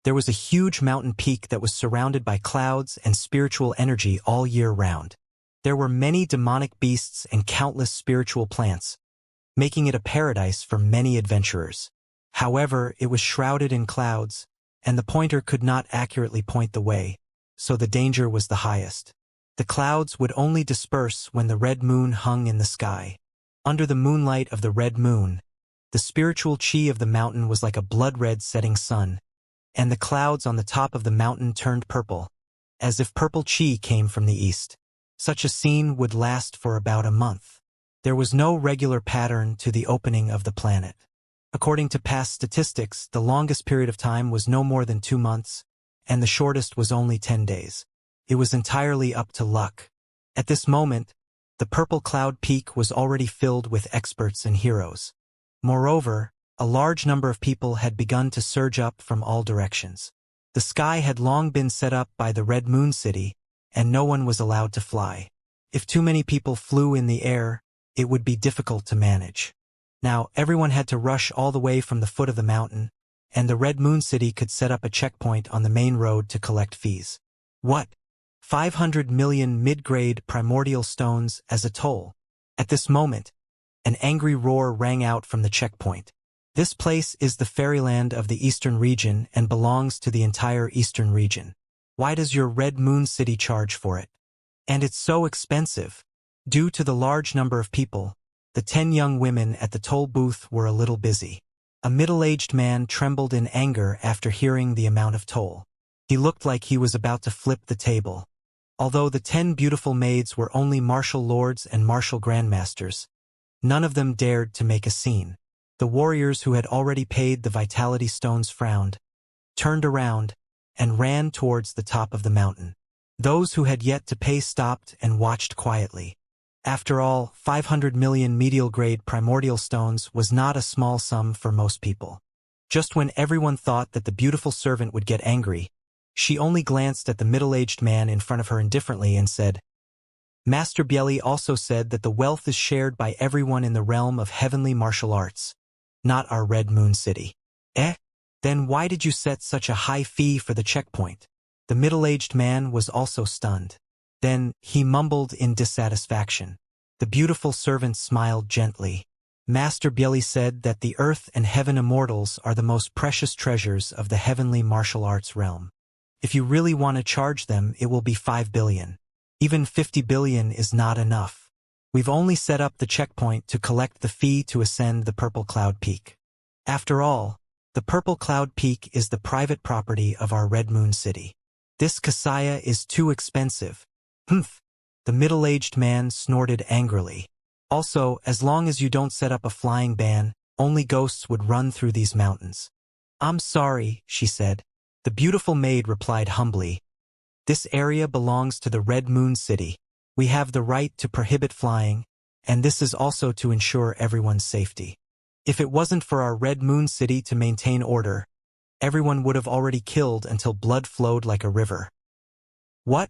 There was a huge mountain peak that was surrounded by clouds and spiritual energy all year round. There were many demonic beasts and countless spiritual plants, making it a paradise for many adventurers. However, it was shrouded in clouds, and the pointer could not accurately point the way, so the danger was the highest. The clouds would only disperse when the red moon hung in the sky. Under the moonlight of the red moon, the spiritual chi of the mountain was like a blood-red setting sun, and the clouds on the top of the mountain turned purple, as if purple chi came from the east. Such a scene would last for about a month. There was no regular pattern to the opening of the planet. According to past statistics, the longest period of time was no more than 2 months, and the shortest was only 10 days. It was entirely up to luck. At this moment, the purple cloud peak was already filled with experts and heroes. Moreover, a large number of people had begun to surge up from all directions. The sky had long been set up by the Red Moon City, and no one was allowed to fly. If too many people flew in the air, it would be difficult to manage. Now, everyone had to rush all the way from the foot of the mountain, and the Red Moon City could set up a checkpoint on the main road to collect fees. What? 500 million mid-grade primordial stones as a toll. At this moment, an angry roar rang out from the checkpoint. This place is the fairyland of the Eastern region and belongs to the entire Eastern region. Why does your Red Moon City charge for it? And it's so expensive. Due to the large number of people, the 10 young women at the toll booth were a little busy. A middle-aged man trembled in anger after hearing the amount of toll. He looked like he was about to flip the table. Although the 10 beautiful maids were only martial lords and martial grandmasters, none of them dared to make a scene. The warriors who had already paid the vitality stones frowned, turned around, and ran towards the top of the mountain. Those who had yet to pay stopped and watched quietly. After all, 500 million medial-grade primordial stones was not a small sum for most people. Just when everyone thought that the beautiful servant would get angry, she only glanced at the middle-aged man in front of her indifferently and said, "Master Bieli also said that the wealth is shared by everyone in the realm of heavenly martial arts, not our Red Moon City." "Eh? Then why did you set such a high fee for the checkpoint?" The middle-aged man was also stunned. Then he mumbled in dissatisfaction. The beautiful servant smiled gently. "Master Bieli said that the earth and heaven immortals are the most precious treasures of the heavenly martial arts realm. If you really want to charge them, it will be 5 billion. Even 50 billion is not enough. We've only set up the checkpoint to collect the fee to ascend the Purple Cloud Peak. After all, the Purple Cloud Peak is the private property of our Red Moon City. This kasaya is too expensive." "Humph!" The middle-aged man snorted angrily. "Also, as long as you don't set up a flying ban, only ghosts would run through these mountains." "I'm sorry," she said. The beautiful maid replied humbly, "This area belongs to the Red Moon City. We have the right to prohibit flying, and this is also to ensure everyone's safety. If it wasn't for our Red Moon City to maintain order, everyone would have already killed until blood flowed like a river." "What?"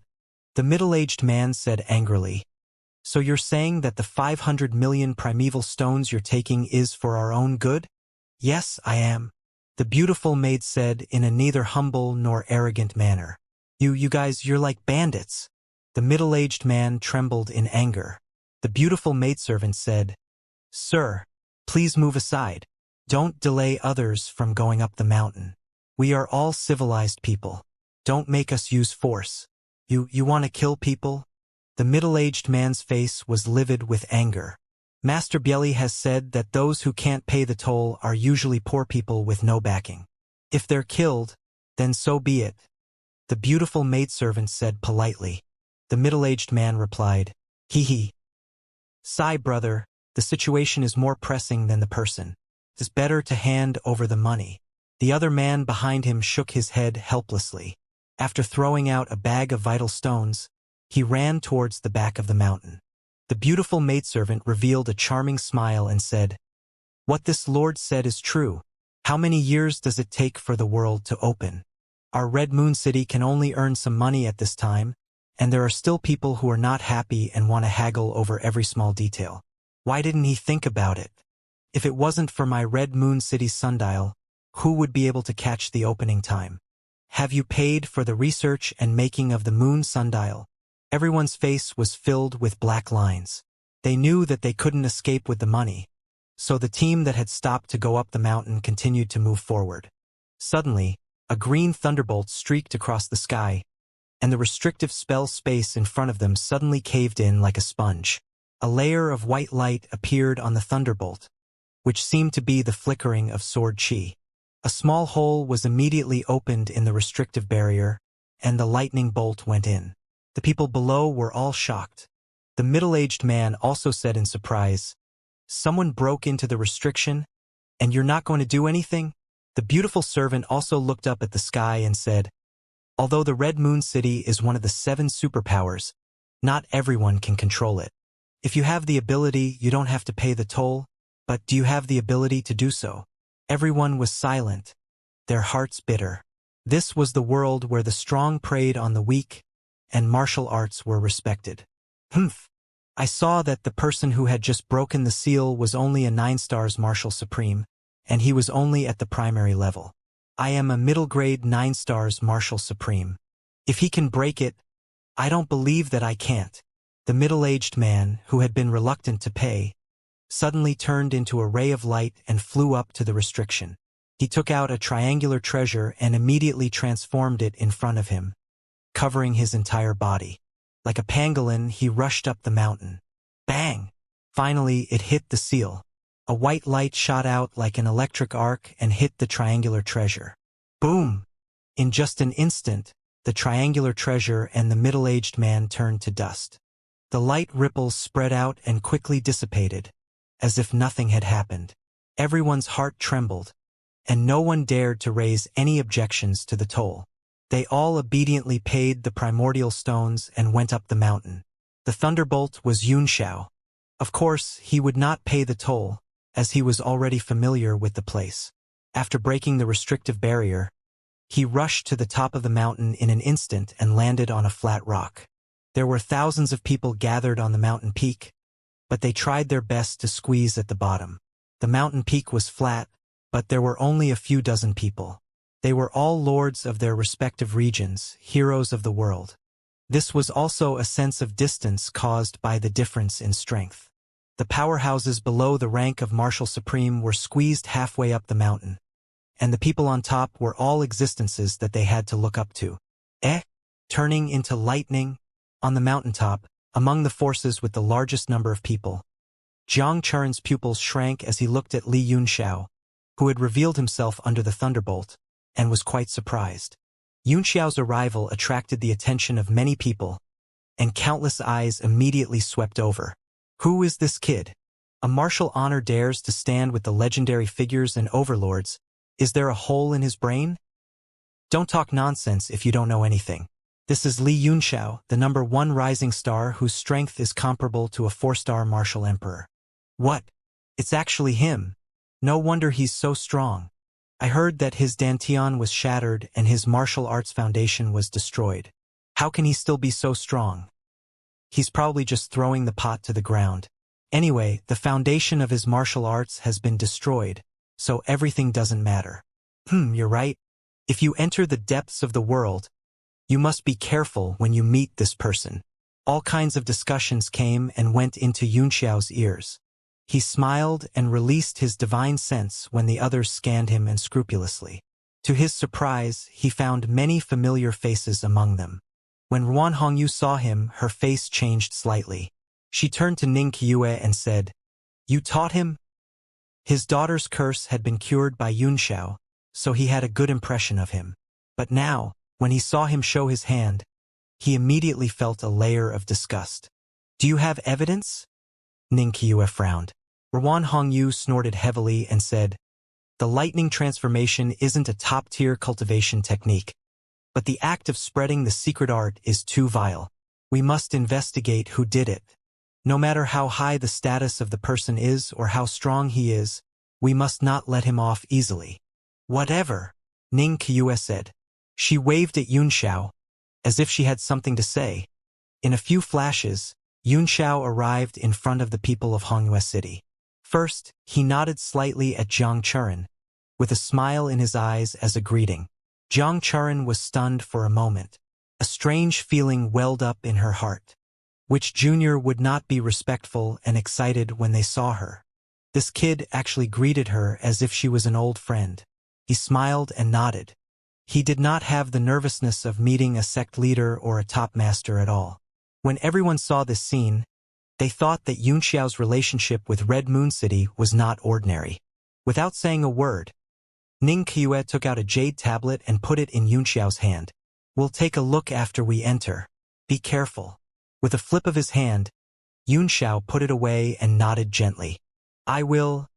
the middle-aged man said angrily. "So you're saying that the 500 million primeval stones you're taking is for our own good?" "Yes, I am," the beautiful maid said in a neither humble nor arrogant manner. You guys, you're like bandits." The middle-aged man trembled in anger. The beautiful maidservant said, "Sir, please move aside. Don't delay others from going up the mountain. We are all civilized people. Don't make us use force. You want to kill people?" The middle-aged man's face was livid with anger. "Master Bieli has said that those who can't pay the toll are usually poor people with no backing. If they're killed, then so be it," the beautiful maidservant said politely. The middle-aged man replied, "Hee. Sigh, brother, the situation is more pressing than the person. It's better to hand over the money." The other man behind him shook his head helplessly. After throwing out a bag of vital stones, he ran towards the back of the mountain. The beautiful maidservant revealed a charming smile and said, "What this lord said is true. How many years does it take for the world to open? Our Red Moon City can only earn some money at this time, and there are still people who are not happy and want to haggle over every small detail. Why didn't he think about it? If it wasn't for my Red Moon City sundial, who would be able to catch the opening time?" have you paid for the research and making of the moon sundial? Everyone's face was filled with black lines. They knew that they couldn't escape with the money, so the team that had stopped to go up the mountain continued to move forward. Suddenly, a green thunderbolt streaked across the sky, and the restrictive spell space in front of them suddenly caved in like a sponge. A layer of white light appeared on the thunderbolt, which seemed to be the flickering of sword chi. A small hole was immediately opened in the restrictive barrier, and the lightning bolt went in. The people below were all shocked. The middle-aged man also said in surprise, "Someone broke into the restriction, and you're not going to do anything?" The beautiful servant also looked up at the sky and said, "Although the Red Moon City is one of the 7 superpowers, not everyone can control it. If you have the ability, you don't have to pay the toll, but do you have the ability to do so?" Everyone was silent, their hearts bitter. This was the world where the strong preyed on the weak, and martial arts were respected. Humph! I saw that the person who had just broken the seal was only a 9 stars Martial Supreme, and he was only at the primary level. I am a middle grade 9 stars Martial Supreme. If he can break it, I don't believe that I can't. The middle-aged man, who had been reluctant to pay, suddenly turned into a ray of light and flew up to the restriction. He took out a triangular treasure and immediately transformed it in front of him, covering his entire body. Like a pangolin, he rushed up the mountain. Bang! Finally, it hit the seal. A white light shot out like an electric arc and hit the triangular treasure. Boom! In just an instant, the triangular treasure and the middle-aged man turned to dust. The light ripples spread out and quickly dissipated, as if nothing had happened. Everyone's heart trembled, and no one dared to raise any objections to the toll. They all obediently paid the primordial stones and went up the mountain. The thunderbolt was Xianxia. Of course, he would not pay the toll, as he was already familiar with the place. After breaking the restrictive barrier, he rushed to the top of the mountain in an instant and landed on a flat rock. There were thousands of people gathered on the mountain peak, but they tried their best to squeeze at the bottom. The mountain peak was flat, but there were only a few dozen people. They were all lords of their respective regions, heroes of the world. This was also a sense of distance caused by the difference in strength. The powerhouses below the rank of Martial Supreme were squeezed halfway up the mountain, and the people on top were all existences that they had to look up to. Turning into lightning, on the mountaintop, among the forces with the largest number of people, Xianxia's pupils shrank as he looked at Li Yunxiao, who had revealed himself under the thunderbolt, and was quite surprised. Yunxiao's arrival attracted the attention of many people, and countless eyes immediately swept over. Who is this kid? A martial honor dares to stand with the legendary figures and overlords. Is there a hole in his brain? Don't talk nonsense if you don't know anything. This is Li Yunxiao, the #1 rising star whose strength is comparable to a 4-star martial emperor. What? It's actually him. No wonder he's so strong. I heard that his dantian was shattered and his martial arts foundation was destroyed. How can he still be so strong? He's probably just throwing the pot to the ground. Anyway, the foundation of his martial arts has been destroyed, so everything doesn't matter. You're right. If you enter the depths of the world, you must be careful when you meet this person. All kinds of discussions came and went into Yunxiao's ears. He smiled and released his divine sense when the others scanned him unscrupulously. To his surprise, he found many familiar faces among them. When Ruan Hongyu saw him, her face changed slightly. She turned to Ning Qiue and said, "You taught him?" His daughter's curse had been cured by Yunxiao, so he had a good impression of him. But now, when he saw him show his hand, he immediately felt a layer of disgust. "Do you have evidence?" Ning Qiue frowned. Ruan Hongyu snorted heavily and said, "The lightning transformation isn't a top-tier cultivation technique, but the act of spreading the secret art is too vile. We must investigate who did it. No matter how high the status of the person is or how strong he is, we must not let him off easily." "Whatever," Ning Qiue said. She waved at Yunxiao, as if she had something to say. In a few flashes, Yunxiao arrived in front of the people of Hongyue City. First, he nodded slightly at Zhang Churen, with a smile in his eyes as a greeting. Jiang Charan was stunned for a moment. A strange feeling welled up in her heart. Which junior would not be respectful and excited when they saw her? This kid actually greeted her as if she was an old friend. He smiled and nodded. He did not have the nervousness of meeting a sect leader or a top master at all. When everyone saw this scene, they thought that Xianxia's relationship with Red Moon City was not ordinary. Without saying a word, Ning Qiue took out a jade tablet and put it in Xianxia's hand. "We'll take a look after we enter. Be careful." With a flip of his hand, Xianxia put it away and nodded gently. "I will."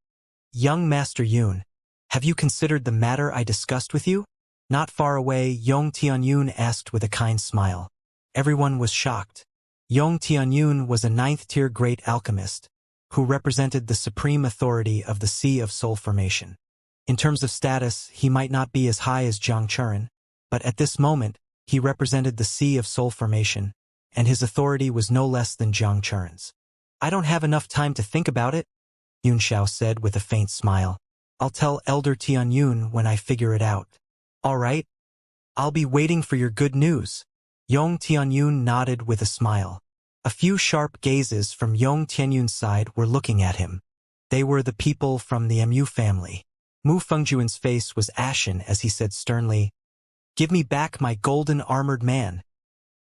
"Young Master Yun, have you considered the matter I discussed with you?" Not far away, Yong Tianyun asked with a kind smile. Everyone was shocked. Yong Tianyun was a 9th-tier great alchemist, who represented the supreme authority of the Sea of Soul Formation. In terms of status, he might not be as high as Jiang Charan, but at this moment, he represented the Sea of Soul Formation, and his authority was no less than Jiang Charan's. "I don't have enough time to think about it," Yunxiao said with a faint smile. "I'll tell Elder Tianyun when I figure it out." "All right. I'll be waiting for your good news." Yong Tianyun nodded with a smile. A few sharp gazes from Yong Tianyun's side were looking at him. They were the people from the Mu family. Mu Fengjuan's face was ashen as he said sternly, "Give me back my golden armored man."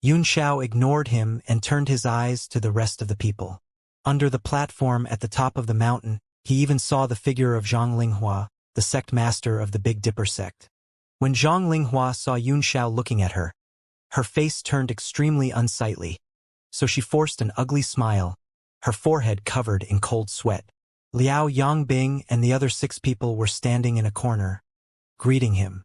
Yunxiao ignored him and turned his eyes to the rest of the people. Under the platform at the top of the mountain, he even saw the figure of Zhang Linghua, the sect master of the Big Dipper sect. When Zhang Linghua saw Yunxiao looking at her, her face turned extremely unsightly, so she forced an ugly smile, her forehead covered in cold sweat. Liao Yangbing and the other 6 people were standing in a corner, greeting him.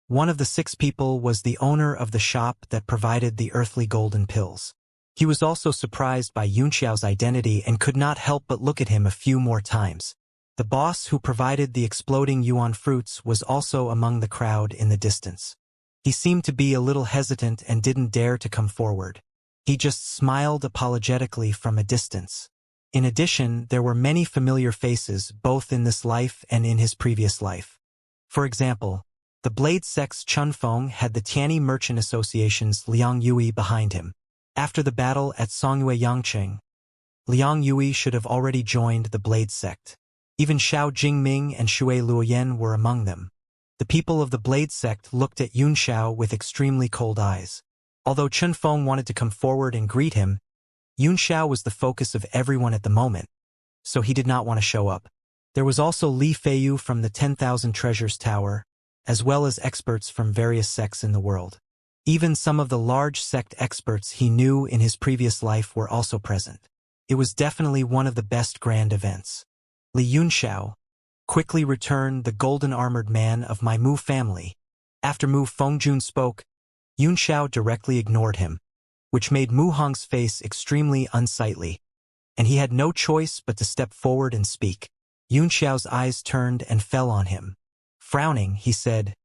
One of the 6 people was the owner of the shop that provided the earthly golden pills. He was also surprised by Yunxiao's identity and could not help but look at him a few more times. The boss who provided the exploding yuan fruits was also among the crowd in the distance. He seemed to be a little hesitant and didn't dare to come forward. He just smiled apologetically from a distance. In addition, there were many familiar faces both in this life and in his previous life. For example, the Blade Sect's Chun Feng had the Tianyi Merchant Association's Liang Yui behind him. After the battle at Songyue Yangqing, Liang Yui should have already joined the Blade Sect. Even Xiao Jingming and Shui Luoyan were among them. The people of the Blade Sect looked at Yunxiao with extremely cold eyes. Although Chun Feng wanted to come forward and greet him, Yunxiao was the focus of everyone at the moment, so he did not want to show up. There was also Li Feiyu from the 10,000 Treasures Tower, as well as experts from various sects in the world. Even some of the large sect experts he knew in his previous life were also present. It was definitely one of the best grand events. Li Yunxiao, quickly return the golden armored man of my Mu family. After Mu Fengjun spoke, Yunxiao directly ignored him, which made Mu Hong's face extremely unsightly, and he had no choice but to step forward and speak. Yunxiao's eyes turned and fell on him. Frowning, he said,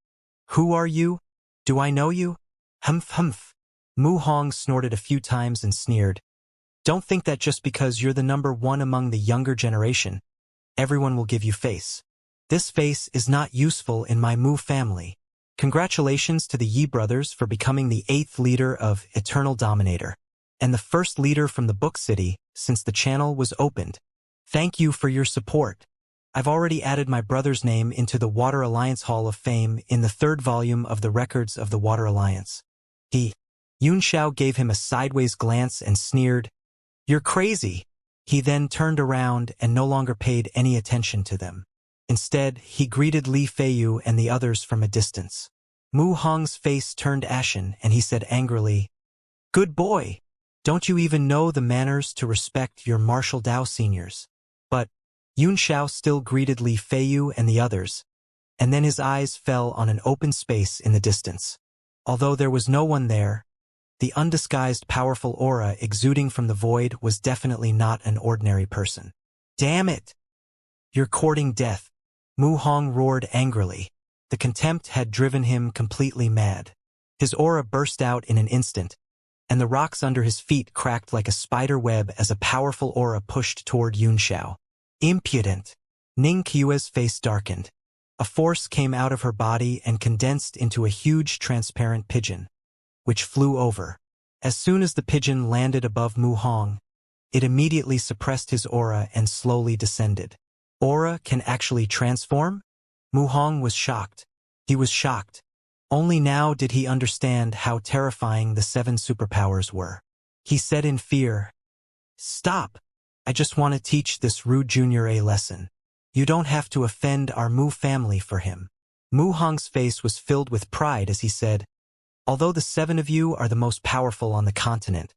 "Who are you? Do I know you?" "Humph humph." Mu Hong snorted a few times and sneered. "Don't think that just because you're the number 1 among the younger generation, everyone will give you face. This face is not useful in my Mu family. Congratulations to the Yi brothers for becoming the 8th leader of Eternal Dominator, and the first leader from the Book City since the channel was opened. Thank you for your support. I've already added my brother's name into the Water Alliance Hall of Fame in the 3rd volume of the Records of the Water Alliance." Yunxiao gave him a sideways glance and sneered, "You're crazy." He then turned around and no longer paid any attention to them. Instead, he greeted Li Feiyu and the others from a distance. Mu Hong's face turned ashen and he said angrily, "Good boy. Don't you even know the manners to respect your martial Dao seniors?" But Yunxiao still greeted Li Feiyu and the others, and then his eyes fell on an open space in the distance. Although there was no one there, the undisguised powerful aura exuding from the void was definitely not an ordinary person. "Damn it! You're courting death," Mu Hong roared angrily. The contempt had driven him completely mad. His aura burst out in an instant, and the rocks under his feet cracked like a spider web as a powerful aura pushed toward Yunxiao. "Impudent!" Ning Qiue's face darkened. A force came out of her body and condensed into a huge transparent pigeon, which flew over. As soon as the pigeon landed above Mu Hong, it immediately suppressed his aura and slowly descended. Aura can actually transform? Mu Hong was shocked. He was shocked. Only now did he understand how terrifying the 7 superpowers were. He said in fear, "Stop! I just want to teach this rude junior a lesson. You don't have to offend our Mu family for him." Mu Hong's face was filled with pride as he said, "Although the 7 of you are the most powerful on the continent,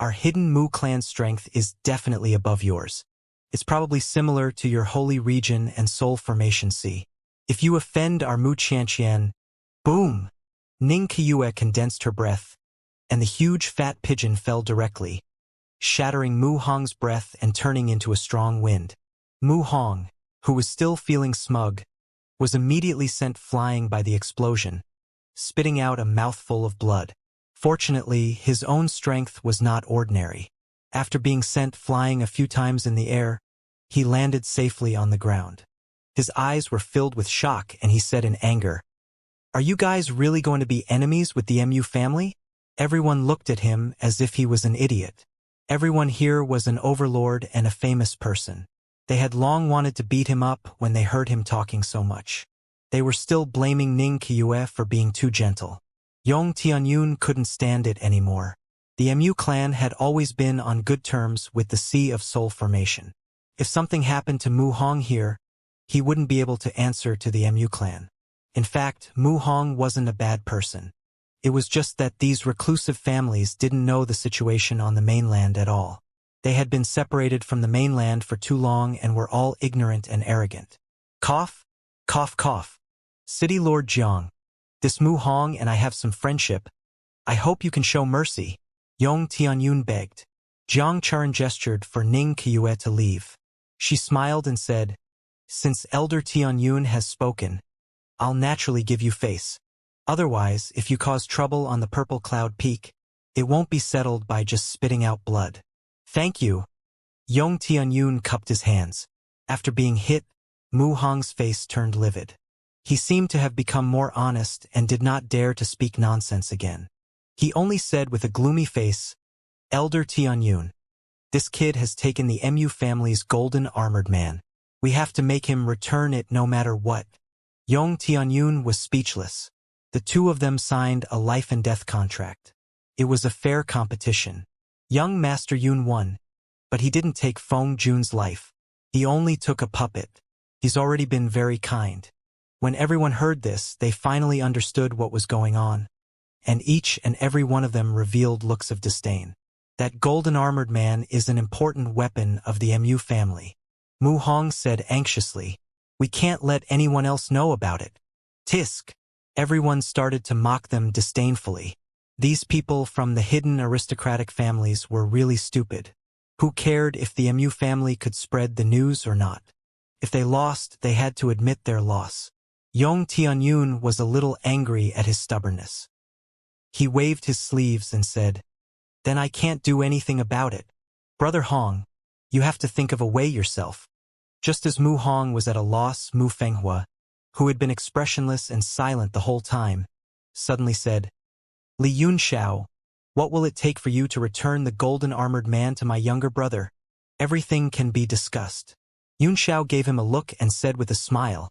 our hidden Mu clan strength is definitely above yours. It's probably similar to your holy region and soul formation sea. If you offend our Mu Xianxia, boom!" Ning Qiue condensed her breath, and the huge fat pigeon fell directly, shattering Mu Hong's breath and turning into a strong wind. Mu Hong, who was still feeling smug, was immediately sent flying by the explosion, spitting out a mouthful of blood. Fortunately, his own strength was not ordinary. After being sent flying a few times in the air, he landed safely on the ground. His eyes were filled with shock and he said in anger, "Are you guys really going to be enemies with the MU family?" Everyone looked at him as if he was an idiot. Everyone here was an overlord and a famous person. They had long wanted to beat him up when they heard him talking so much. They were still blaming Ning Qiue for being too gentle. Yong Tianyun couldn't stand it anymore. The MU clan had always been on good terms with the Sea of Soul Formation. If something happened to Mu Hong here, he wouldn't be able to answer to the MU clan. In fact, Mu Hong wasn't a bad person. It was just that these reclusive families didn't know the situation on the mainland at all. They had been separated from the mainland for too long and were all ignorant and arrogant. Cough, cough, cough. City Lord Jiang, this Mu Hong and I have some friendship. I hope you can show mercy. Yong Tianyun begged. Jiang Charan gestured for Ning Qiue to leave. She smiled and said, "Since Elder Tianyun has spoken, I'll naturally give you face. Otherwise, if you cause trouble on the Purple Cloud Peak, it won't be settled by just spitting out blood." "Thank you." Yong Tianyun cupped his hands. After being hit, Mu Hong's face turned livid. He seemed to have become more honest and did not dare to speak nonsense again. He only said with a gloomy face, "Elder Tianyun, this kid has taken the MU family's golden armored man. We have to make him return it no matter what." Yong Tianyun was speechless. The two of them signed a life and death contract. It was a fair competition. Young Master Yun won, but he didn't take Feng Jun's life. He only took a puppet. He's already been very kind. When everyone heard this, they finally understood what was going on, and each and every one of them revealed looks of disdain. That golden armored man is an important weapon of the MU family. Mu Hong said anxiously, "We can't let anyone else know about it." Tisk. Everyone started to mock them disdainfully. These people from the hidden aristocratic families were really stupid. Who cared if the MU family could spread the news or not? If they lost, they had to admit their loss. Yong Tianyun was a little angry at his stubbornness. He waved his sleeves and said, "Then I can't do anything about it. Brother Hong, you have to think of a way yourself." Just as Mu Hong was at a loss, Mu Fenghua, who had been expressionless and silent the whole time, suddenly said, "Li Yunxiao, what will it take for you to return the golden armored man to my younger brother? Everything can be discussed." Yunxiao gave him a look and said with a smile,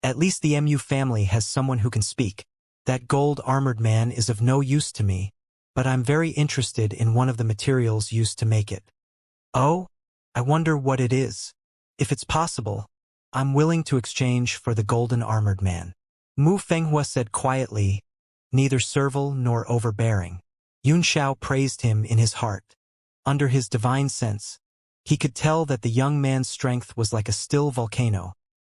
"At least the MU family has someone who can speak. That gold armored man is of no use to me, but I'm very interested in one of the materials used to make it." "Oh? I wonder what it is. If it's possible, I'm willing to exchange for the golden armored man." Mu Fenghua said quietly, neither servile nor overbearing. Yunxiao praised him in his heart. Under his divine sense, he could tell that the young man's strength was like a still volcano,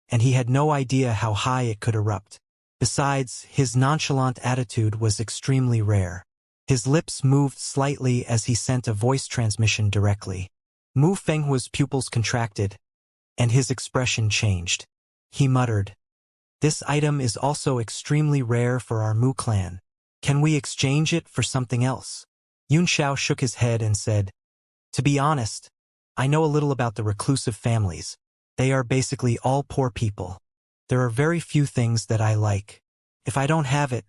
and he had no idea how high it could erupt. Besides, his nonchalant attitude was extremely rare. His lips moved slightly as he sent a voice transmission directly. Mu Fenghua's pupils contracted, and his expression changed. He muttered, "This item is also extremely rare for our Mu clan. Can we exchange it for something else?" Yunxiao shook his head and said, "To be honest, I know a little about the reclusive families. They are basically all poor people. There are very few things that I like. If I don't have it,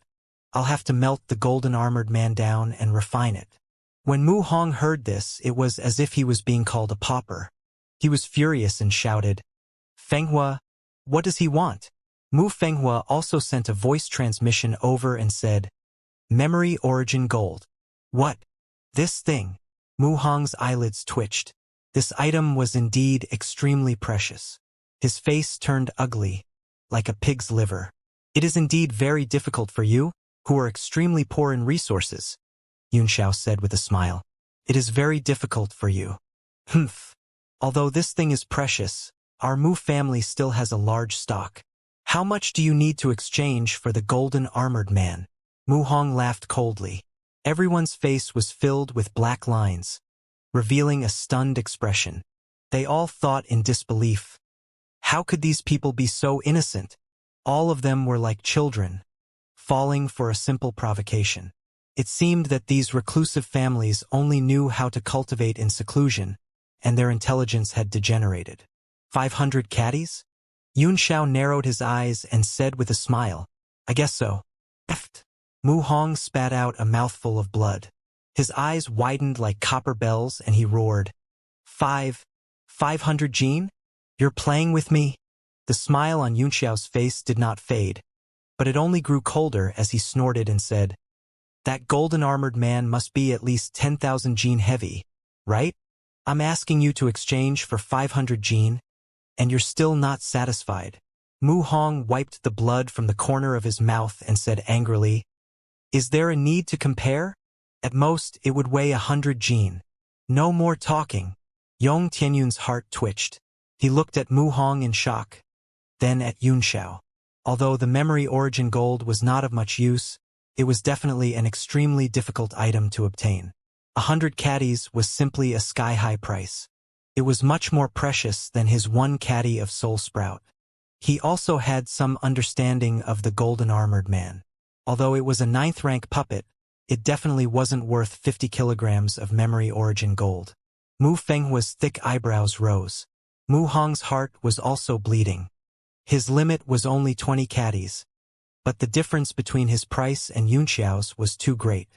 I'll have to melt the golden armored man down and refine it. When Mu Hong heard this, it was as if he was being called a pauper. He was furious and shouted, Fenghua, what does he want? Mu Fenghua also sent a voice transmission over and said, Memory origin gold. What? This thing? Mu Hong's eyelids twitched. This item was indeed extremely precious. His face turned ugly, like a pig's liver. It is indeed very difficult for you, who are extremely poor in resources, Xianxia said with a smile. It is very difficult for you. Humph. Although this thing is precious, our Mu family still has a large stock. How much do you need to exchange for the golden armored man? Mu Hong laughed coldly. Everyone's face was filled with black lines, revealing a stunned expression. They all thought in disbelief. How could these people be so innocent? All of them were like children, falling for a simple provocation. It seemed that these reclusive families only knew how to cultivate in seclusion, and their intelligence had degenerated. 500 caddies? Xianxia narrowed his eyes and said with a smile, I guess so. Eft. Mu Hong spat out a mouthful of blood. His eyes widened like copper bells and he roared, 500 Jean? You're playing with me? The smile on Xianxia's face did not fade, but it only grew colder as he snorted and said, That golden armored man must be at least 10,000 Jean heavy, right? I'm asking you to exchange for 500 Jean, and you're still not satisfied. Mu Hong wiped the blood from the corner of his mouth and said angrily, Is there a need to compare? At most, it would weigh 100 Jean. No more talking. Yong Tianyun's heart twitched. He looked at Mu Hong in shock, then at Xianxia. Although the memory origin gold was not of much use, it was definitely an extremely difficult item to obtain. 100 caddies was simply a sky-high price. It was much more precious than his 1 caddy of soul sprout. He also had some understanding of the golden armored man. Although it was a 9th-rank puppet, it definitely wasn't worth 50 kilograms of memory origin gold. Mu Fenghua's thick eyebrows rose. Mu Hong's heart was also bleeding. His limit was only 20 caddies, but the difference between his price and Xianxia's was too great.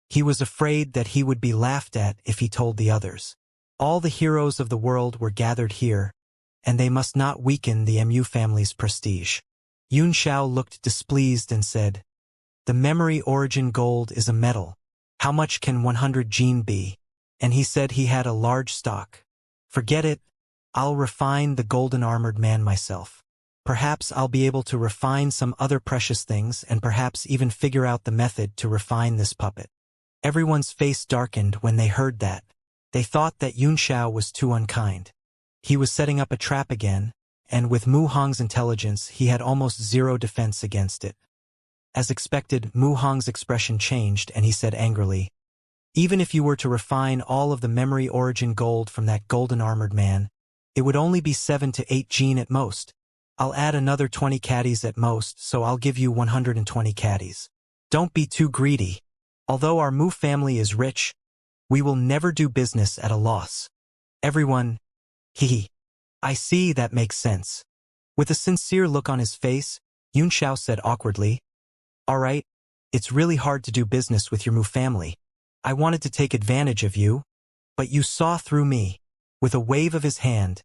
He was afraid that he would be laughed at if he told the others. All the heroes of the world were gathered here, and they must not weaken the Mu family's prestige. Xianxia looked displeased and said, The memory origin gold is a metal. How much can 100 Jean be? And he said he had a large stock. Forget it. I'll refine the golden armored man myself. Perhaps I'll be able to refine some other precious things and perhaps even figure out the method to refine this puppet. Everyone's face darkened when they heard that. They thought that Xianxia was too unkind. He was setting up a trap again, and with Mu Hong's intelligence, he had almost zero defense against it. As expected, Mu Hong's expression changed and he said angrily, Even if you were to refine all of the memory origin gold from that golden armored man, it would only be 7 to 8 Jean at most. I'll add another 20 caddies at most, so I'll give you 120 caddies. Don't be too greedy. Although our Mu family is rich, we will never do business at a loss. Everyone, hee. I see, that makes sense. With a sincere look on his face, Xianxia said awkwardly, All right, it's really hard to do business with your Mu family. I wanted to take advantage of you, but you saw through me. With a wave of his hand,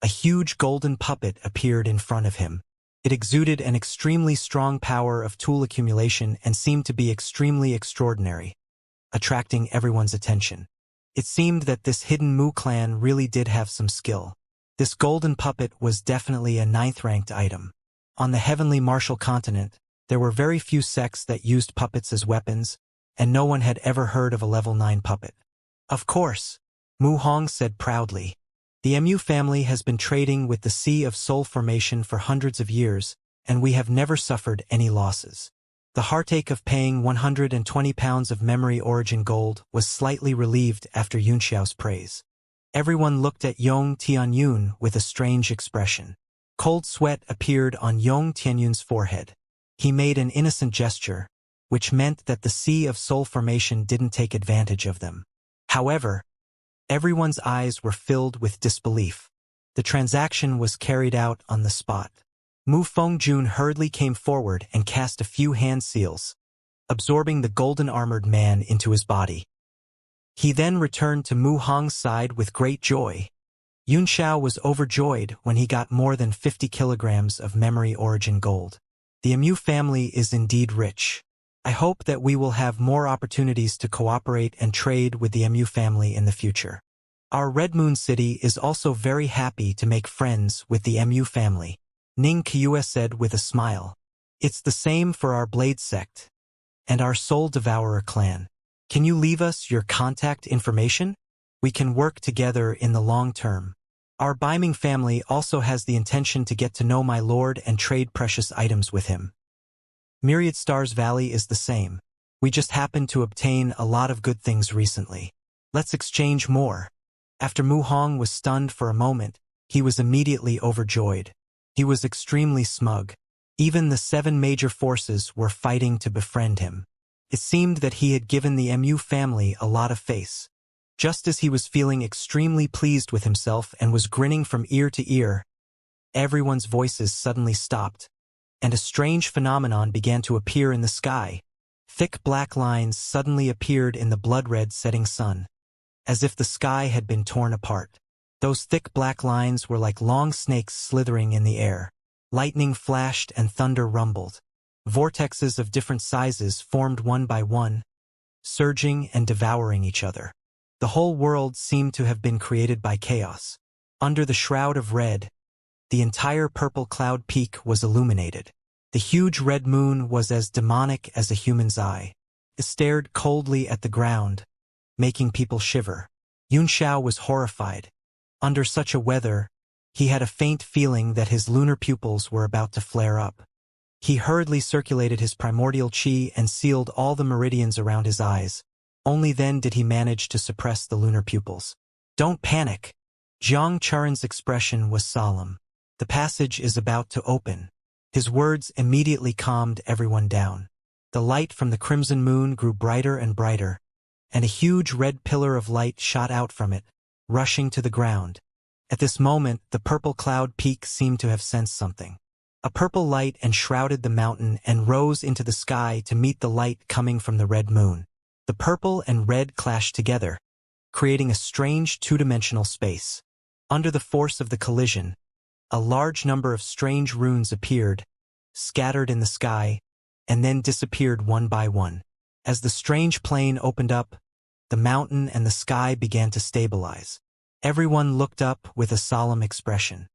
a huge golden puppet appeared in front of him. It exuded an extremely strong power of tool accumulation and seemed to be extremely extraordinary, attracting everyone's attention. It seemed that this hidden Mu clan really did have some skill. This golden puppet was definitely a 9th-ranked item. On the heavenly martial continent, there were very few sects that used puppets as weapons, and no one had ever heard of a level 9 puppet. Of course, Mu Hong said proudly. The Mu family has been trading with the Sea of Soul formation for hundreds of years, and we have never suffered any losses. The heartache of paying 120 pounds of memory origin gold was slightly relieved after Xianxia's praise. Everyone looked at Yong Tianyun with a strange expression. Cold sweat appeared on Yong Tianyun's forehead. He made an innocent gesture, which meant that the Sea of Soul formation didn't take advantage of them. However, everyone's eyes were filled with disbelief. The transaction was carried out on the spot. Mu Fengjun hurriedly came forward and cast a few hand seals, absorbing the golden-armored man into his body. He then returned to Mu Hong's side with great joy. Yunxiao was overjoyed when he got more than 50 kilograms of memory origin gold. The Mu family is indeed rich. I hope that we will have more opportunities to cooperate and trade with the Mu family in the future. Our Red Moon City is also very happy to make friends with the Mu family, Ning Qiue said with a smile. It's the same for our Blade sect and our Soul Devourer clan. Can you leave us your contact information? We can work together in the long term. Our Biming family also has the intention to get to know my lord and trade precious items with him. Myriad Stars Valley is the same. We just happened to obtain a lot of good things recently. Let's exchange more. After Mu Hong was stunned for a moment, he was immediately overjoyed. He was extremely smug. Even the 7 major forces were fighting to befriend him. It seemed that he had given the Mu family a lot of face. Just as he was feeling extremely pleased with himself and was grinning from ear to ear, everyone's voices suddenly stopped, and a strange phenomenon began to appear in the sky. Thick black lines suddenly appeared in the blood-red setting sun, as if the sky had been torn apart. Those thick black lines were like long snakes slithering in the air. Lightning flashed and thunder rumbled. Vortexes of different sizes formed one by one, surging and devouring each other. The whole world seemed to have been created by chaos. Under the shroud of red, the entire purple cloud peak was illuminated. The huge red moon was as demonic as a human's eye. It stared coldly at the ground, making people shiver. Yunxiao was horrified. Under such a weather, he had a faint feeling that his lunar pupils were about to flare up. He hurriedly circulated his primordial qi and sealed all the meridians around his eyes. Only then did he manage to suppress the lunar pupils. Don't panic. Jiang Charan's expression was solemn. The passage is about to open. His words immediately calmed everyone down. The light from the crimson moon grew brighter and brighter, and a huge red pillar of light shot out from it, rushing to the ground. At this moment, the purple cloud peak seemed to have sensed something. A purple light enshrouded the mountain and rose into the sky to meet the light coming from the red moon. The purple and red clashed together, creating a strange two-dimensional space. Under the force of the collision, a large number of strange runes appeared, scattered in the sky, and then disappeared one by one. As the strange plane opened up, the mountain and the sky began to stabilize. Everyone looked up with a solemn expression.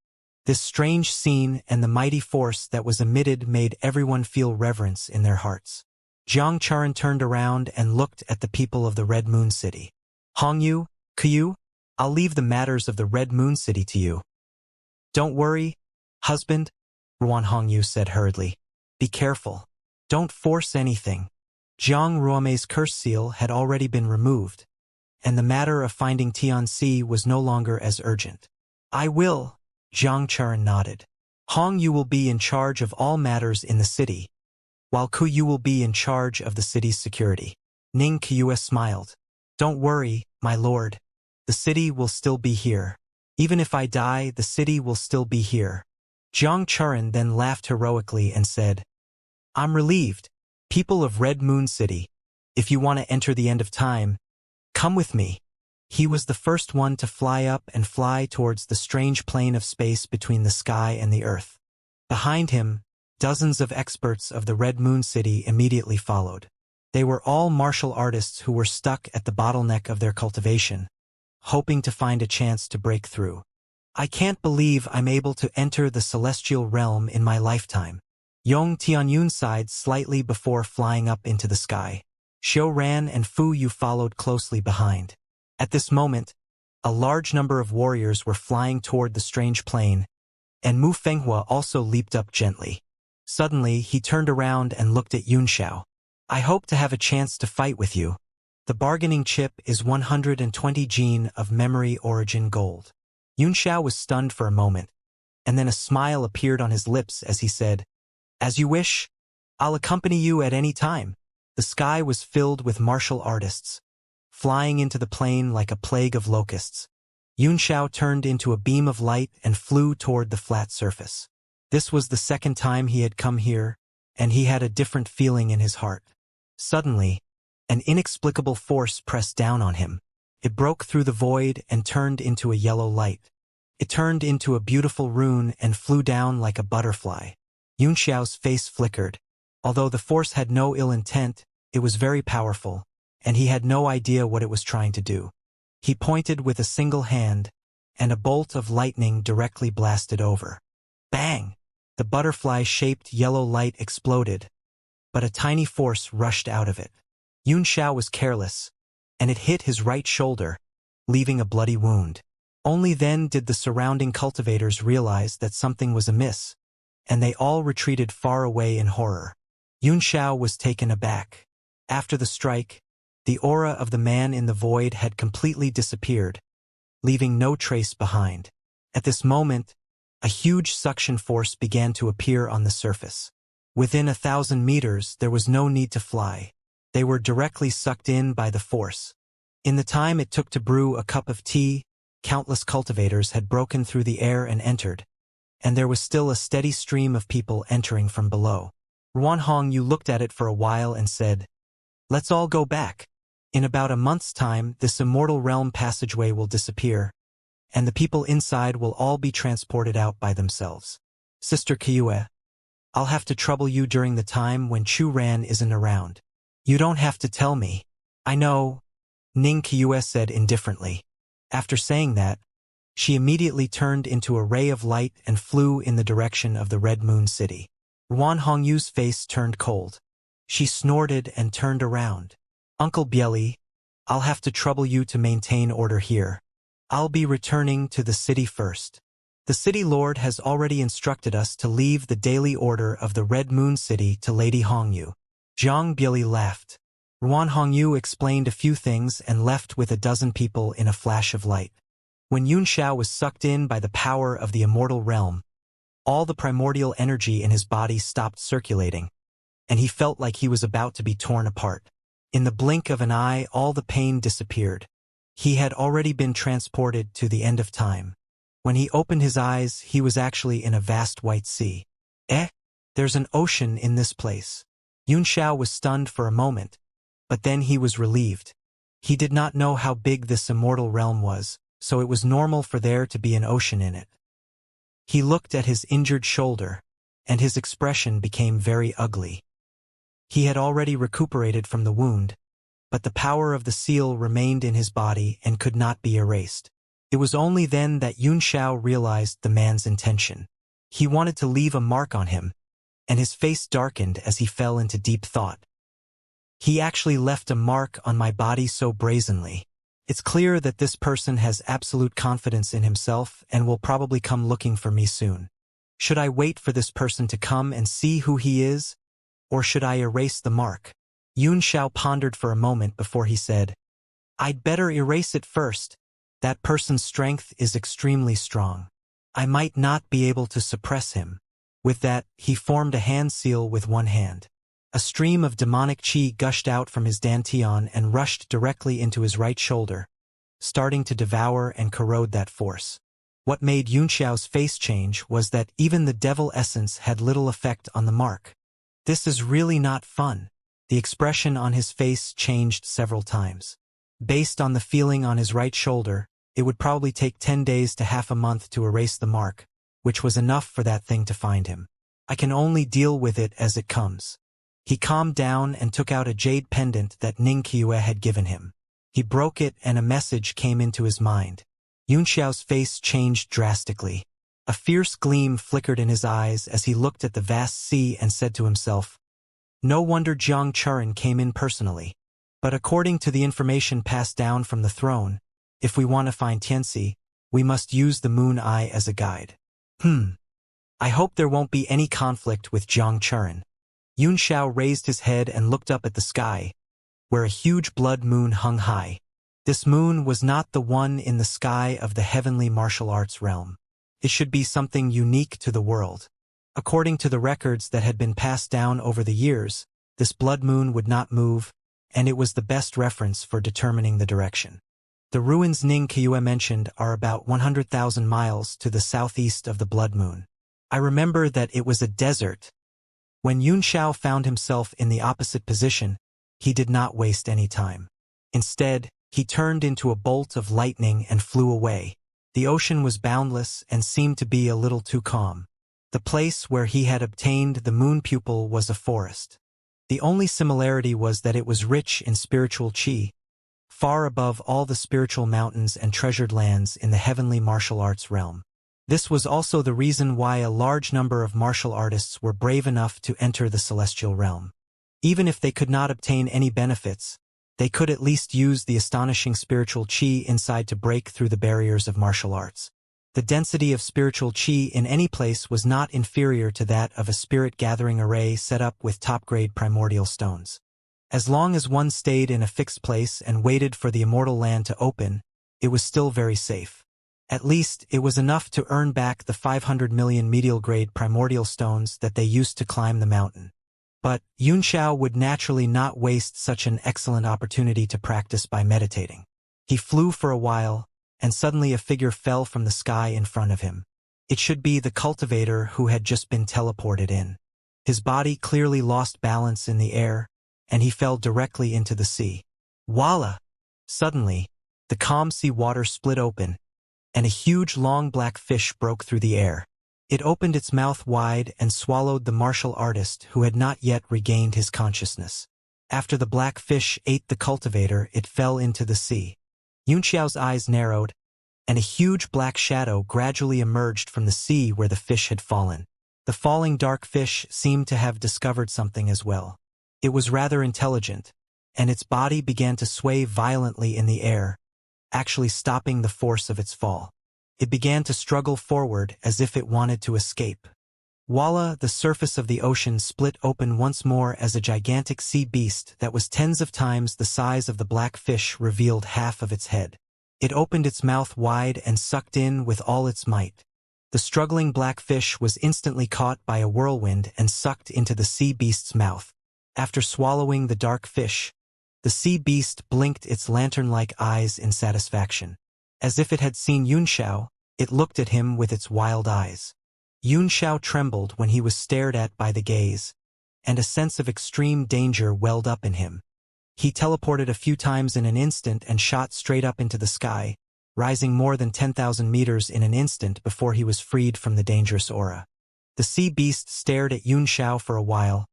This strange scene and the mighty force that was emitted made everyone feel reverence in their hearts. Jiang Charan turned around and looked at the people of the Red Moon City. Hongyu, Kuyu, I'll leave the matters of the Red Moon City to you. Don't worry, husband, Ruan Hongyu said hurriedly. Be careful. Don't force anything. Jiang Ruomei's curse seal had already been removed, and the matter of finding Tianxi was no longer as urgent. I will, Jiang Charan nodded. Hongyu will be in charge of all matters in the city, while Kuyu will be in charge of the city's security. Ning Qiue smiled. Don't worry, my lord. The city will still be here. Even if I die, the city will still be here. Jiang Charan then laughed heroically and said, I'm relieved. People of Red Moon City, if you want to enter the end of time, come with me. He was the first one to fly up and fly towards the strange plane of space between the sky and the earth. Behind him, dozens of experts of the Red Moon City immediately followed. They were all martial artists who were stuck at the bottleneck of their cultivation, hoping to find a chance to break through. I can't believe I'm able to enter the celestial realm in my lifetime. Yong Tianyun sighed slightly before flying up into the sky. Xiu Ran and Fu Yu followed closely behind. At this moment, a large number of warriors were flying toward the strange plane, and Mu Fenghua also leaped up gently. Suddenly, he turned around and looked at Yunxiao. I hope to have a chance to fight with you. The bargaining chip is 120 gene of memory origin gold. Yunxiao was stunned for a moment, and then a smile appeared on his lips as he said, As you wish, I'll accompany you at any time. The sky was filled with martial artists, flying into the plane like a plague of locusts. Yunxiao turned into a beam of light and flew toward the flat surface. This was the second time he had come here, and he had a different feeling in his heart. Suddenly, an inexplicable force pressed down on him. It broke through the void and turned into a yellow light. It turned into a beautiful rune and flew down like a butterfly. Xianxia's face flickered. Although the force had no ill intent, it was very powerful, and he had no idea what it was trying to do. He pointed with a single hand, and a bolt of lightning directly blasted over. Bang! The butterfly-shaped yellow light exploded, but a tiny force rushed out of it. Xianxia was careless, and it hit his right shoulder, leaving a bloody wound. Only then did the surrounding cultivators realize that something was amiss, and they all retreated far away in horror. Xianxia was taken aback. After the strike, the aura of the man in the void had completely disappeared, leaving no trace behind. At this moment, a huge suction force began to appear on the surface. Within 1,000 meters, there was no need to fly. They were directly sucked in by the force. In the time it took to brew a cup of tea, countless cultivators had broken through the air and entered, and there was still a steady stream of people entering from below. Ruanhongyu looked at it for a while and said, "Let's all go back. In about a month's time, this immortal realm passageway will disappear, and the people inside will all be transported out by themselves. Sister Kiyue, I'll have to trouble you during the time when Chu Ran isn't around." "You don't have to tell me. I know," Ning Kiyue said indifferently. After saying that, she immediately turned into a ray of light and flew in the direction of the Red Moon City. Ruanhongyu's face turned cold. She snorted and turned around. "Uncle Bieli, I'll have to trouble you to maintain order here. I'll be returning to the city first. The city lord has already instructed us to leave the daily order of the Red Moon City to Lady Hongyu." Zhang Bieli laughed. Ruanhongyu explained a few things and left with a dozen people in a flash of light. When Xianxia was sucked in by the power of the immortal realm, all the primordial energy in his body stopped circulating, and he felt like he was about to be torn apart. In the blink of an eye, all the pain disappeared. He had already been transported to the end of time. When he opened his eyes, he was actually in a vast white sea. There's an ocean in this place. Xianxia was stunned for a moment, but then he was relieved. He did not know how big this immortal realm was, so it was normal for there to be an ocean in it. He looked at his injured shoulder, and his expression became very ugly. He had already recuperated from the wound, but the power of the seal remained in his body and could not be erased. It was only then that Xianxia realized the man's intention. He wanted to leave a mark on him, and his face darkened as he fell into deep thought. "He actually left a mark on my body so brazenly. It's clear that this person has absolute confidence in himself and will probably come looking for me soon. Should I wait for this person to come and see who he is, or should I erase the mark?" Xianxia pondered for a moment before he said, "I'd better erase it first. That person's strength is extremely strong. I might not be able to suppress him." With that, he formed a hand seal with one hand. A stream of demonic qi gushed out from his dantian and rushed directly into his right shoulder, starting to devour and corrode that force. What made Yunxiao's face change was that even the devil essence had little effect on the mark. "This is really not fun." The expression on his face changed several times. Based on the feeling on his right shoulder, it would probably take 10 days to half a month to erase the mark, which was enough for that thing to find him. "I can only deal with it as it comes." He calmed down and took out a jade pendant that Ning Kiyue had given him. He broke it and a message came into his mind. Yunxiao's face changed drastically. A fierce gleam flickered in his eyes as he looked at the vast sea and said to himself, "No wonder Jiang Churin came in personally. But according to the information passed down from the throne, if we want to find Tianxi, we must use the moon eye as a guide. I hope there won't be any conflict with Jiang Churin." Yunxiao raised his head and looked up at the sky, where a huge blood moon hung high. This moon was not the one in the sky of the heavenly martial arts realm. It should be something unique to the world. According to the records that had been passed down over the years, this blood moon would not move, and it was the best reference for determining the direction. The ruins Ning Kiyue mentioned are about 100,000 miles to the southeast of the blood moon. I remember that it was a desert. When Xianxia found himself in the opposite position, he did not waste any time. Instead, he turned into a bolt of lightning and flew away. The ocean was boundless and seemed to be a little too calm. The place where he had obtained the moon pupil was a forest. The only similarity was that it was rich in spiritual chi, far above all the spiritual mountains and treasured lands in the heavenly martial arts realm. This was also the reason why a large number of martial artists were brave enough to enter the celestial realm. Even if they could not obtain any benefits, they could at least use the astonishing spiritual chi inside to break through the barriers of martial arts. The density of spiritual chi in any place was not inferior to that of a spirit-gathering array set up with top-grade primordial stones. As long as one stayed in a fixed place and waited for the immortal land to open, it was still very safe. At least, it was enough to earn back the 500 million medial-grade primordial stones that they used to climb the mountain. But Xianxia would naturally not waste such an excellent opportunity to practice by meditating. He flew for a while, and suddenly a figure fell from the sky in front of him. It should be the cultivator who had just been teleported in. His body clearly lost balance in the air, and he fell directly into the sea. Voila! Suddenly, the calm sea water split open, and a huge long black fish broke through the air. It opened its mouth wide and swallowed the martial artist who had not yet regained his consciousness. After the black fish ate the cultivator, it fell into the sea. Xianxia's eyes narrowed, and a huge black shadow gradually emerged from the sea where the fish had fallen. The falling dark fish seemed to have discovered something as well. It was rather intelligent, and its body began to sway violently in the air, actually stopping the force of its fall. It began to struggle forward as if it wanted to escape. Voila! The surface of the ocean split open once more as a gigantic sea beast that was tens of times the size of the black fish revealed half of its head. It opened its mouth wide and sucked in with all its might. The struggling black fish was instantly caught by a whirlwind and sucked into the sea beast's mouth. After swallowing the dark fish, the sea beast blinked its lantern-like eyes in satisfaction. As if it had seen Xianxia, it looked at him with its wild eyes. Xianxia trembled when he was stared at by the gaze, and a sense of extreme danger welled up in him. He teleported a few times in an instant and shot straight up into the sky, rising more than 10,000 meters in an instant before he was freed from the dangerous aura. The sea beast stared at Xianxia for a while,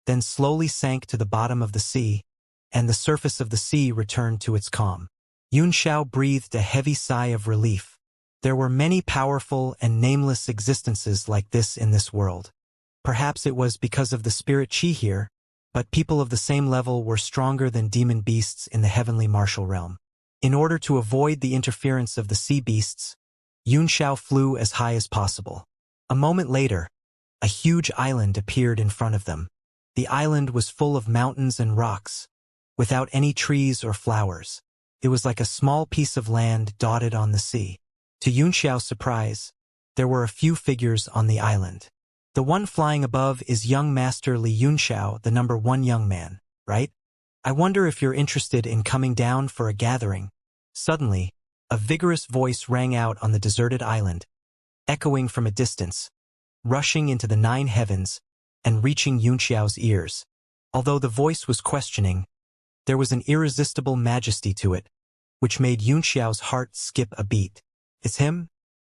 then slowly sank to the bottom of the sea, and the surface of the sea returned to its calm. Xianxia breathed a heavy sigh of relief. There were many powerful and nameless existences like this in this world. Perhaps it was because of the spirit chi here, but people of the same level were stronger than demon beasts in the heavenly martial realm. In order to avoid the interference of the sea beasts, Xianxia flew as high as possible. A moment later, a huge island appeared in front of them. The island was full of mountains and rocks, without any trees or flowers. It was like a small piece of land dotted on the sea. To Xianxia's surprise, there were a few figures on the island. The one flying above is young Master Li Xianxia, the number 1 young man, right? I wonder if you're interested in coming down for a gathering. Suddenly, a vigorous voice rang out on the deserted island, echoing from a distance, rushing into the 9 heavens, and reaching Xianxia's ears. Although the voice was questioning, there was an irresistible majesty to it, which made Xianxia's heart skip a beat. It's him?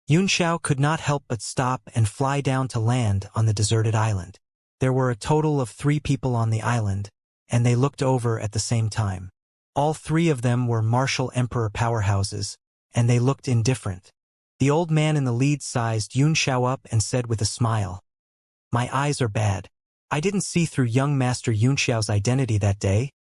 Xianxia could not help but stop and fly down to land on the deserted island. There were a total of 3 people on the island, and they looked over at the same time. All 3 of them were martial emperor powerhouses, and they looked indifferent. The old man in the lead sized Xianxia up and said with a smile, "My eyes are bad. I didn't see through young Master Xianxia's identity that day,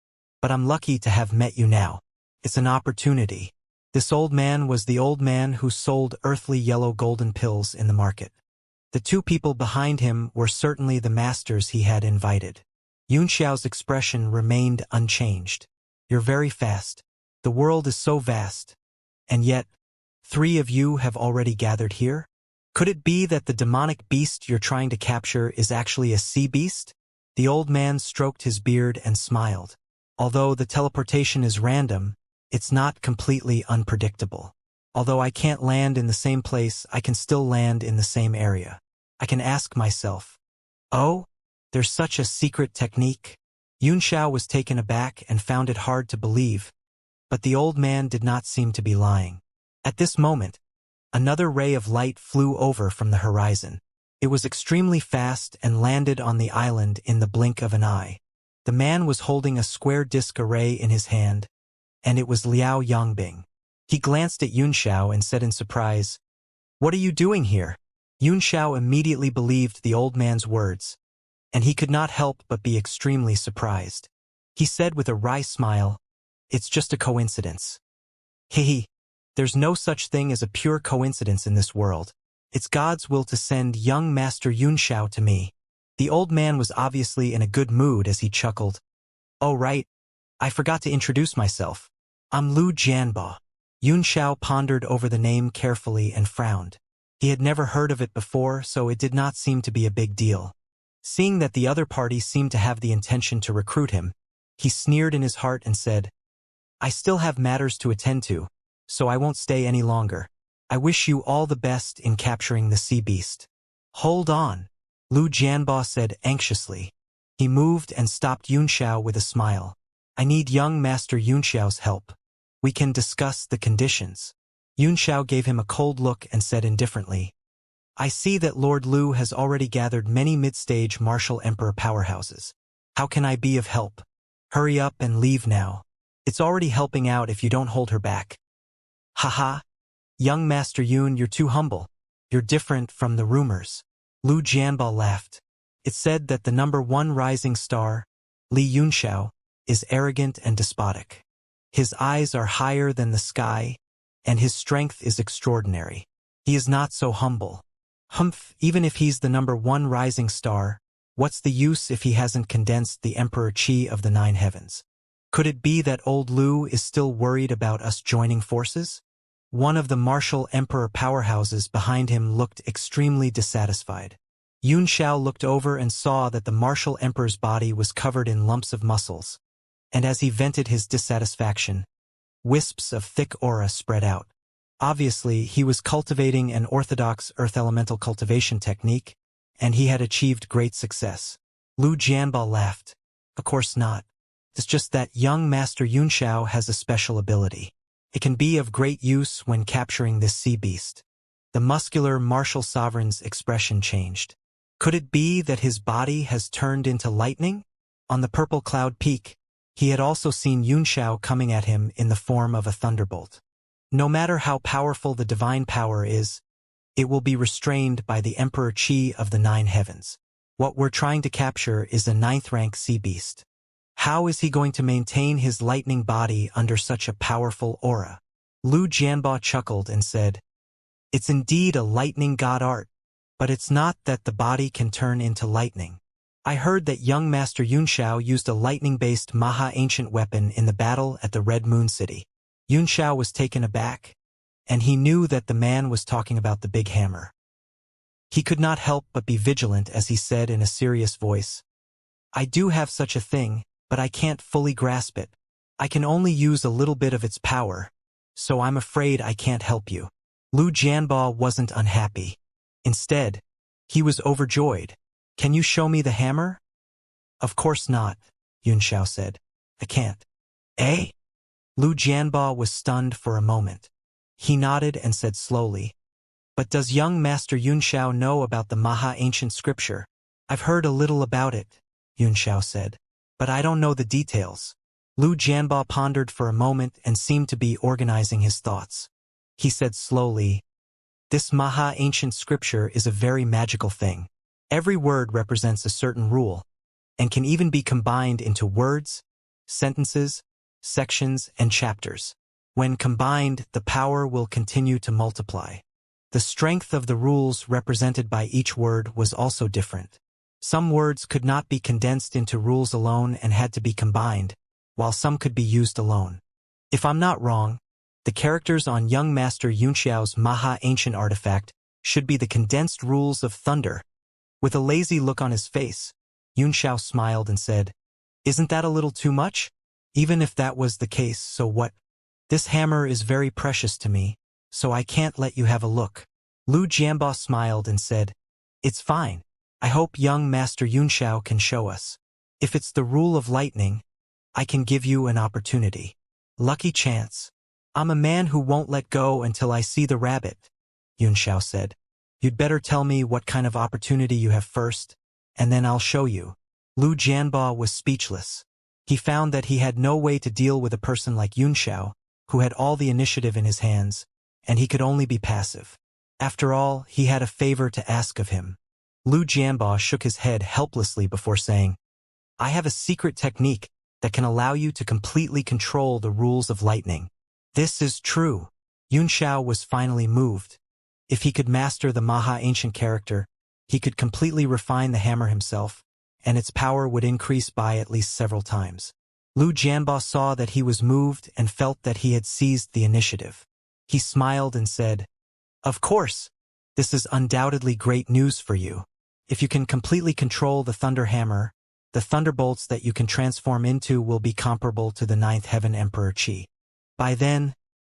but I'm lucky to have met you now. It's an opportunity." This old man was the old man who sold earthly yellow golden pills in the market. The 2 people behind him were certainly the masters he had invited. Xianxia's expression remained unchanged. "You're very fast. The world is so vast. And yet, 3 of you have already gathered here? Could it be that the demonic beast you're trying to capture is actually a sea beast?" The old man stroked his beard and smiled. "Although the teleportation is random, it's not completely unpredictable. Although I can't land in the same place, I can still land in the same area. I can ask myself, oh, there's such a secret technique? Xiao was taken aback and found it hard to believe, but the old man did not seem to be lying. At this moment, another ray of light flew over from the horizon. It was extremely fast and landed on the island in the blink of an eye. The man was holding a square disc array in his hand, and it was Liao Yongbing. He glanced at Xiao and said in surprise, "What are you doing here?" Xiao immediately believed the old man's words, and he could not help but be extremely surprised. He said with a wry smile, "It's just a coincidence." Hehe, there's no such thing as a pure coincidence in this world. It's God's will to send young Master Xiao to me. The old man was obviously in a good mood as he chuckled. "Oh right, I forgot to introduce myself. I'm Lu Jianba." Xiao pondered over the name carefully and frowned. He had never heard of it before, so it did not seem to be a big deal. Seeing that the other party seemed to have the intention to recruit him, he sneered in his heart and said, "I still have matters to attend to, so I won't stay any longer. I wish you all the best in capturing the sea beast." "Hold on," Lu Jianba said anxiously. He moved and stopped Xiao with a smile. "I need young Master Xiao's help. We can discuss the conditions." Xiao gave him a cold look and said indifferently, "I see that Lord Lu has already gathered many mid-stage martial emperor powerhouses. How can I be of help? Hurry up and leave now. It's already helping out if you don't hold her back." "Haha, young Master Yun, you're too humble. You're different from the rumors." Lu Jianba laughed. "It said that the #1 rising star, Li Yunxiao, is arrogant and despotic. His eyes are higher than the sky, and his strength is extraordinary. He is not so humble. Humph, even if he's the #1 rising star, what's the use if he hasn't condensed the Emperor Qi of the 9 heavens? Could it be that old Lu is still worried about us joining forces?" One of the martial emperor powerhouses behind him looked extremely dissatisfied. Xiao looked over and saw that the martial emperor's body was covered in lumps of muscles, and as he vented his dissatisfaction, wisps of thick aura spread out. Obviously, he was cultivating an orthodox earth elemental cultivation technique, and he had achieved great success. Lu Jianba laughed. "Of course not. It's just that young Master Xiao has a special ability. It can be of great use when capturing this sea beast." The muscular martial sovereign's expression changed. Could it be that his body has turned into lightning? On the purple cloud peak, he had also seen Xiao coming at him in the form of a thunderbolt. No matter how powerful the divine power is, it will be restrained by the Emperor Qi of the 9 heavens. What we're trying to capture is a 9th rank sea beast. How is he going to maintain his lightning body under such a powerful aura? Lu Jianba chuckled and said, "It's indeed a lightning god art, but it's not that the body can turn into lightning. I heard that young Master Xiao used a lightning-based Maha-ancient weapon in the battle at the Red Moon City." Xiao was taken aback, and he knew that the man was talking about the big hammer. He could not help but be vigilant as he said in a serious voice, "I do have such a thing, but I can't fully grasp it. I can only use a little bit of its power, so I'm afraid I can't help you." Lu Jianba wasn't unhappy. Instead, he was overjoyed. "Can you show me the hammer?" "Of course not," Xiao said. "I can't." "Eh?" Lu Jianba was stunned for a moment. He nodded and said slowly, "But does young Master Xiao know about the Maha-ancient scripture?" "I've heard a little about it," Xiao said, "but I don't know the details." Lu Jianba pondered for a moment and seemed to be organizing his thoughts. He said slowly, "This Maha-ancient scripture is a very magical thing. Every word represents a certain rule, and can even be combined into words, sentences, sections, and chapters. When combined, the power will continue to multiply." The strength of the rules represented by each word was also different. Some words could not be condensed into rules alone and had to be combined, while some could be used alone. If I'm not wrong, the characters on young Master Xiao's Maha-ancient artifact should be the condensed rules of thunder. With a lazy look on his face, Xiao smiled and said, "Isn't that a little too much? Even if that was the case, so what? This hammer is very precious to me, so I can't let you have a look." Lu Jianba smiled and said, It's fine. I hope young Master Yunxiao can show us. If it's the rule of lightning, I can give you an opportunity. Lucky chance. I'm a man who won't let go until I see the rabbit, Yunxiao said. You'd better tell me what kind of opportunity you have first, and then I'll show you. Lu Jianba was speechless. He found that he had no way to deal with a person like Yunxiao, who had all the initiative in his hands, and he could only be passive. After all, he had a favor to ask of him. Lu Jianba shook his head helplessly before saying, I have a secret technique that can allow you to completely control the rules of lightning. This is true. Yunxiao was finally moved. If he could master the Maha-Ancient character, he could completely refine the hammer himself, and its power would increase by at least several times. Lu Jianba saw that he was moved and felt that he had seized the initiative. He smiled and said, Of course, this is undoubtedly great news for you. If you can completely control the Thunder Hammer, the thunderbolts that you can transform into will be comparable to the Ninth Heaven Emperor Qi. By then,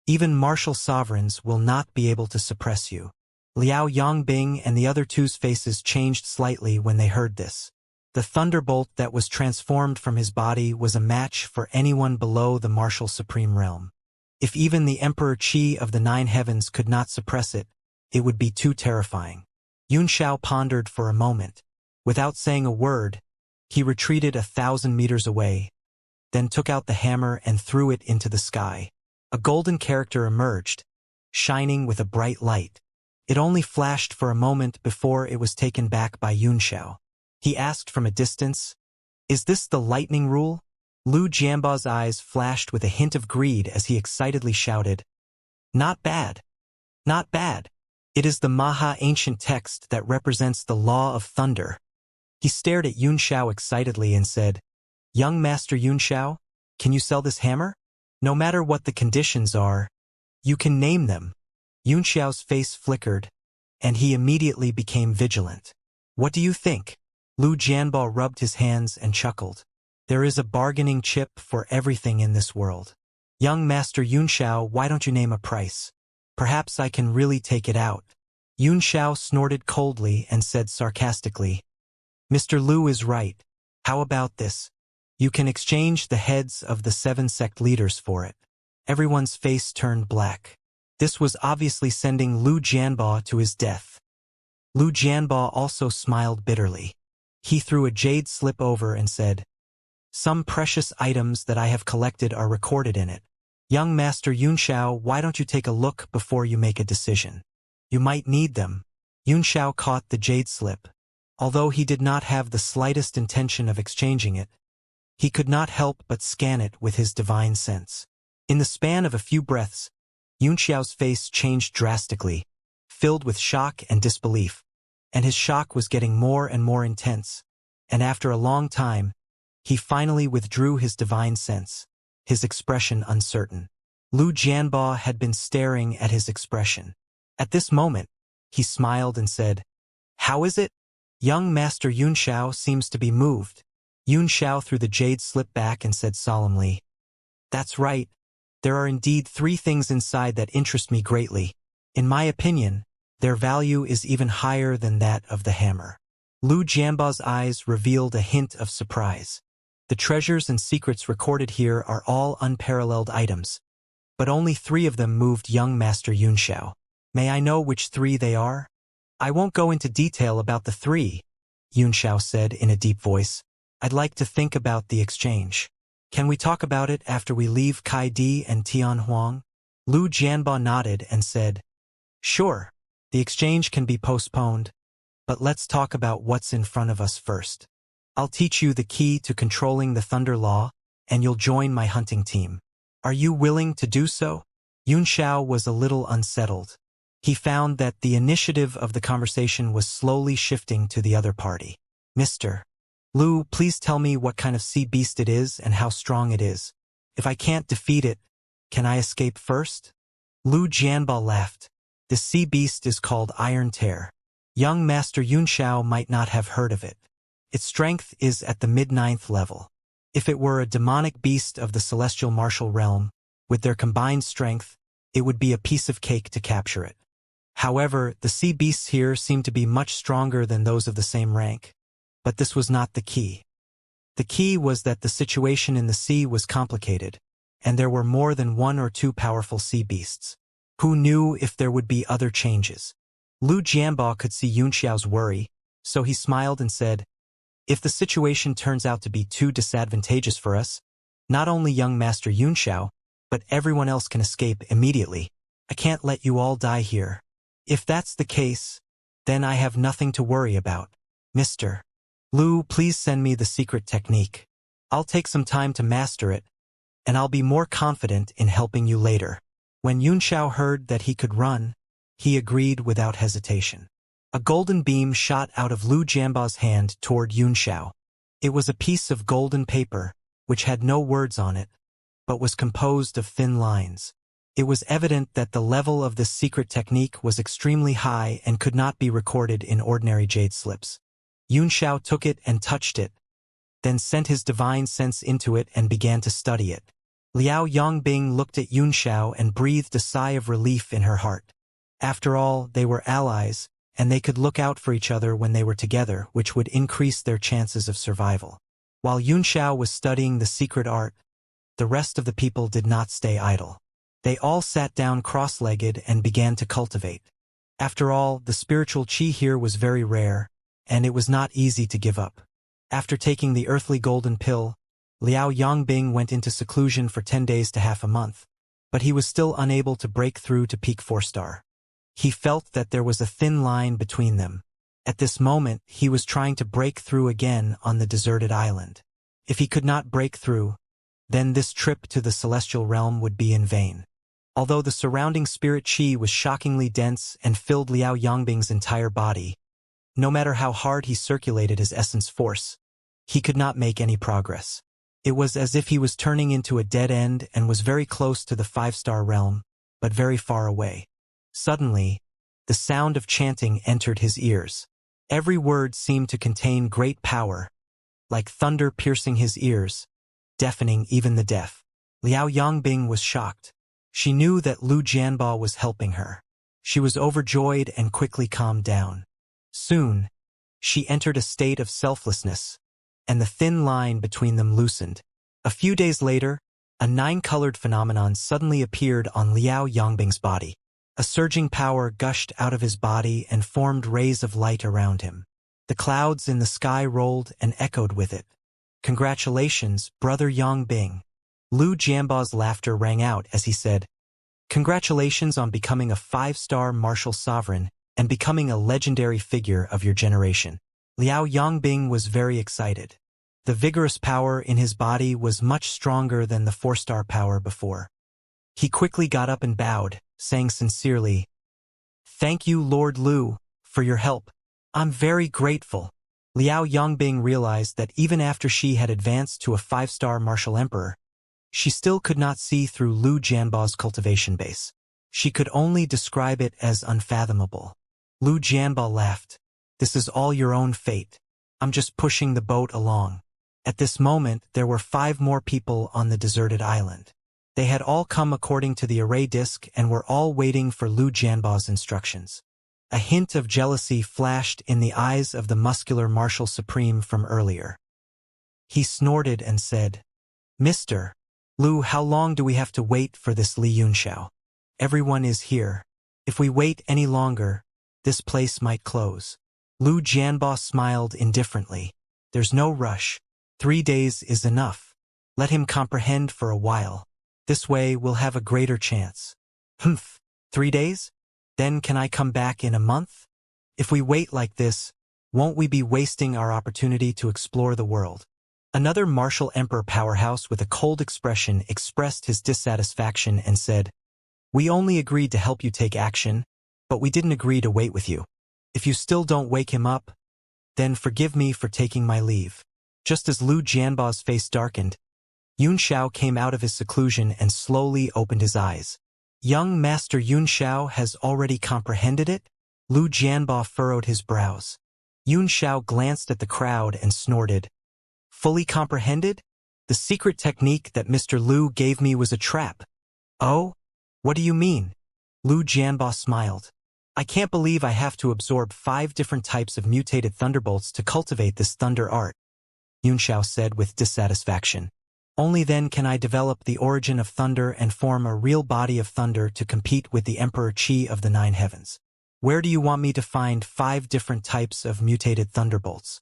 even martial sovereigns will not be able to suppress you. Liao Yongbing and the other two's faces changed slightly when they heard this. The thunderbolt that was transformed from his body was a match for anyone below the martial supreme realm. If even the Emperor Qi of the Nine Heavens could not suppress it, it would be too terrifying. Yunxiao pondered for a moment. Without saying a word, he retreated 1,000 meters away, then took out the hammer and threw it into the sky. A golden character emerged, shining with a bright light. It only flashed for a moment before it was taken back by Yunxiao. He asked from a distance, Is this the lightning rule? Lu Jianba's eyes flashed with a hint of greed as he excitedly shouted, Not bad. Not bad. It is the Maha-Ancient text that represents the law of thunder. He stared at Yunxiao excitedly and said, Young Master Yunxiao, can you sell this hammer? No matter what the conditions are, you can name them. Yunxiao's face flickered, and he immediately became vigilant. What do you think? Lu Jianba rubbed his hands and chuckled. There is a bargaining chip for everything in this world. Young Master Yunxiao, why don't you name a price? Perhaps I can really take it out. Yunxiao snorted coldly and said sarcastically, Mr. Lu is right. How about this? You can exchange the heads of the 7 sect leaders for it. Everyone's face turned black. This was obviously sending Lu Jianba to his death. Lu Jianba also smiled bitterly. He threw a jade slip over and said, Some precious items that I have collected are recorded in it. Young Master Yunxiao, why don't you take a look before you make a decision? You might need them. Yunxiao caught the jade slip. Although he did not have the slightest intention of exchanging it, he could not help but scan it with his divine sense. In the span of a few breaths, Yunxiao's face changed drastically, filled with shock and disbelief, and his shock was getting more and more intense, and after a long time, he finally withdrew his divine sense, his expression uncertain. Lu Jianba had been staring at his expression. At this moment, he smiled and said, How is it? Young Master Yunxiao seems to be moved. Yunxiao threw the jade slip back and said solemnly, That's right. There are indeed 3 things inside that interest me greatly. In my opinion, their value is even higher than that of the hammer. Lu Jianba's eyes revealed a hint of surprise. The treasures and secrets recorded here are all unparalleled items, but only 3 of them moved young Master Yunxiao. May I know which 3 they are? I won't go into detail about the 3, Yunxiao said in a deep voice. I'd like to think about the exchange. Can we talk about it after we leave Kai Di and Tian Huang? Lu Jianba nodded and said, Sure, the exchange can be postponed, but let's talk about what's in front of us first. I'll teach you the key to controlling the Thunder Law, and you'll join my hunting team. Are you willing to do so? Yunxiao was a little unsettled. He found that the initiative of the conversation was slowly shifting to the other party. Mr. Lu, please tell me what kind of sea beast it is and how strong it is. If I can't defeat it, can I escape first? Lu Jianba laughed. The sea beast is called Iron Tear. Young Master Yunxiao might not have heard of it. Its strength is at the mid-9th level. If it were a demonic beast of the celestial martial realm, with their combined strength, it would be a piece of cake to capture it. However, the sea beasts here seemed to be much stronger than those of the same rank. But this was not the key. The key was that the situation in the sea was complicated, and there were more than one or two powerful sea beasts. Who knew if there would be other changes? Lu Jianbo could see Yunxiao's worry, so he smiled and said, "If the situation turns out to be too disadvantageous for us, not only young Master Yunxiao, but everyone else can escape immediately. I can't let you all die here. If that's the case, then I have nothing to worry about. Mr. Lu, please send me the secret technique. I'll take some time to master it, and I'll be more confident in helping you later." When Yunxiao heard that he could run, he agreed without hesitation. A golden beam shot out of Lu Jianbo's hand toward Yunxiao. It was a piece of golden paper, which had no words on it, but was composed of thin lines. It was evident that the level of this secret technique was extremely high and could not be recorded in ordinary jade slips. Yunxiao took it and touched it, then sent his divine sense into it and began to study it. Liao Yongbing looked at Yunxiao and breathed a sigh of relief in her heart. After all, they were allies, and they could look out for each other when they were together, which would increase their chances of survival. While Yunxiao was studying the secret art, the rest of the people did not stay idle. They all sat down cross-legged and began to cultivate. After all, the spiritual qi here was very rare, and it was not easy to give up. After taking the earthly golden pill, Liao Yongbing went into seclusion for 10 days to half a month, but he was still unable to break through to peak 4-star. He felt that there was a thin line between them. At this moment, he was trying to break through again on the deserted island. If he could not break through, then this trip to the celestial realm would be in vain. Although the surrounding spirit qi was shockingly dense and filled Liao Yongbing's entire body, no matter how hard he circulated his essence force, he could not make any progress. It was as if he was turning into a dead end and was very close to the 5-star realm, but very far away. Suddenly, the sound of chanting entered his ears. Every word seemed to contain great power, like thunder piercing his ears, deafening even the deaf. Liao Yongbing was shocked. She knew that Lu Jianbo was helping her. She was overjoyed and quickly calmed down. Soon, she entered a state of selflessness, and the thin line between them loosened. A few days later, a 9-colored phenomenon suddenly appeared on Liao Yongbing's body. A surging power gushed out of his body and formed rays of light around him. The clouds in the sky rolled and echoed with it. "Congratulations, Brother Yongbing." Lu Jianbo's laughter rang out as he said, "Congratulations on becoming a 5-star martial sovereign and becoming a legendary figure of your generation." Liao Yongbing was very excited. The vigorous power in his body was much stronger than the 4-star power before. He quickly got up and bowed, saying sincerely, "Thank you, Lord Lu, for your help. I'm very grateful." Liao Yongbing realized that even after she had advanced to a 5-star martial emperor, she still could not see through Lu Jianbo's cultivation base. She could only describe it as unfathomable. Lu Jianbo laughed. "This is all your own fate. I'm just pushing the boat along." At this moment, there were 5 more people on the deserted island. They had all come according to the array disk and were all waiting for Lu Jianbo's instructions. A hint of jealousy flashed in the eyes of the muscular martial supreme from earlier. He snorted and said, "Mr. Lu, how long do we have to wait for this Li Yunxiao? Everyone is here. If we wait any longer, this place might close." Lu Jianbo smiled indifferently. "There's no rush. 3 days is enough. Let him comprehend for a while. This way we'll have a greater chance." "Humph, 3 days? Then can I come back in a month? If we wait like this, won't we be wasting our opportunity to explore the world?" Another martial emperor powerhouse with a cold expression expressed his dissatisfaction and said, "We only agreed to help you take action, but we didn't agree to wait with you. If you still don't wake him up, then forgive me for taking my leave." Just as Lu Jianbo's face darkened, Yunxiao came out of his seclusion and slowly opened his eyes. "Young Master Yunxiao has already comprehended it?" Lu Jianbo furrowed his brows. Yunxiao glanced at the crowd and snorted. "Fully comprehended? The secret technique that Mr. Lu gave me was a trap." "Oh? What do you mean?" Lu Jianbo smiled. I can't believe I have to absorb 5 different types of mutated thunderbolts to cultivate this thunder art, Xianxia said with dissatisfaction. Only then can I develop the origin of thunder and form a real body of thunder to compete with the Emperor Qi of the 9 heavens. Where do you want me to find 5 different types of mutated thunderbolts?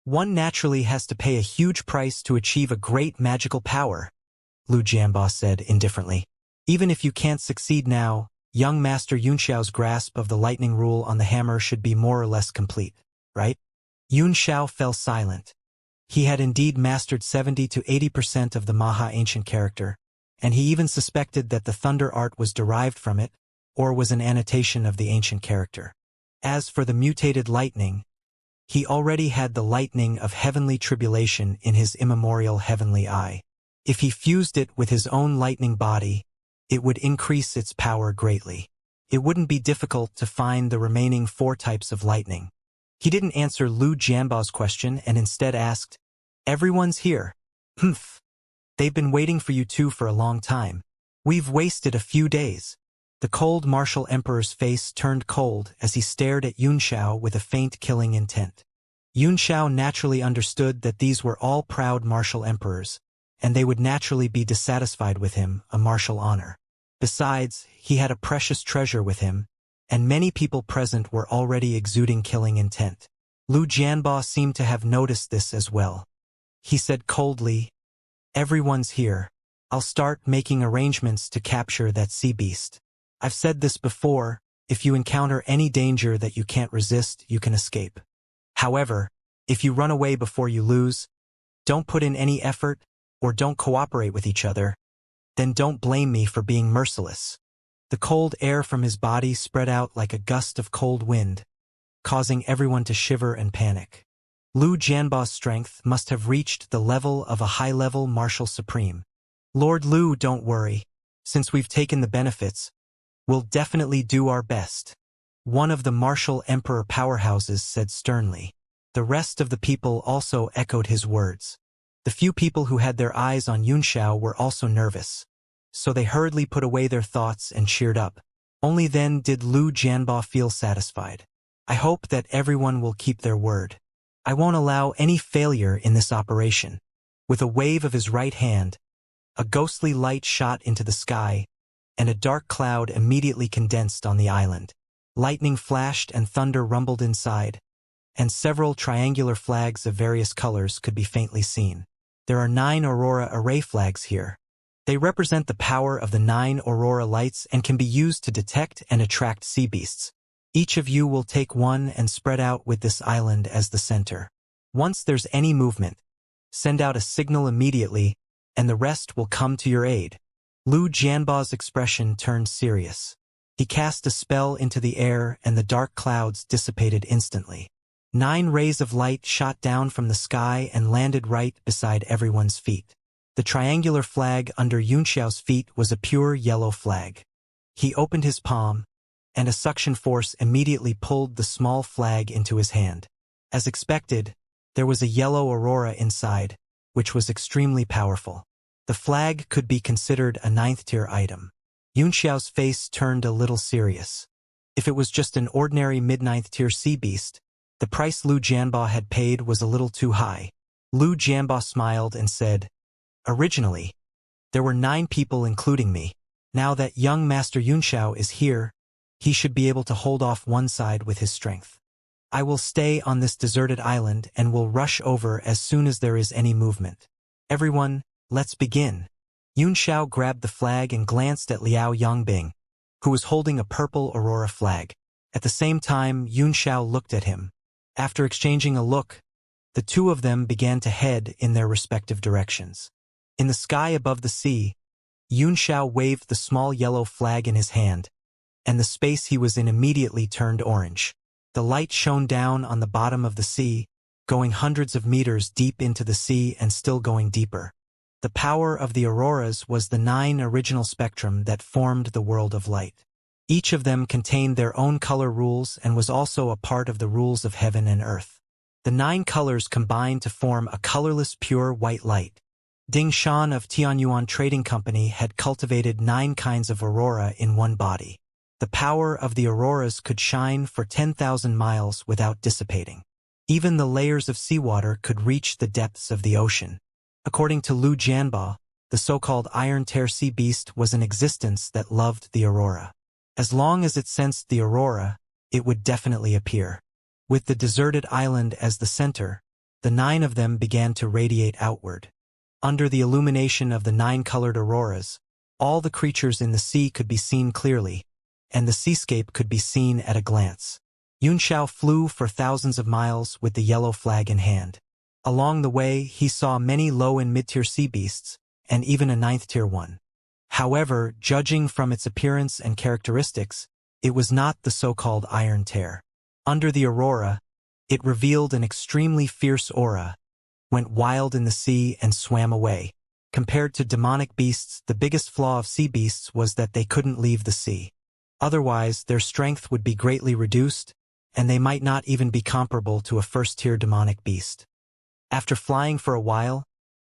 One naturally has to pay a huge price to achieve a great magical power, Lu Jianba said indifferently. Even if you can't succeed now, young Master Yunxiao's grasp of the lightning rule on the hammer should be more or less complete, right? Yunxiao fell silent. He had indeed mastered 70 to 80% of the Maha-ancient character, and he even suspected that the thunder art was derived from it, or was an annotation of the ancient character. As for the mutated lightning, he already had the lightning of heavenly tribulation in his immemorial heavenly eye. If he fused it with his own lightning body, it would increase its power greatly. It wouldn't be difficult to find the remaining 4 types of lightning. He didn't answer Lu Jianbao's question and instead asked, "Everyone's here." "Humph. They've been waiting for you two for a long time. We've wasted a few days." The cold martial emperor's face turned cold as he stared at Yunxiao with a faint killing intent. Yunxiao naturally understood that these were all proud martial emperors, and they would naturally be dissatisfied with him, a martial honor. Besides, he had a precious treasure with him, and many people present were already exuding killing intent. Lu Jianba seemed to have noticed this as well. He said coldly, "Everyone's here. I'll start making arrangements to capture that sea beast. I've said this before, if you encounter any danger that you can't resist, you can escape. However, if you run away before you lose, don't put in any effort, or don't cooperate with each other, then don't blame me for being merciless." The cold air from his body spread out like a gust of cold wind, causing everyone to shiver and panic. Lu Jianba's strength must have reached the level of a high-level martial supreme. "Lord Lu, don't worry. Since we've taken the benefits, we'll definitely do our best," one of the martial emperor powerhouses said sternly. The rest of the people also echoed his words. The few people who had their eyes on Yunxiao were also nervous, so they hurriedly put away their thoughts and cheered up. Only then did Lu Jianba feel satisfied. "I hope that everyone will keep their word. I won't allow any failure in this operation." With a wave of his right hand, a ghostly light shot into the sky, and a dark cloud immediately condensed on the island. Lightning flashed and thunder rumbled inside, and several triangular flags of various colors could be faintly seen. There are 9 aurora array flags here. They represent the power of the 9 aurora lights and can be used to detect and attract sea beasts. Each of you will take one and spread out with this island as the center. Once there's any movement, send out a signal immediately, and the rest will come to your aid. Lu Jianba's expression turned serious. He cast a spell into the air and the dark clouds dissipated instantly. 9 rays of light shot down from the sky and landed right beside everyone's feet. The triangular flag under Yunxiao's feet was a pure yellow flag. He opened his palm, and a suction force immediately pulled the small flag into his hand. As expected, there was a yellow aurora inside, which was extremely powerful. The flag could be considered a 9th-tier item. Yunxiao's face turned a little serious. If it was just an ordinary mid-9th-tier sea beast, the price Lu Jianba had paid was a little too high. Lu Jianba smiled and said, "Originally, there were 9 people including me. Now that young Master Yunxiao is here, he should be able to hold off one side with his strength. I will stay on this deserted island and will rush over as soon as there is any movement. Everyone, let's begin." Yunxiao grabbed the flag and glanced at Liao Yongbing, who was holding a purple aurora flag. At the same time, Yunxiao looked at him. After exchanging a look, the two of them began to head in their respective directions. In the sky above the sea, Yunxiao waved the small yellow flag in his hand, and the space he was in immediately turned orange. The light shone down on the bottom of the sea, going hundreds of meters deep into the sea and still going deeper. The power of the auroras was the 9 original spectrum that formed the world of light. Each of them contained their own color rules and was also a part of the rules of heaven and earth. The 9 colors combined to form a colorless pure white light. Ding Shan of Tianyuan Trading Company had cultivated 9 kinds of aurora in one body. The power of the auroras could shine for 10,000 miles without dissipating. Even the layers of seawater could reach the depths of the ocean. According to Lu Jianba, the so-called Iron Tear sea beast was an existence that loved the aurora. As long as it sensed the aurora, it would definitely appear. With the deserted island as the center, the 9 of them began to radiate outward. Under the illumination of the 9 colored auroras, all the creatures in the sea could be seen clearly, and the seascape could be seen at a glance. Yunxiao flew for thousands of miles with the yellow flag in hand. Along the way, he saw many low and mid-tier sea beasts, and even a 9th-tier one. However, judging from its appearance and characteristics, it was not the so-called Iron Tear. Under the aurora, it revealed an extremely fierce aura, went wild in the sea and swam away. Compared to demonic beasts, the biggest flaw of sea beasts was that they couldn't leave the sea. Otherwise, their strength would be greatly reduced, and they might not even be comparable to a first-tier demonic beast. After flying for a while,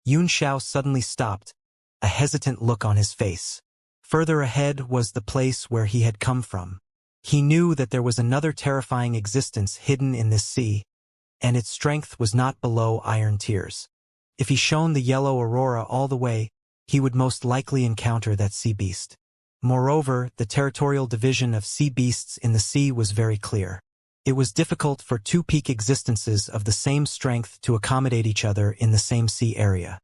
Yunxiao suddenly stopped, a hesitant look on his face. Further ahead was the place where he had come from. He knew that there was another terrifying existence hidden in this sea, and its strength was not below iron tiers. If he shone the yellow aurora all the way, he would most likely encounter that sea beast. Moreover, the territorial division of sea beasts in the sea was very clear. It was difficult for 2 peak existences of the same strength to accommodate each other in the same sea area.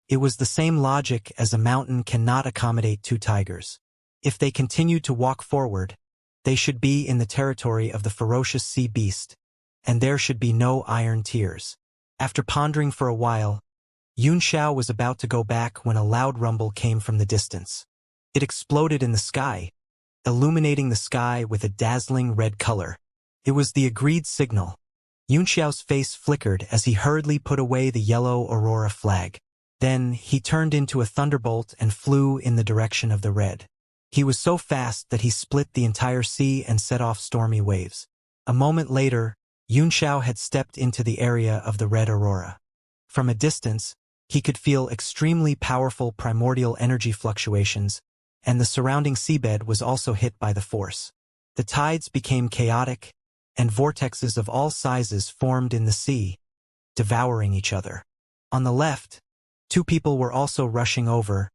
It was the same logic as a mountain cannot accommodate 2 tigers. If they continued to walk forward, they should be in the territory of the ferocious sea beast, and there should be no iron tiers. After pondering for a while, Yunxiao was about to go back when a loud rumble came from the distance. It exploded in the sky, illuminating the sky with a dazzling red color. It was the agreed signal. Yunxiao's face flickered as he hurriedly put away the yellow aurora flag. Then, he turned into a thunderbolt and flew in the direction of the red. He was so fast that he split the entire sea and set off stormy waves. A moment later, Yunxiao had stepped into the area of the red aurora. From a distance, he could feel extremely powerful primordial energy fluctuations, and the surrounding seabed was also hit by the force. The tides became chaotic, and vortexes of all sizes formed in the sea, devouring each other. On the left, 2 people were also rushing over,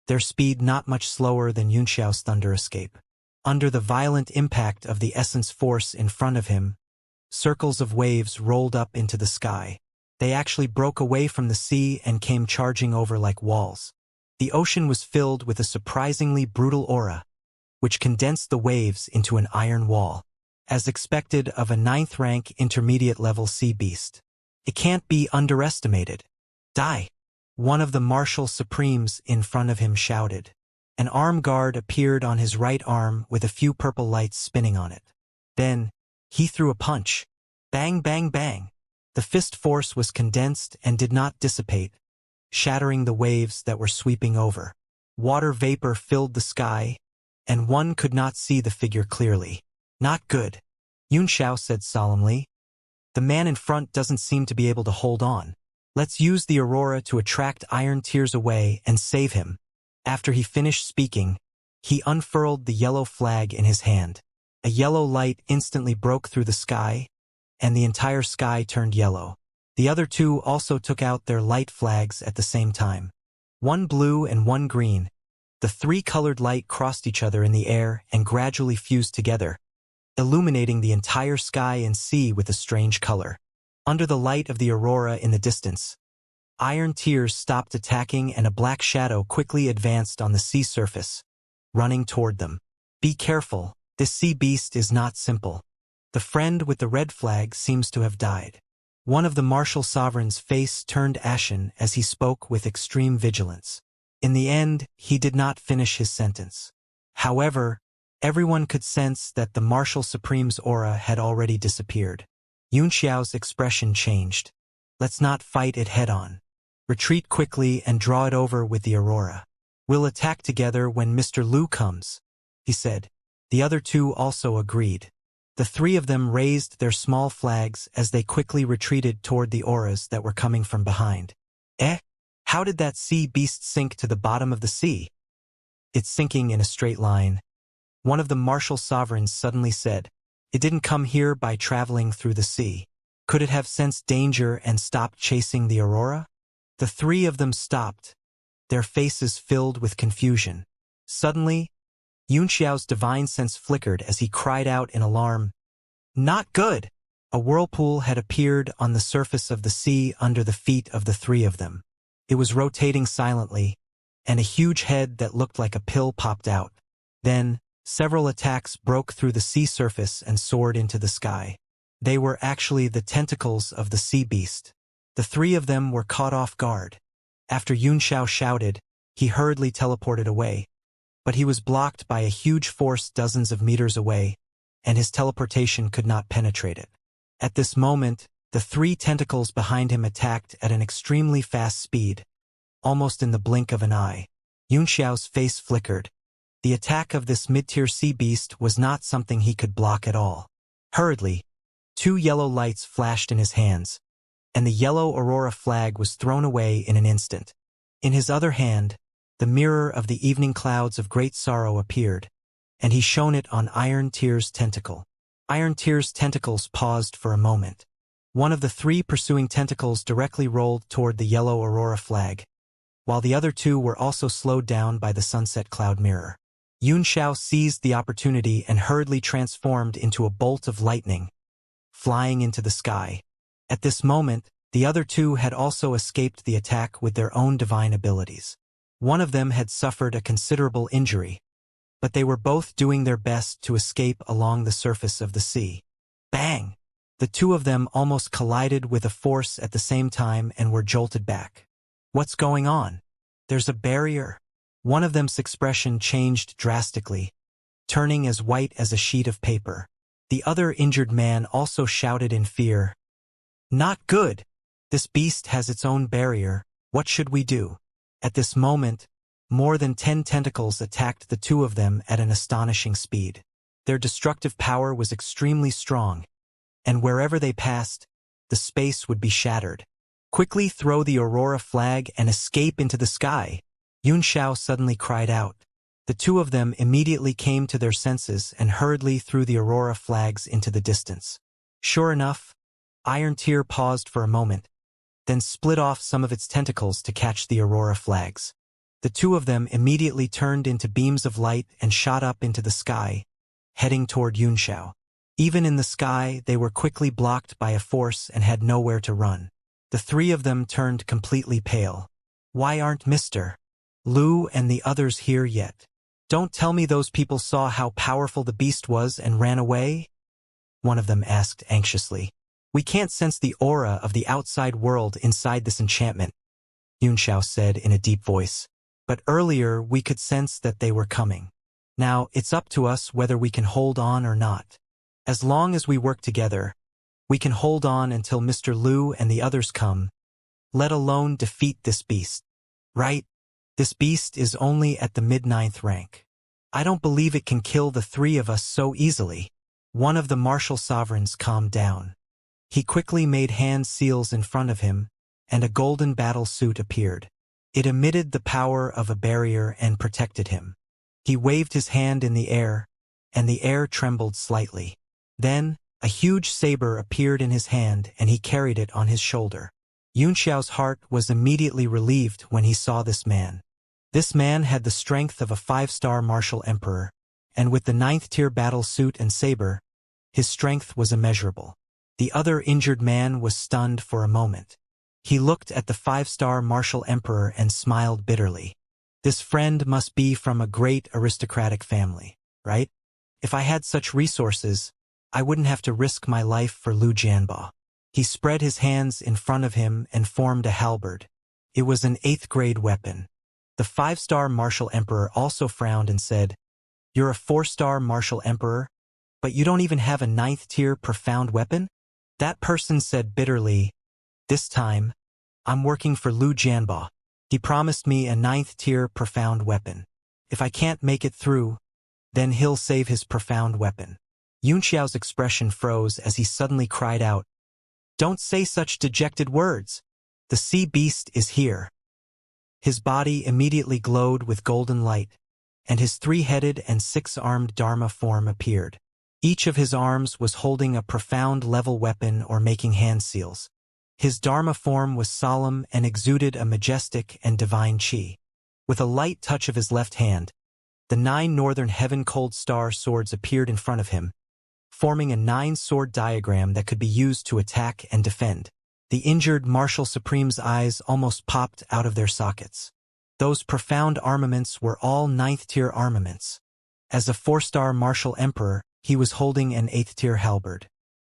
their speed not much slower than Yunxiao's thunder escape. Under the violent impact of the essence force in front of him, circles of waves rolled up into the sky. They actually broke away from the sea and came charging over like walls. The ocean was filled with a surprisingly brutal aura, which condensed the waves into an iron wall, as expected of a 9th-rank intermediate-level sea beast. It can't be underestimated. Die! One of the martial supremes in front of him shouted. An arm guard appeared on his right arm with a few purple lights spinning on it. Then, he threw a punch. Bang, bang, bang. The fist force was condensed and did not dissipate, shattering the waves that were sweeping over. Water vapor filled the sky, and one could not see the figure clearly. Not good, Yunxiao said solemnly. The man in front doesn't seem to be able to hold on. Let's use the aurora to attract iron tears away and save him. After he finished speaking, he unfurled the yellow flag in his hand. A yellow light instantly broke through the sky, and the entire sky turned yellow. The other 2 also took out their light flags at the same time. 1 blue and 1 green. The 3-colored light crossed each other in the air and gradually fused together, illuminating the entire sky and sea with a strange color. Under the light of the aurora in the distance, iron tears stopped attacking and a black shadow quickly advanced on the sea surface, running toward them. Be careful, this sea beast is not simple. The friend with the red flag seems to have died. One of the martial sovereign's face turned ashen as he spoke with extreme vigilance. In the end, he did not finish his sentence. However, everyone could sense that the martial supreme's aura had already disappeared. Yunxiao's expression changed. Let's not fight it head-on. Retreat quickly and draw it over with the aurora. We'll attack together when Mr. Lu comes, he said. The other 2 also agreed. The 3 of them raised their small flags as they quickly retreated toward the auras that were coming from behind. How did that sea beast sink to the bottom of the sea? It's sinking in a straight line. One of the martial sovereigns suddenly said, "It didn't come here by traveling through the sea. Could it have sensed danger and stopped chasing the aurora?" The three of them stopped, their faces filled with confusion. Suddenly, Yunxiao's divine sense flickered as he cried out in alarm, "Not good!" A whirlpool had appeared on the surface of the sea under the feet of the three of them. It was rotating silently, and a huge head that looked like a pill popped out. Then, several attacks broke through the sea surface and soared into the sky. They were actually the tentacles of the sea beast. The three of them were caught off guard. After Yunxiao shouted, he hurriedly teleported away, but he was blocked by a huge force dozens of meters away, and his teleportation could not penetrate it. At this moment, the three tentacles behind him attacked at an extremely fast speed, almost in the blink of an eye. Yunxiao's face flickered. The attack of this mid-tier sea beast was not something he could block at all. Hurriedly, two yellow lights flashed in his hands, and the yellow aurora flag was thrown away in an instant. In his other hand, the mirror of the evening clouds of great sorrow appeared, and he shone it on Iron Tear's tentacle. Iron Tear's tentacles paused for a moment. One of the three pursuing tentacles directly rolled toward the yellow aurora flag, while the other two were also slowed down by the sunset cloud mirror. Yunxiao seized the opportunity and hurriedly transformed into a bolt of lightning, flying into the sky. At this moment, the other two had also escaped the attack with their own divine abilities. One of them had suffered a considerable injury, but they were both doing their best to escape along the surface of the sea. Bang! The two of them almost collided with a force at the same time and were jolted back. What's going on? There's a barrier. One of them's expression changed drastically, turning as white as a sheet of paper. The other injured man also shouted in fear, "Not good! This beast has its own barrier. What should we do?" At this moment, more than 10 tentacles attacked the two of them at an astonishing speed. Their destructive power was extremely strong, and wherever they passed, the space would be shattered. "Quickly throw the aurora flag and escape into the sky!" Yunxiao suddenly cried out. The two of them immediately came to their senses and hurriedly threw the aurora flags into the distance. Sure enough, Iron Tear paused for a moment, then split off some of its tentacles to catch the aurora flags. The two of them immediately turned into beams of light and shot up into the sky, heading toward Yunxiao. Even in the sky, they were quickly blocked by a force and had nowhere to run. The three of them turned completely pale. "Why aren't Mr. Lu and the others here yet? Don't tell me those people saw how powerful the beast was and ran away?" One of them asked anxiously. "We can't sense the aura of the outside world inside this enchantment," Yunxiao said in a deep voice. "But earlier we could sense that they were coming. Now it's up to us whether we can hold on or not. As long as we work together, we can hold on until Mr. Lu and the others come, let alone defeat this beast. Right? This beast is only at the mid-9th rank. I don't believe it can kill the three of us so easily." One of the martial sovereigns calmed down. He quickly made hand seals in front of him, and a golden battle suit appeared. It emitted the power of a barrier and protected him. He waved his hand in the air, and the air trembled slightly. Then, a huge saber appeared in his hand and he carried it on his shoulder. Yunxiao's heart was immediately relieved when he saw this man. This man had the strength of a 5-star martial emperor, and with the 9th-tier battle suit and saber, his strength was immeasurable. The other injured man was stunned for a moment. He looked at the 5-star martial emperor and smiled bitterly. This friend must be from a great aristocratic family, right? If I had such resources, I wouldn't have to risk my life for Lu Jianba. He spread his hands in front of him and formed a halberd. It was an 8th-grade weapon. The 5-star martial emperor also frowned and said, "You're a 4-star martial emperor, but you don't even have a 9th-tier profound weapon?" That person said bitterly, "This time, I'm working for Lu Jianba. He promised me a 9th-tier profound weapon. If I can't make it through, then he'll save his profound weapon." Yunxiao's expression froze as he suddenly cried out, "Don't say such dejected words. The sea beast is here." His body immediately glowed with golden light, and his three-headed and six-armed Dharma form appeared. Each of his arms was holding a profound level weapon or making hand seals. His Dharma form was solemn and exuded a majestic and divine chi. With a light touch of his left hand, the 9 northern heaven-cold star swords appeared in front of him, forming a 9-sword diagram that could be used to attack and defend. The injured martial supreme's eyes almost popped out of their sockets. Those profound armaments were all 9th-tier armaments. As a 4-star martial emperor, he was holding an 8th-tier halberd.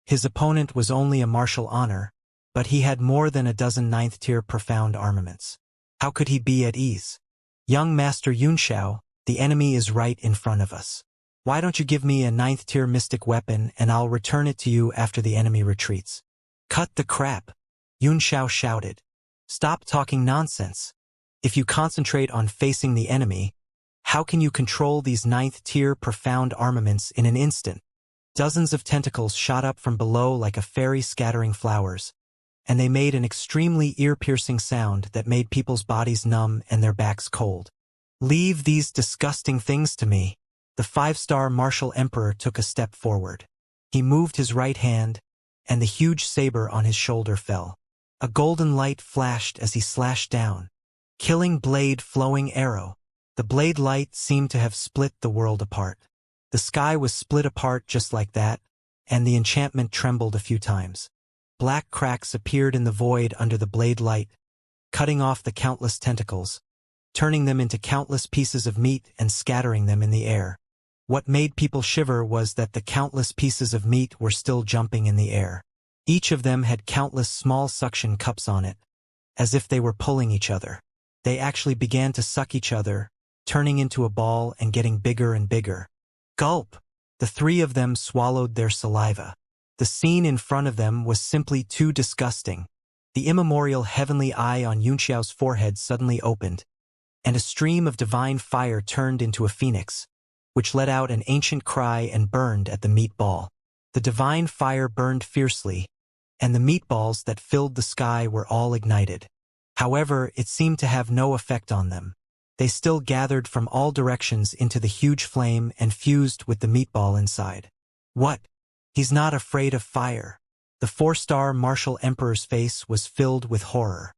His opponent was only a martial honor, but he had more than a dozen 9th-tier profound armaments. How could he be at ease? Young Master Xianxia, the enemy is right in front of us. Why don't you give me a 9th-tier mystic weapon and I'll return it to you after the enemy retreats? Cut the crap, Xianxia shouted. Stop talking nonsense. If you concentrate on facing the enemy, how can you control these 9th-tier profound armaments in an instant? Dozens of tentacles shot up from below like a fairy scattering flowers, and they made an extremely ear-piercing sound that made people's bodies numb and their backs cold. Leave these disgusting things to me. The 5-star martial emperor took a step forward. He moved his right hand, and the huge saber on his shoulder fell. A golden light flashed as he slashed down. Killing blade flowing arrow. The blade light seemed to have split the world apart. The sky was split apart just like that, and the enchantment trembled a few times. Black cracks appeared in the void under the blade light, cutting off the countless tentacles, turning them into countless pieces of meat and scattering them in the air. What made people shiver was that the countless pieces of meat were still jumping in the air. Each of them had countless small suction cups on it, as if they were pulling each other. They actually began to suck each other, turning into a ball and getting bigger and bigger. Gulp! The 3 of them swallowed their saliva. The scene in front of them was simply too disgusting. The immemorial heavenly eye on Xianxia's forehead suddenly opened, and a stream of divine fire turned into a phoenix, which let out an ancient cry and burned at the meatball. The divine fire burned fiercely, and the meatballs that filled the sky were all ignited. However, it seemed to have no effect on them. They still gathered from all directions into the huge flame and fused with the meatball inside. What? He's not afraid of fire. The 4-star martial emperor's face was filled with horror.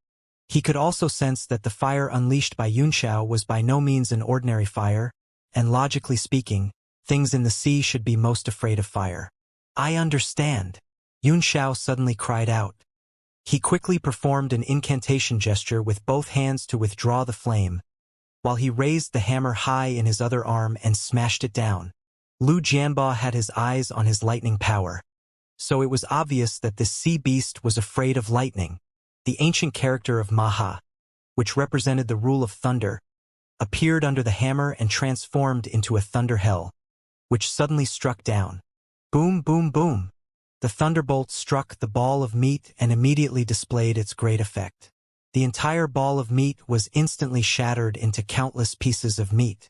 He could also sense that the fire unleashed by Xianxia was by no means an ordinary fire, and logically speaking, things in the sea should be most afraid of fire. I understand. Xianxia suddenly cried out. He quickly performed an incantation gesture with both hands to withdraw the flame, while he raised the hammer high in his other arm and smashed it down. Lu Jianba had his eyes on his lightning power, so it was obvious that this sea beast was afraid of lightning. The ancient character of Maha, which represented the rule of thunder, appeared under the hammer and transformed into a thunder hell, which suddenly struck down. Boom, boom, boom. The thunderbolt struck the ball of meat and immediately displayed its great effect. The entire ball of meat was instantly shattered into countless pieces of meat.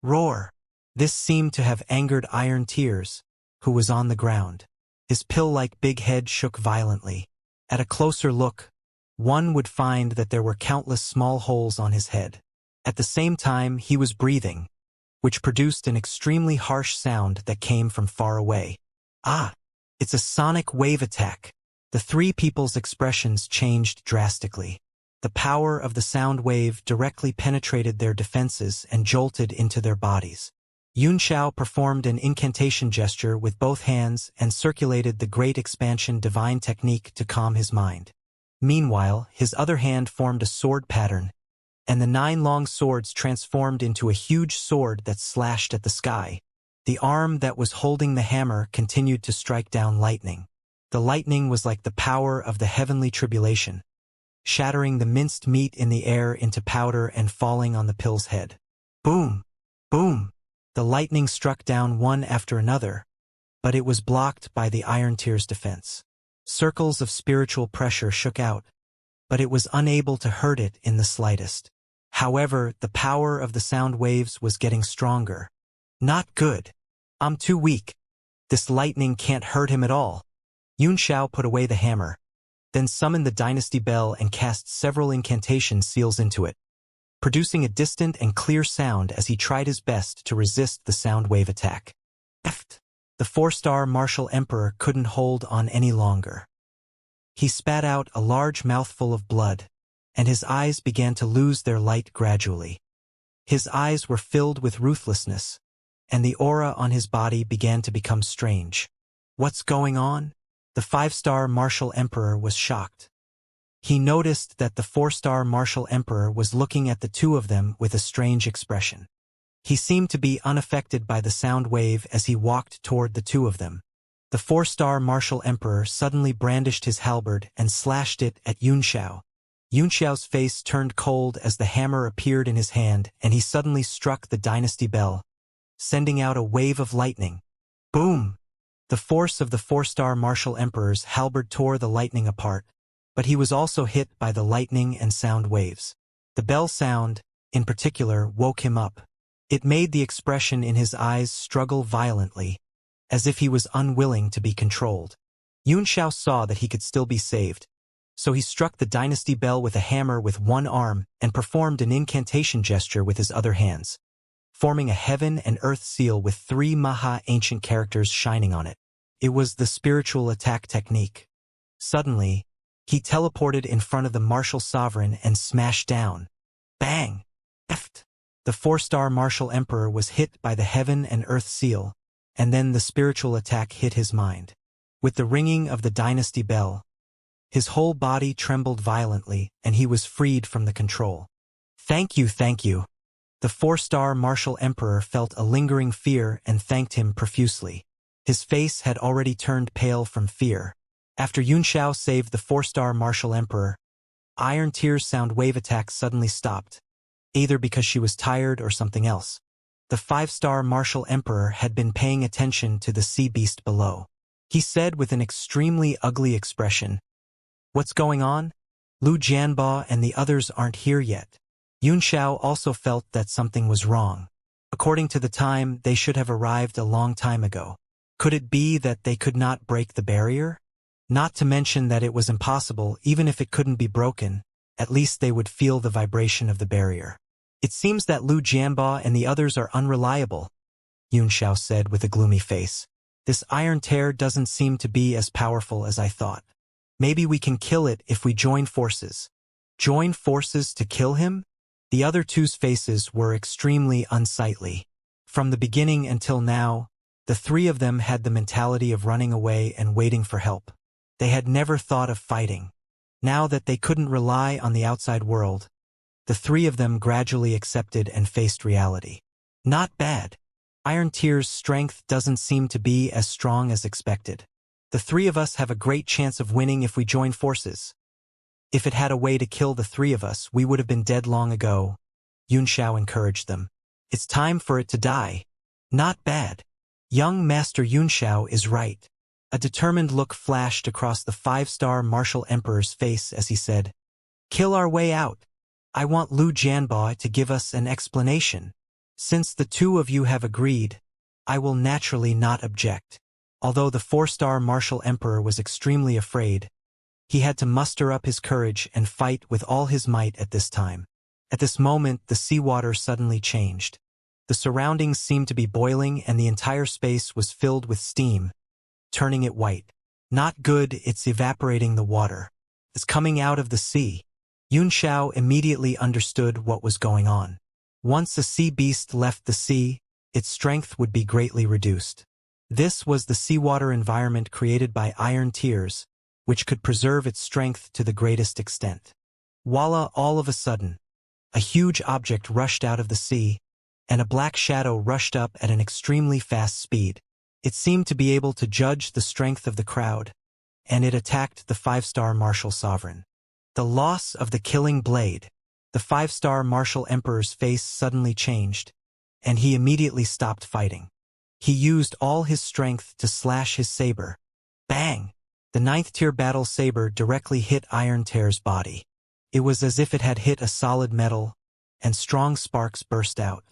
Roar! This seemed to have angered Iron Tears, who was on the ground. His pill-like big head shook violently. At a closer look, one would find that there were countless small holes on his head. At the same time, he was breathing, which produced an extremely harsh sound that came from far away. Ah! It's a sonic wave attack. The 3 people's expressions changed drastically. The power of the sound wave directly penetrated their defenses and jolted into their bodies. Xianxia performed an incantation gesture with both hands and circulated the Great Expansion divine technique to calm his mind. Meanwhile, his other hand formed a sword pattern, and the 9 long swords transformed into a huge sword that slashed at the sky. The arm that was holding the hammer continued to strike down lightning. The lightning was like the power of the heavenly tribulation, shattering the minced meat in the air into powder and falling on the pill's head. Boom! Boom! The lightning struck down one after another, but it was blocked by the Iron Tear's defense. Circles of spiritual pressure shook out, but it was unable to hurt it in the slightest. However, the power of the sound waves was getting stronger. Not good. I'm too weak. This lightning can't hurt him at all. Xianxia put away the hammer, then summoned the Dynasty Bell and cast several incantation seals into it. producing a distant and clear sound as he tried his best to resist the sound wave attack. The 4-star martial emperor couldn't hold on any longer. He spat out a large mouthful of blood, and his eyes began to lose their light gradually. His eyes were filled with ruthlessness, and the aura on his body began to become strange. What's going on? The 5-star martial emperor was shocked. He noticed that the 4-star martial emperor was looking at the two of them with a strange expression. He seemed to be unaffected by the sound wave as he walked toward the two of them. The 4-star martial emperor suddenly brandished his halberd and slashed it at Xianxia. Xianxia's face turned cold as the hammer appeared in his hand, and he suddenly struck the dynasty bell, sending out a wave of lightning. Boom! The force of the 4-star martial emperor's halberd tore the lightning apart, but he was also hit by the lightning and sound waves. The bell sound, in particular, woke him up. It made the expression in his eyes struggle violently, as if he was unwilling to be controlled. Xianxia saw that he could still be saved, so he struck the dynasty bell with a hammer with one arm and performed an incantation gesture with his other hands, forming a heaven and earth seal with 3 Maha-ancient characters shining on it. It was the spiritual attack technique. Suddenly, he teleported in front of the martial sovereign and smashed down. Bang! The 4-star martial emperor was hit by the heaven and earth seal, and then the spiritual attack hit his mind. With the ringing of the dynasty bell, his whole body trembled violently, and he was freed from the control. Thank you, thank you. The 4-star martial emperor felt a lingering fear and thanked him profusely. His face had already turned pale from fear. After Xianxia saved the 4-star martial emperor, Iron Tear's sound wave attack suddenly stopped, either because she was tired or something else. The 5-star martial emperor had been paying attention to the sea beast below. He said with an extremely ugly expression, "What's going on? Lu Jianba and the others aren't here yet." Xianxia also felt that something was wrong. According to the time, they should have arrived a long time ago. Could it be that they could not break the barrier? Not to mention that it was impossible. Even if it couldn't be broken, at least they would feel the vibration of the barrier. It seems that Lu Jianba and the others are unreliable, Xianxia said with a gloomy face. This Iron Tear doesn't seem to be as powerful as I thought. Maybe we can kill it if we join forces. Join forces to kill him? The other two's faces were extremely unsightly. From the beginning until now, the 3 of them had the mentality of running away and waiting for help. They had never thought of fighting. Now that they couldn't rely on the outside world, the 3 of them gradually accepted and faced reality. Not bad. Iron Tear's strength doesn't seem to be as strong as expected. The 3 of us have a great chance of winning if we join forces. If it had a way to kill the 3 of us, we would have been dead long ago, Xianxia encouraged them. It's time for it to die. Not bad. Young Master Xianxia is right. A determined look flashed across the 5-star martial emperor's face as he said, "Kill our way out. I want Lu Jianba to give us an explanation. Since the 2 of you have agreed, I will naturally not object." Although the 4-star martial emperor was extremely afraid, he had to muster up his courage and fight with all his might at this time. At this moment, the seawater suddenly changed. The surroundings seemed to be boiling and the entire space was filled with steam, turning it white. Not good, it's evaporating the water. It's coming out of the sea. Xianxia immediately understood what was going on. Once a sea beast left the sea, its strength would be greatly reduced. This was the seawater environment created by Iron Tears, which could preserve its strength to the greatest extent. Voila! All of a sudden, a huge object rushed out of the sea, and a black shadow rushed up at an extremely fast speed. It seemed to be able to judge the strength of the crowd, and it attacked the 5-star martial sovereign. The loss of the killing blade. The 5-star martial emperor's face suddenly changed, and he immediately stopped fighting. He used all his strength to slash his saber. Bang! The 9th tier battle saber directly hit Iron Tear's body. It was as if it had hit a solid metal, and strong sparks burst out.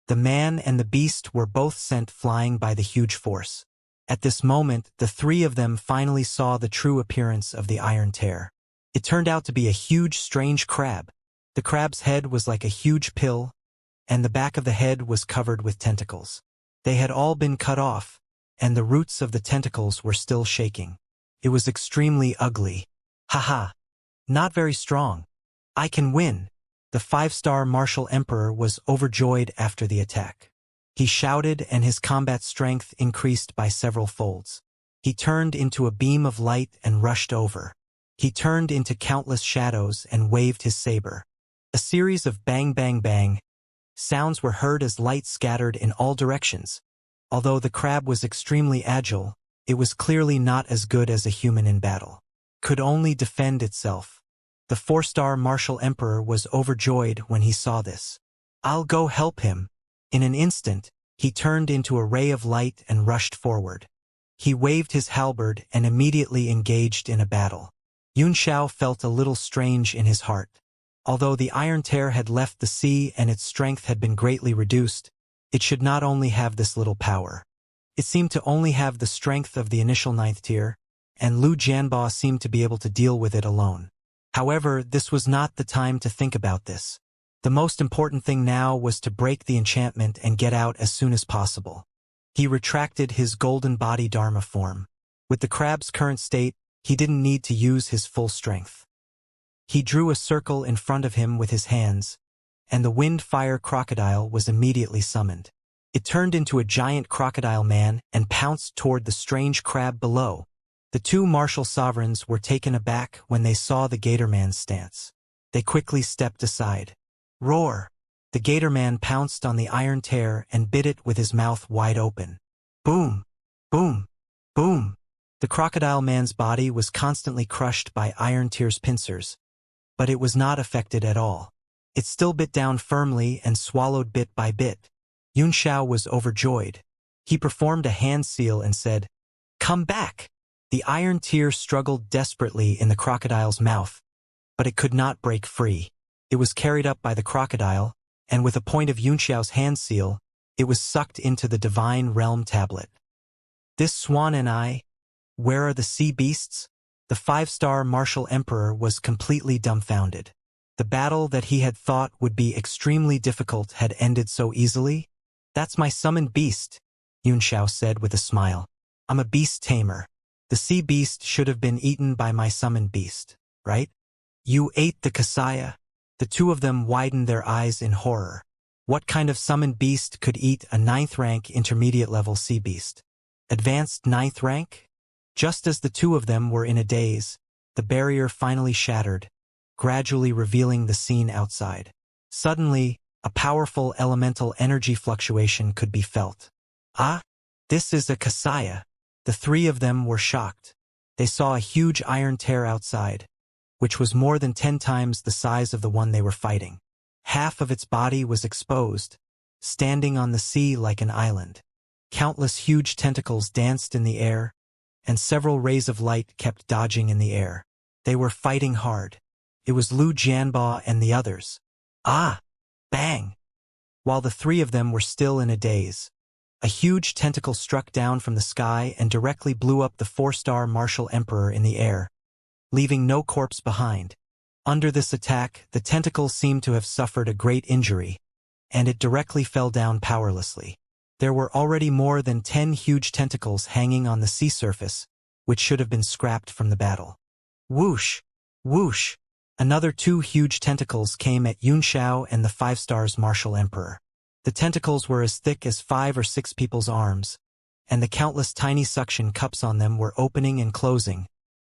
The man and the beast were both sent flying by the huge force. At this moment, the 3 of them finally saw the true appearance of the Iron Tear. It turned out to be a huge, strange crab. The crab's head was like a huge pill, and the back of the head was covered with tentacles. They had all been cut off, and the roots of the tentacles were still shaking. It was extremely ugly. Haha. Not very strong. I can win. The 5-star martial emperor was overjoyed after the attack. He shouted, and his combat strength increased by several folds. He turned into a beam of light and rushed over. He turned into countless shadows and waved his saber. A series of bang bang bang sounds were heard as light scattered in all directions. Although the crab was extremely agile, it was clearly not as good as a human in battle. Could only defend itself. The 4-star martial emperor was overjoyed when he saw this. I'll go help him. In an instant, he turned into a ray of light and rushed forward. He waved his halberd and immediately engaged in a battle. Xianxia felt a little strange in his heart. Although the iron tear had left the sea and its strength had been greatly reduced, it should not only have this little power. It seemed to only have the strength of the initial 9th tier, and Lu Jianba seemed to be able to deal with it alone. However, this was not the time to think about this. The most important thing now was to break the enchantment and get out as soon as possible. He retracted his golden body Dharma form. With the crab's current state, he didn't need to use his full strength. He drew a circle in front of him with his hands, and the wind-fire crocodile was immediately summoned. It turned into a giant crocodile man and pounced toward the strange crab below. The 2 martial sovereigns were taken aback when they saw the gator man's stance. They quickly stepped aside. Roar! The gator man pounced on the iron tear and bit it with his mouth wide open. Boom! Boom! Boom! The crocodile man's body was constantly crushed by iron tear's pincers, but it was not affected at all. It still bit down firmly and swallowed bit by bit. Xianxia was overjoyed. He performed a hand seal and said, "Come back!" The iron tear struggled desperately in the crocodile's mouth, but it could not break free. It was carried up by the crocodile, and with a point of Xianxia's hand seal, it was sucked into the divine realm tablet. This swan and I, where are the sea beasts? The 5-star martial emperor was completely dumbfounded. The battle that he had thought would be extremely difficult had ended so easily. That's my summoned beast, Xianxia said with a smile. I'm a beast tamer. The sea beast should have been eaten by my summoned beast, right? You ate the Xianxia. The 2 of them widened their eyes in horror. What kind of summoned beast could eat a 9th rank intermediate level sea beast? Advanced 9th rank? Just as the 2 of them were in a daze, the barrier finally shattered, gradually revealing the scene outside. Suddenly, a powerful elemental energy fluctuation could be felt. Ah, this is a Xianxia. The 3 of them were shocked. They saw a huge iron tear outside, which was more than 10 times the size of the one they were fighting. Half of its body was exposed, standing on the sea like an island. Countless huge tentacles danced in the air, and several rays of light kept dodging in the air. They were fighting hard. It was Lu Jianba and the others. Ah! Bang! While the 3 of them were still in a daze, a huge tentacle struck down from the sky and directly blew up the 4-star martial emperor in the air, leaving no corpse behind. Under this attack, the tentacle seemed to have suffered a great injury, and it directly fell down powerlessly. There were already more than 10 huge tentacles hanging on the sea surface, which should have been scrapped from the battle. Whoosh! Whoosh! Another 2 huge tentacles came at Xianxia and the 5-stars martial emperor. The tentacles were as thick as 5 or 6 people's arms, and the countless tiny suction cups on them were opening and closing,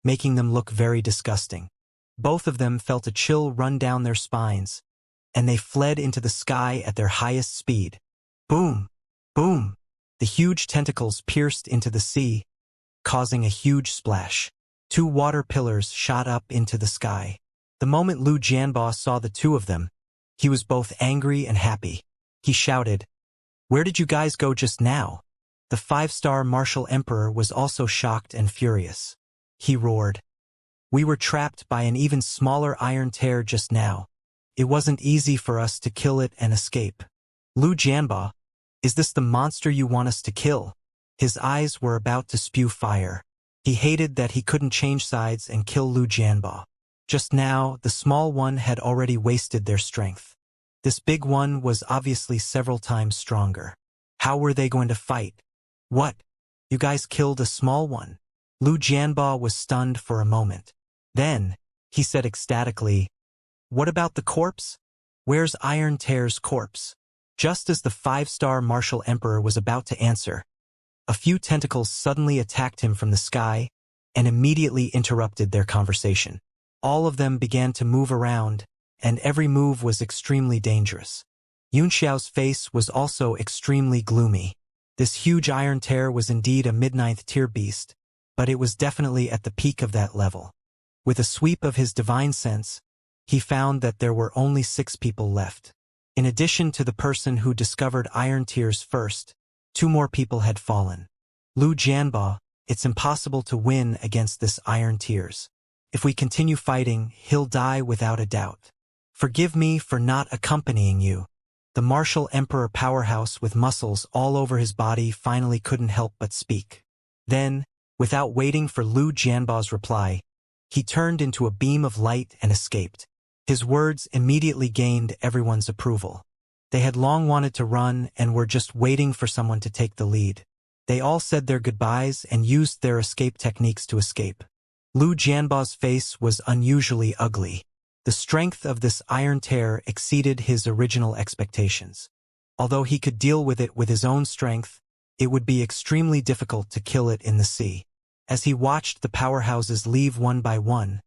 making them look very disgusting. Both of them felt a chill run down their spines, and they fled into the sky at their highest speed. Boom! Boom! The huge tentacles pierced into the sea, causing a huge splash. 2 water pillars shot up into the sky. The moment Lu Jianba saw the 2 of them, he was both angry and happy. He shouted, "Where did you guys go just now?" The 5-star martial emperor was also shocked and furious. He roared, "We were trapped by an even smaller iron tear just now. It wasn't easy for us to kill it and escape. Lu Jianba, is this the monster you want us to kill?" His eyes were about to spew fire. He hated that he couldn't change sides and kill Lu Jianba. Just now, the small one had already wasted their strength. This big one was obviously several times stronger. How were they going to fight? What? You guys killed a small one? Lu Jianba was stunned for a moment. Then, he said ecstatically, "What about the corpse? Where's Iron Tear's corpse?" Just as the 5-star martial emperor was about to answer, a few tentacles suddenly attacked him from the sky and immediately interrupted their conversation. All of them began to move around, and every move was extremely dangerous. Yunxiao's face was also extremely gloomy. This huge Iron Tear was indeed a mid-9th tier beast, but it was definitely at the peak of that level. With a sweep of his divine sense, he found that there were only 6 people left. In addition to the person who discovered Iron Tears first, 2 more people had fallen. Lu Jianba, it's impossible to win against this Iron Tears. If we continue fighting, he'll die without a doubt. Forgive me for not accompanying you. The martial emperor powerhouse with muscles all over his body finally couldn't help but speak. Then, without waiting for Lu Jianba's reply, he turned into a beam of light and escaped. His words immediately gained everyone's approval. They had long wanted to run and were just waiting for someone to take the lead. They all said their goodbyes and used their escape techniques to escape. Lu Jianba's face was unusually ugly. The strength of this Iron Tear exceeded his original expectations. Although he could deal with it with his own strength, it would be extremely difficult to kill it in the sea. As he watched the powerhouses leave one by one,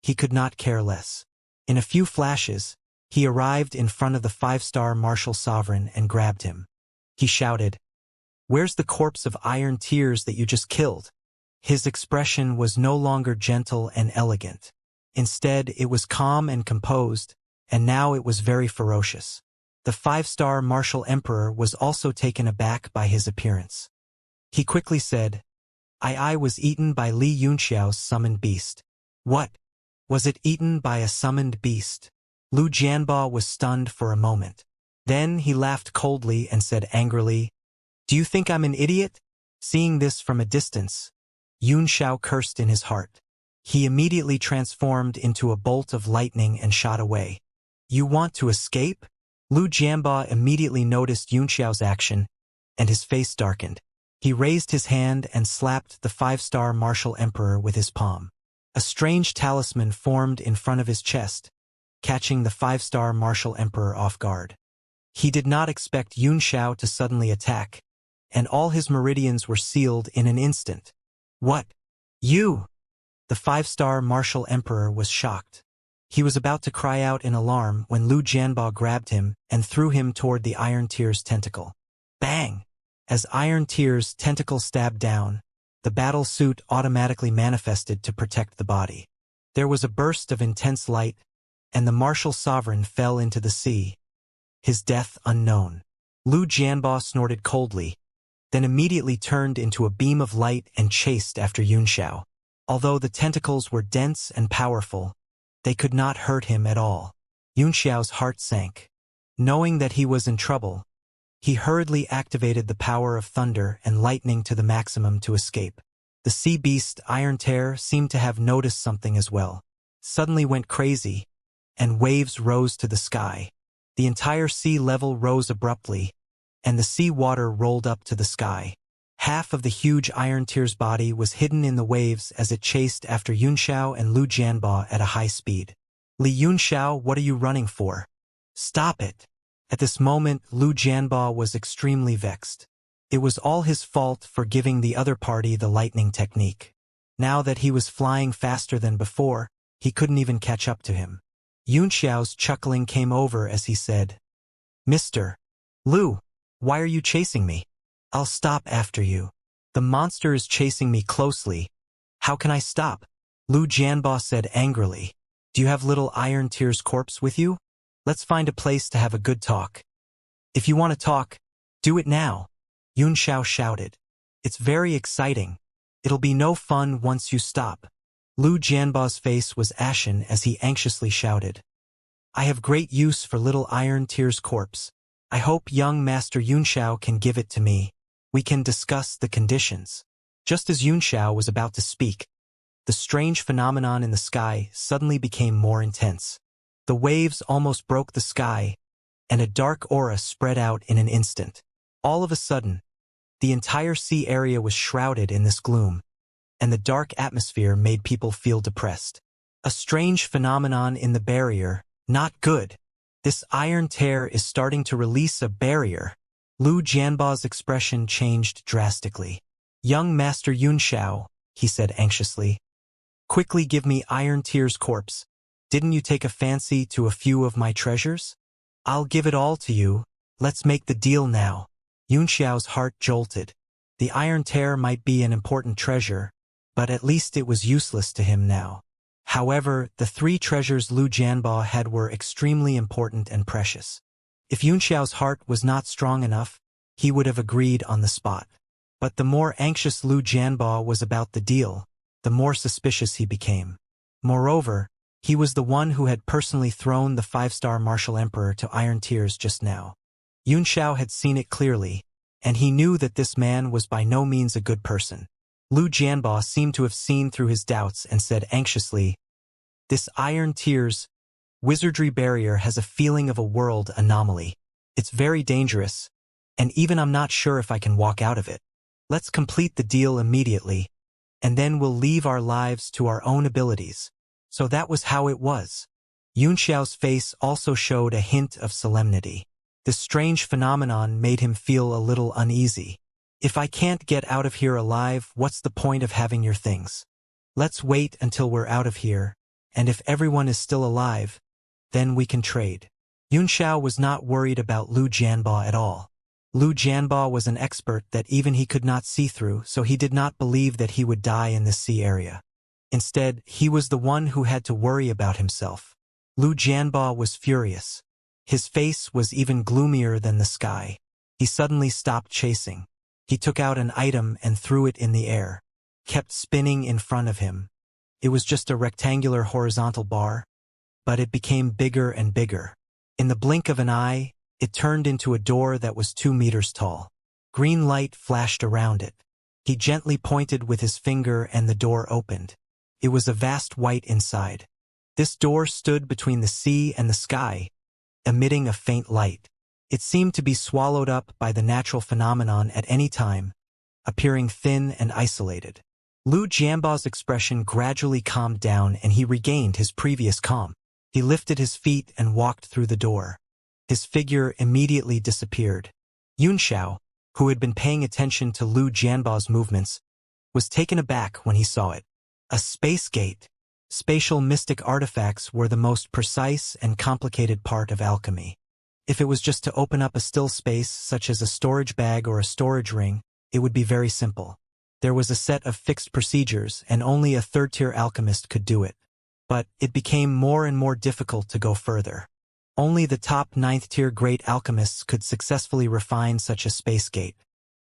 he could not care less. In a few flashes, he arrived in front of the 5-star martial sovereign and grabbed him. He shouted, "Where's the corpse of Iron Tears that you just killed?" His expression was no longer gentle and elegant. Instead, it was calm and composed, and now it was very ferocious. The 5-star martial emperor was also taken aback by his appearance. He quickly said, I was eaten by Li Yunxiao's summoned beast." "What? Was it eaten by a summoned beast?" Lu Jianba was stunned for a moment. Then he laughed coldly and said angrily, "Do you think I'm an idiot?" Seeing this from a distance, Yunxiao cursed in his heart. He immediately transformed into a bolt of lightning and shot away. "You want to escape?" Lu Jianba immediately noticed Yunxiao's action, and his face darkened. He raised his hand and slapped the 5-star martial emperor with his palm. A strange talisman formed in front of his chest, catching the 5-star martial emperor off guard. He did not expect Yunxiao to suddenly attack, and all his meridians were sealed in an instant. "What? You?" The 5-star martial emperor was shocked. He was about to cry out in alarm when Lu Jianba grabbed him and threw him toward the Iron Tear's tentacle. Bang! As Iron Tear's tentacle stabbed down, the battle suit automatically manifested to protect the body. There was a burst of intense light, and the martial sovereign fell into the sea, his death unknown. Lu Jianba snorted coldly, then immediately turned into a beam of light and chased after Yunxiao. Although the tentacles were dense and powerful, they could not hurt him at all. Yunxiao's heart sank. Knowing that he was in trouble, he hurriedly activated the power of thunder and lightning to the maximum to escape. The sea beast Iron Tear seemed to have noticed something as well. Suddenly went crazy, and waves rose to the sky. The entire sea level rose abruptly, and the sea water rolled up to the sky. Half of the huge Iron Tear's body was hidden in the waves as it chased after Yunxiao and Lu Jianba at a high speed. "Li Yunxiao, what are you running for? Stop it!" At this moment, Lu Jianba was extremely vexed. It was all his fault for giving the other party the lightning technique. Now that he was flying faster than before, he couldn't even catch up to him. Yunxiao's chuckling came over as he said, "Mr. Lu, why are you chasing me? I'll stop after you. The monster is chasing me closely. How can I stop?" Lu Jianba said angrily. "Do you have little Iron Tear's corpse with you? Let's find a place to have a good talk." "If you want to talk, do it now," Yunxiao shouted. "It's very exciting. It'll be no fun once you stop." Lu Jianba's face was ashen as he anxiously shouted, "I have great use for little Iron Tear's corpse. I hope young Master Yunxiao can give it to me. We can discuss the conditions." Just as Yunxiao was about to speak, The strange phenomenon in the sky suddenly became more intense. The waves almost broke the sky, and a dark aura spread out in an instant. All of a sudden, the entire sea area was shrouded in this gloom, and the dark atmosphere made people feel depressed. A strange phenomenon in the barrier, not good. This iron tear is starting to release a barrier. Lu Jianba's expression changed drastically. Young Master Yunxiao, he said anxiously. Quickly give me Iron Tear's corpse. Didn't you take a fancy to a few of my treasures? I'll give it all to you. Let's make the deal now. Yunxiao's heart jolted. The Iron Tear might be an important treasure, but at least it was useless to him now. However, the 3 treasures Lu Jianba had were extremely important and precious. If Yunxiao's heart was not strong enough, he would have agreed on the spot. But the more anxious Lu Jianba was about the deal, the more suspicious he became. Moreover, he was the one who had personally thrown the 5-star martial emperor to iron tears just now. Yunxiao had seen it clearly, and he knew that this man was by no means a good person. Lu Jianba seemed to have seen through his doubts and said anxiously, "This iron tears wizardry barrier has a feeling of a world anomaly. It's very dangerous, and even I'm not sure if I can walk out of it. Let's complete the deal immediately, and then we'll leave our lives to our own abilities." So that was how it was. Yunxiao's face also showed a hint of solemnity. This strange phenomenon made him feel a little uneasy. If I can't get out of here alive, what's the point of having your things? Let's wait until we're out of here, and if everyone is still alive, then we can trade. Yunxiao was not worried about Lu Jianba at all. Lu Jianba was an expert that even he could not see through, so he did not believe that he would die in this sea area. Instead, he was the one who had to worry about himself. Lu Jianba was furious. His face was even gloomier than the sky. He suddenly stopped chasing. He took out an item and threw it in the air, kept spinning in front of him. It was just a rectangular horizontal bar, but it became bigger and bigger. In the blink of an eye, it turned into a door that was 2 meters tall. Green light flashed around it. He gently pointed with his finger and the door opened. It was a vast white inside. This door stood between the sea and the sky, emitting a faint light. It seemed to be swallowed up by the natural phenomenon at any time, appearing thin and isolated. Lu Jianba's expression gradually calmed down and he regained his previous calm. He lifted his feet and walked through the door. His figure immediately disappeared. Yunxiao, who had been paying attention to Lu Jianba's movements, was taken aback when he saw it. A space gate. Spatial mystic artifacts were the most precise and complicated part of alchemy. If it was just to open up a still space, such as a storage bag or a storage ring, it would be very simple. There was a set of fixed procedures, and only a 3rd-tier alchemist could do it. But it became more and more difficult to go further. Only the top 9th-tier great alchemists could successfully refine such a space gate.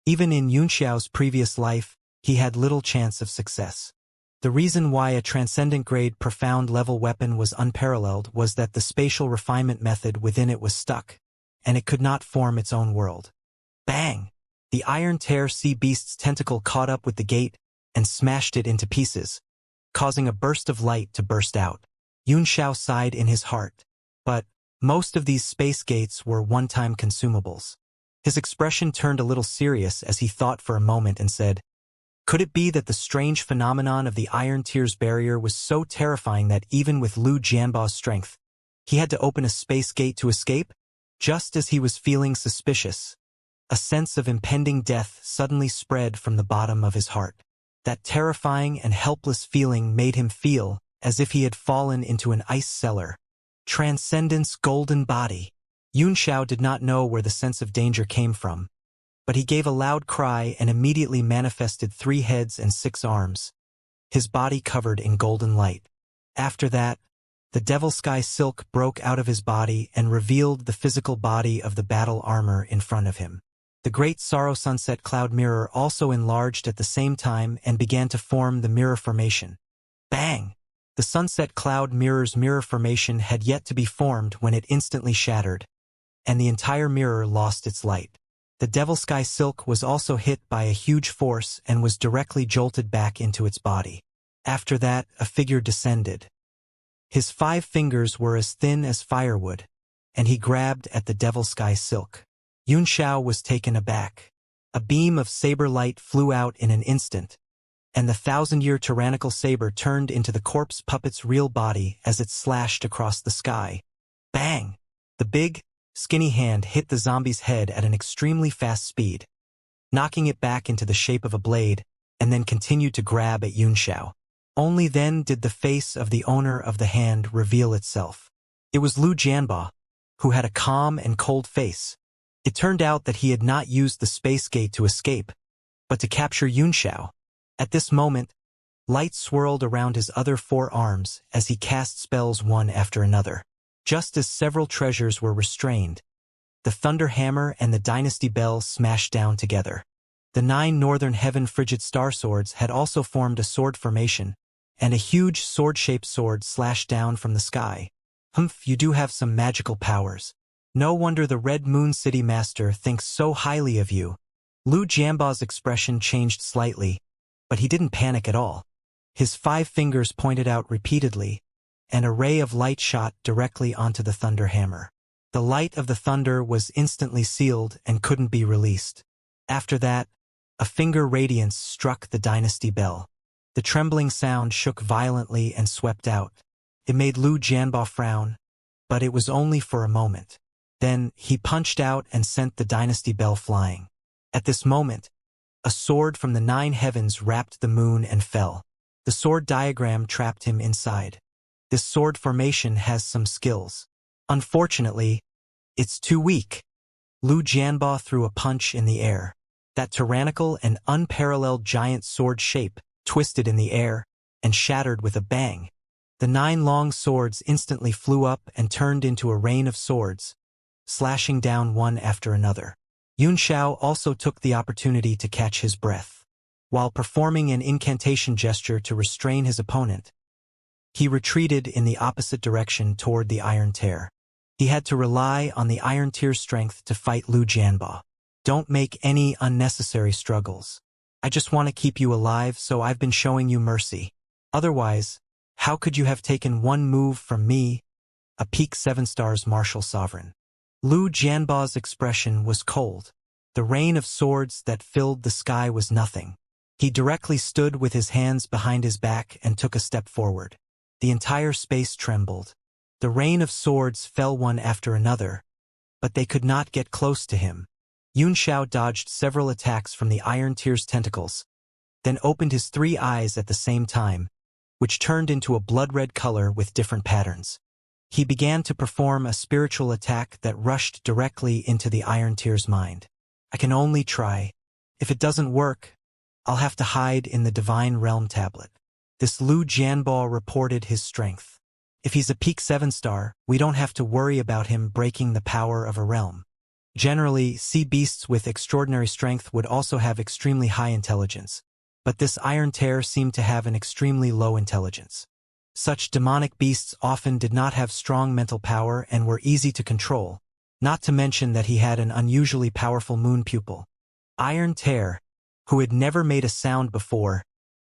Even in Yunxiao's previous life, he had little chance of success. The reason why a transcendent-grade profound-level weapon was unparalleled was that the spatial refinement method within it was stuck, and it could not form its own world. Bang! The iron tear sea beast's tentacle caught up with the gate and smashed it into pieces, causing a burst of light to burst out. Yunxiao sighed in his heart. But most of these space gates were one-time consumables. His expression turned a little serious as he thought for a moment and said, "Could it be that the strange phenomenon of the Iron Tears barrier was so terrifying that even with Lu Jianba's strength, he had to open a space gate to escape?" Just as he was feeling suspicious, a sense of impending death suddenly spread from the bottom of his heart. That terrifying and helpless feeling made him feel as if he had fallen into an ice cellar. Transcendence golden body. Yunxiao did not know where the sense of danger came from, but he gave a loud cry and immediately manifested 3 heads and 6 arms, his body covered in golden light. After that, the devil sky silk broke out of his body and revealed the physical body of the battle armor in front of him. The great sorrow sunset cloud mirror also enlarged at the same time and began to form the mirror formation. Bang! The sunset cloud mirror's mirror formation had yet to be formed when it instantly shattered, and the entire mirror lost its light. The devil sky silk was also hit by a huge force and was directly jolted back into its body. After that, a figure descended. His 5 fingers were as thin as firewood, and he grabbed at the devil sky silk. Xianxia was taken aback. A beam of saber light flew out in an instant, and the 1,000-year tyrannical saber turned into the corpse puppet's real body as it slashed across the sky. Bang! The big, skinny hand hit the zombie's head at an extremely fast speed, knocking it back into the shape of a blade, and then continued to grab at Xianxia. Only then did the face of the owner of the hand reveal itself. It was Lu Jianba, who had a calm and cold face. It turned out that he had not used the space gate to escape, but to capture Xianxia. At this moment, light swirled around his other 4 arms as he cast spells one after another. Just as several treasures were restrained, the Thunder Hammer and the Dynasty Bell smashed down together. The 9 Northern Heaven Frigid Star Swords had also formed a sword formation, and a huge sword-shaped sword slashed down from the sky. Humph, you do have some magical powers. No wonder the Red Moon City Master thinks so highly of you. Lu Jianba's expression changed slightly, but he didn't panic at all. His 5 fingers pointed out repeatedly, and a ray of light shot directly onto the Thunder Hammer. The light of the thunder was instantly sealed and couldn't be released. After that, a finger radiance struck the Dynasty Bell. The trembling sound shook violently and swept out. It made Lu Jianba frown, but it was only for a moment. Then he punched out and sent the Dynasty Bell flying. At this moment, a sword from the 9 heavens wrapped the moon and fell. The sword diagram trapped him inside. This sword formation has some skills. Unfortunately, it's too weak. Lu Jianba threw a punch in the air. That tyrannical and unparalleled giant sword shape twisted in the air and shattered with a bang. The 9 long swords instantly flew up and turned into a rain of swords, slashing down one after another. Xianxia also took the opportunity to catch his breath. While performing an incantation gesture to restrain his opponent, he retreated in the opposite direction toward the Iron Tear. He had to rely on the Iron Tear's strength to fight Lu Jianba. Don't make any unnecessary struggles. I just want to keep you alive, so I've been showing you mercy. Otherwise, how could you have taken one move from me, a peak 7 stars martial sovereign? Lu Jianba's expression was cold. The rain of swords that filled the sky was nothing. He directly stood with his hands behind his back and took a step forward. The entire space trembled. The rain of swords fell one after another, but they could not get close to him. Xianxia dodged several attacks from the Iron Tear's tentacles, then opened his 3 eyes at the same time, which turned into a blood-red color with different patterns. He began to perform a spiritual attack that rushed directly into the Iron Tear's mind. I can only try. If it doesn't work, I'll have to hide in the Divine Realm tablet. This Lu Jianba reported his strength. If he's a peak 7 star, we don't have to worry about him breaking the power of a realm. Generally, sea beasts with extraordinary strength would also have extremely high intelligence, but this Iron Tear seemed to have an extremely low intelligence. Such demonic beasts often did not have strong mental power and were easy to control, not to mention that he had an unusually powerful moon pupil. Iron Tear, who had never made a sound before,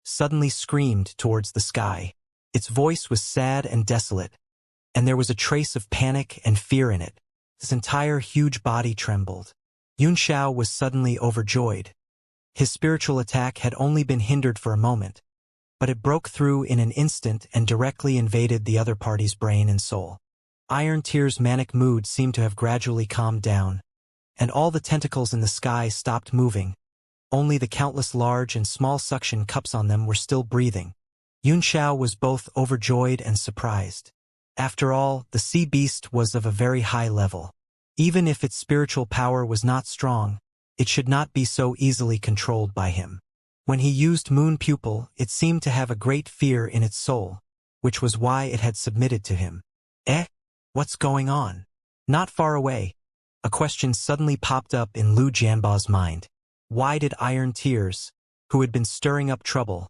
suddenly screamed towards the sky. Its voice was sad and desolate, and there was a trace of panic and fear in it. His entire huge body trembled. Xianxia was suddenly overjoyed. His spiritual attack had only been hindered for a moment, but it broke through in an instant and directly invaded the other party's brain and soul. Iron Tear's manic mood seemed to have gradually calmed down, and all the tentacles in the sky stopped moving. Only the countless large and small suction cups on them were still breathing. Xianxia was both overjoyed and surprised. After all, the sea beast was of a very high level. Even if its spiritual power was not strong, it should not be so easily controlled by him. When he used Moon Pupil, it seemed to have a great fear in its soul, which was why it had submitted to him. What's going on? Not far away, a question suddenly popped up in Lu Jianba's mind. Why did Iron Tears, who had been stirring up trouble,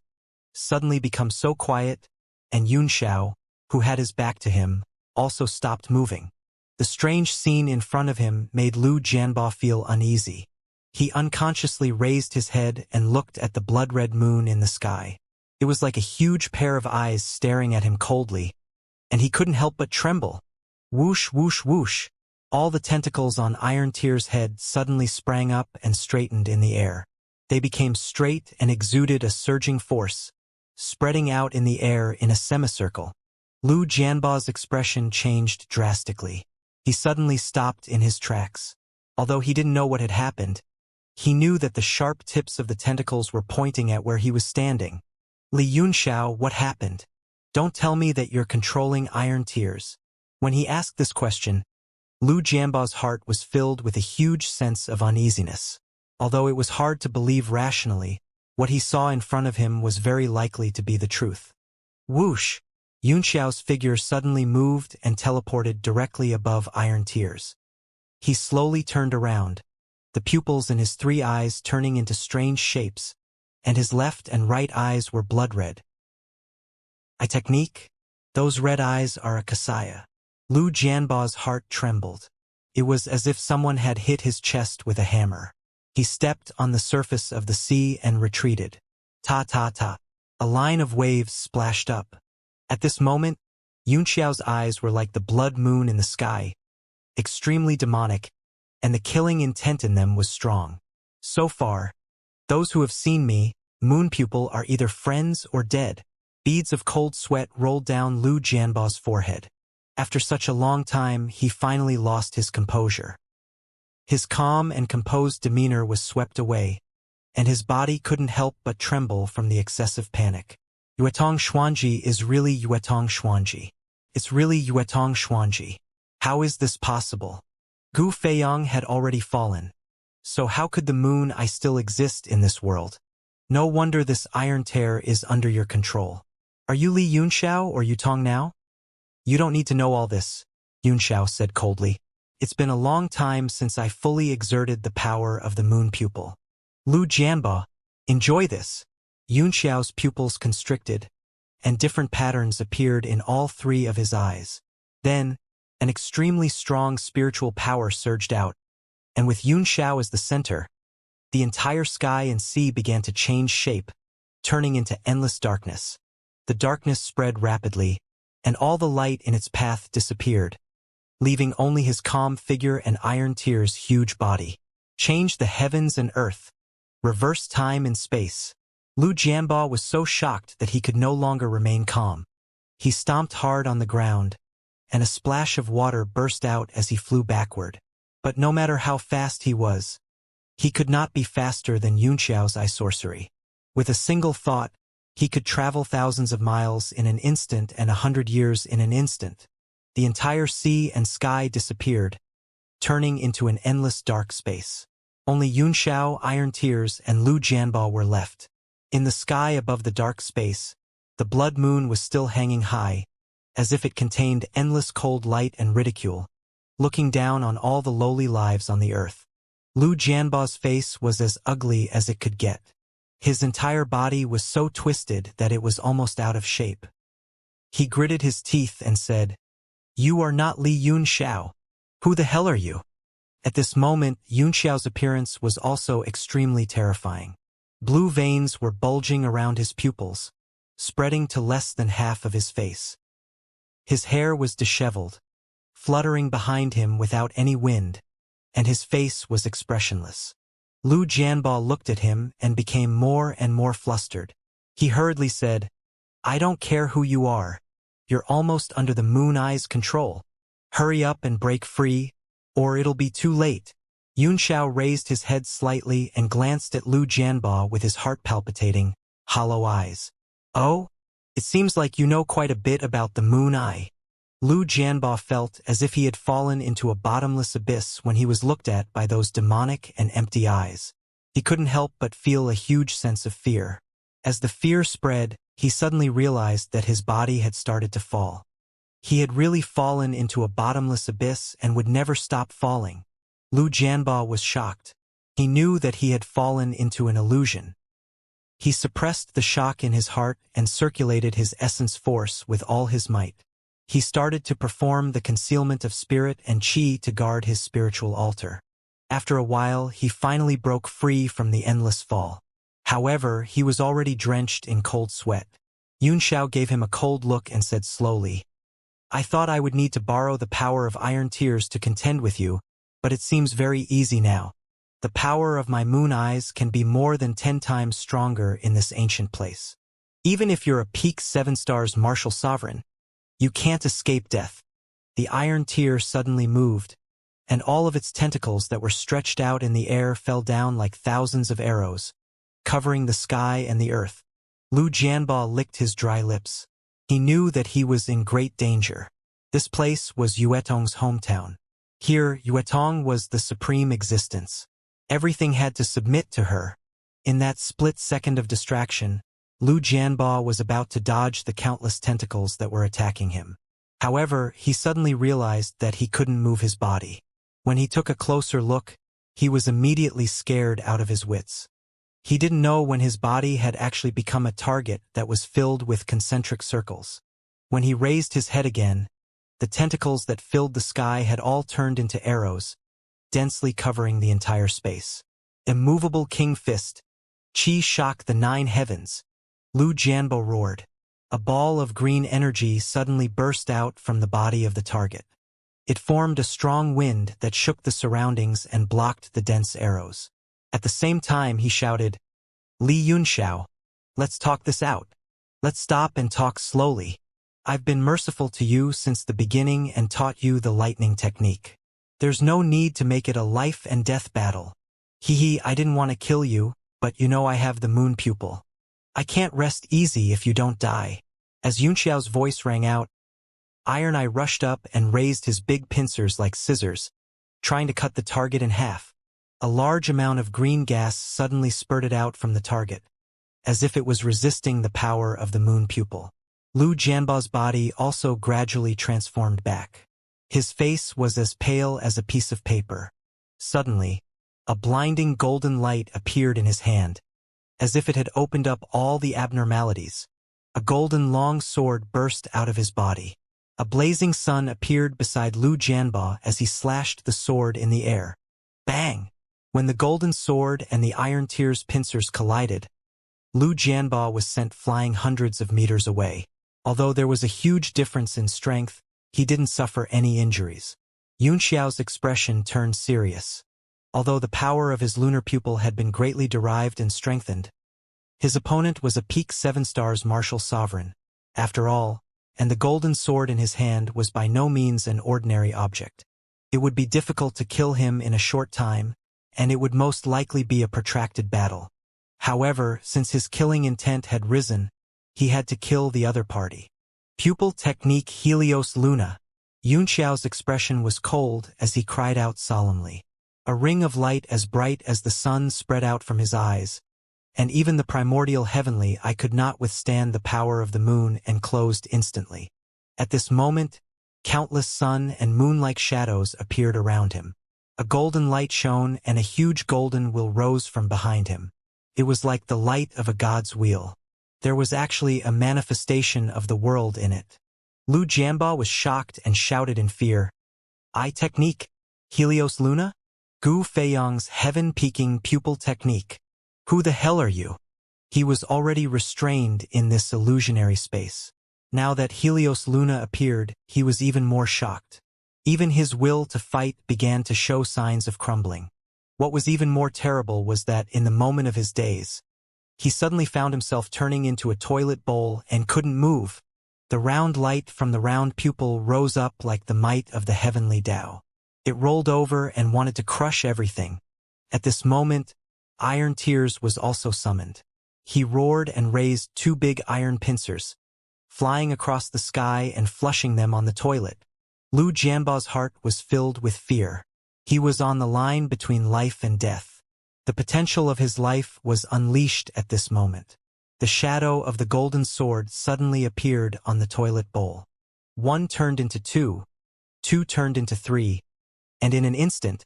suddenly become so quiet, and Xianxia, who had his back to him, also stopped moving? The strange scene in front of him made Lu Jianba feel uneasy. He unconsciously raised his head and looked at the blood-red moon in the sky. It was like a huge pair of eyes staring at him coldly, and he couldn't help but tremble. Whoosh, whoosh, whoosh. All the tentacles on Iron Tear's head suddenly sprang up and straightened in the air. They became straight and exuded a surging force, spreading out in the air in a semicircle. Lu Jianba's expression changed drastically. He suddenly stopped in his tracks. Although he didn't know what had happened, he knew that the sharp tips of the tentacles were pointing at where he was standing. Li Yunxiao, what happened? Don't tell me that you're controlling Iron Tears. When he asked this question, Lu Jianba's heart was filled with a huge sense of uneasiness. Although it was hard to believe rationally, what he saw in front of him was very likely to be the truth. Whoosh! Yunxiao's figure suddenly moved and teleported directly above Iron Tears. He slowly turned around, the pupils in his 3 eyes turning into strange shapes, and his left and right eyes were blood red. A technique? Those red eyes are a kasaya. Lu Jianba's heart trembled. It was as if someone had hit his chest with a hammer. He stepped on the surface of the sea and retreated. Ta-ta-ta. A line of waves splashed up. At this moment, Yunxiao's eyes were like the blood moon in the sky, extremely demonic, and the killing intent in them was strong. So far, those who have seen me, Moon Pupil, are either friends or dead. Beads of cold sweat rolled down Lu Jianba's forehead. After such a long time, he finally lost his composure. His calm and composed demeanor was swept away, and his body couldn't help but tremble from the excessive panic. Yuetong Xuanji is really Yuetong Xuanji. It's really Yuetong Xuanji. How is this possible? Gu Feiyang had already fallen. So how could the moon I still exist in this world? No wonder this Iron Tear is under your control. Are you Li Yunxiao or Yutong now? You don't need to know all this, Yunxiao said coldly. It's been a long time since I fully exerted the power of the moon pupil. Lu Jianba, enjoy this. Yunxiao's pupils constricted, and different patterns appeared in all 3 of his eyes. Then, an extremely strong spiritual power surged out, and with Yunxiao as the center, the entire sky and sea began to change shape, turning into endless darkness. The darkness spread rapidly, and all the light in its path disappeared, leaving only his calm figure and Iron Tear's huge body. Change the heavens and earth. Reverse time and space. Lu Jianba was so shocked that he could no longer remain calm. He stomped hard on the ground, and a splash of water burst out as he flew backward. But no matter how fast he was, he could not be faster than Yunxiao's eye sorcery. With a single thought, he could travel thousands of miles in an instant and 100 years in an instant. The entire sea and sky disappeared, turning into an endless dark space. Only Yunxiao, Iron Tears, and Lu Jianba were left. In the sky above the dark space, the blood moon was still hanging high, as if it contained endless cold light and ridicule, looking down on all the lowly lives on the earth. Lu Jianba's face was as ugly as it could get. His entire body was so twisted that it was almost out of shape. He gritted his teeth and said, "You are not Li Yunxiao. Who the hell are you?" At this moment, Yunxiao's appearance was also extremely terrifying. Blue veins were bulging around his pupils, spreading to less than half of his face. His hair was disheveled, fluttering behind him without any wind, and his face was expressionless. Lu Jianba looked at him and became more and more flustered. He hurriedly said, "I don't care who you are. You're almost under the Moon Eye's control. Hurry up and break free, or it'll be too late." Yunxiao raised his head slightly and glanced at Lu Jianba with his heart palpitating, hollow eyes. "Oh? It seems like you know quite a bit about the Moon Eye." Lu Jianba felt as if he had fallen into a bottomless abyss when he was looked at by those demonic and empty eyes. He couldn't help but feel a huge sense of fear. As the fear spread, he suddenly realized that his body had started to fall. He had really fallen into a bottomless abyss and would never stop falling. Lu Jianba was shocked. He knew that he had fallen into an illusion. He suppressed the shock in his heart and circulated his essence force with all his might. He started to perform the concealment of spirit and qi to guard his spiritual altar. After a while, he finally broke free from the endless fall. However, he was already drenched in cold sweat. Xianxia gave him a cold look and said slowly, "I thought I would need to borrow the power of iron tears to contend with you, but it seems very easy now. The power of my moon eyes can be more than 10 times stronger in this ancient place. Even if you're a peak 7 stars martial sovereign, you can't escape death." The iron tear suddenly moved, and all of its tentacles that were stretched out in the air fell down like thousands of arrows, covering the sky and the earth. Lu Jianba licked his dry lips. He knew that he was in great danger. This place was Yuetong's hometown. Here, Yuetong was the supreme existence. Everything had to submit to her. In that split second of distraction, Lu Jianba was about to dodge the countless tentacles that were attacking him. However, he suddenly realized that he couldn't move his body. When he took a closer look, he was immediately scared out of his wits. He didn't know when his body had actually become a target that was filled with concentric circles. When he raised his head again, the tentacles that filled the sky had all turned into arrows, densely covering the entire space. Immovable King Fist. Qi shock the 9 heavens. Lu Jianbo roared. A ball of green energy suddenly burst out from the body of the target. It formed a strong wind that shook the surroundings and blocked the dense arrows. At the same time, he shouted, "Li Yunxiao, let's talk this out. Let's stop and talk slowly. I've been merciful to you since the beginning and taught you the lightning technique. There's no need to make it a life and death battle. I didn't want to kill you, but you know I have the moon pupil. I can't rest easy if you don't die." As Yunxiao's voice rang out, Iron Eye rushed up and raised his big pincers like scissors, trying to cut the target in half. A large amount of green gas suddenly spurted out from the target, as if it was resisting the power of the moon pupil. Lu Jianba's body also gradually transformed back. His face was as pale as a piece of paper. Suddenly, a blinding golden light appeared in his hand, as if it had opened up all the abnormalities. A golden long sword burst out of his body. A blazing sun appeared beside Lu Jianba as he slashed the sword in the air. Bang! When the golden sword and the iron tear's pincers collided, Lu Jianba was sent flying hundreds of meters away. Although there was a huge difference in strength, he didn't suffer any injuries. Yunxiao's expression turned serious. Although the power of his lunar pupil had been greatly derived and strengthened, his opponent was a peak 7 stars martial sovereign, after all, and the golden sword in his hand was by no means an ordinary object. It would be difficult to kill him in a short time, and it would most likely be a protracted battle. However, since his killing intent had risen, he had to kill the other party. Pupil technique Helios Luna. Yunxiao's expression was cold as he cried out solemnly. A ring of light as bright as the sun spread out from his eyes, and even the primordial heavenly eye could not withstand the power of the moon and closed instantly. At this moment, countless sun and moon-like shadows appeared around him. A golden light shone and a huge golden wheel rose from behind him. It was like the light of a god's wheel. There was actually a manifestation of the world in it. Lu Jianba was shocked and shouted in fear, "Eye technique? Helios Luna? Gu Feiyang's heaven-peaking pupil technique. Who the hell are you?" He was already restrained in this illusionary space. Now that Helios Luna appeared, he was even more shocked. Even his will to fight began to show signs of crumbling. What was even more terrible was that in the moment of his daze, he suddenly found himself turning into a toilet bowl and couldn't move. The round light from the round pupil rose up like the might of the heavenly Tao. It rolled over and wanted to crush everything. At this moment, Iron Tears was also summoned. He roared and raised 2 big iron pincers, flying across the sky and flushing them on the toilet. Lu Jianba's heart was filled with fear. He was on the line between life and death. The potential of his life was unleashed at this moment. The shadow of the golden sword suddenly appeared on the toilet bowl. 1 turned into 2, 2 turned into 3, and in an instant,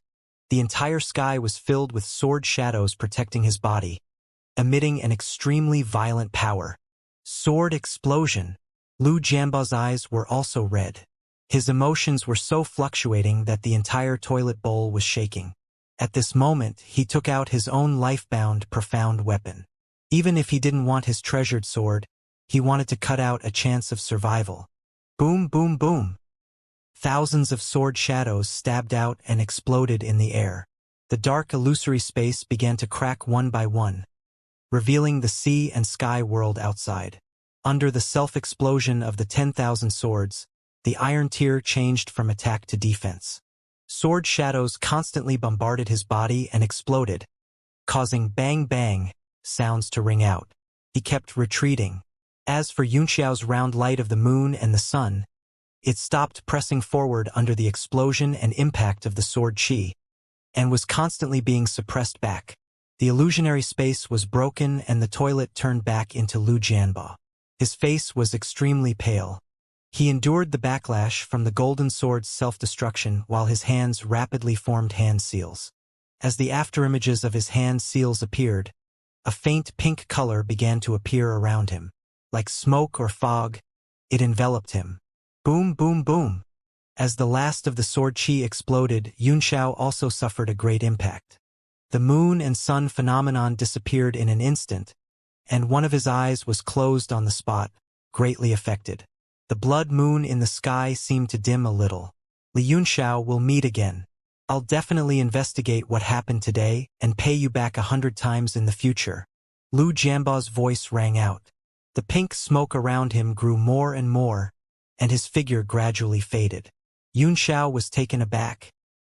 the entire sky was filled with sword shadows protecting his body, emitting an extremely violent power. Sword explosion. Lu Jianba's eyes were also red. His emotions were so fluctuating that the entire toilet bowl was shaking. At this moment, he took out his own life-bound profound weapon. Even if he didn't want his treasured sword, he wanted to cut out a chance of survival. Boom, boom, boom. Thousands of sword shadows stabbed out and exploded in the air. The dark illusory space began to crack one by one, revealing the sea and sky world outside. Under the self-explosion of the 10,000 swords, the Iron Tier changed from attack to defense. Sword shadows constantly bombarded his body and exploded, causing bang-bang sounds to ring out. He kept retreating. As for Yunxiao's round light of the moon and the sun, it stopped pressing forward under the explosion and impact of the sword chi, and was constantly being suppressed back. The illusionary space was broken and the toilet turned back into Lu Jianba. His face was extremely pale. He endured the backlash from the golden sword's self-destruction while his hands rapidly formed hand seals. As the afterimages of his hand seals appeared, a faint pink color began to appear around him. Like smoke or fog, it enveloped him. Boom, boom, boom. As the last of the sword chi exploded, Yunxiao also suffered a great impact. The moon and sun phenomenon disappeared in an instant, and one of his eyes was closed on the spot, greatly affected. The blood moon in the sky seemed to dim a little. Li Yunxiao will meet again. I'll definitely investigate what happened today and pay you back 100 times in the future. Lu Jianba's voice rang out. The pink smoke around him grew more and more, and his figure gradually faded. Yunxiao was taken aback,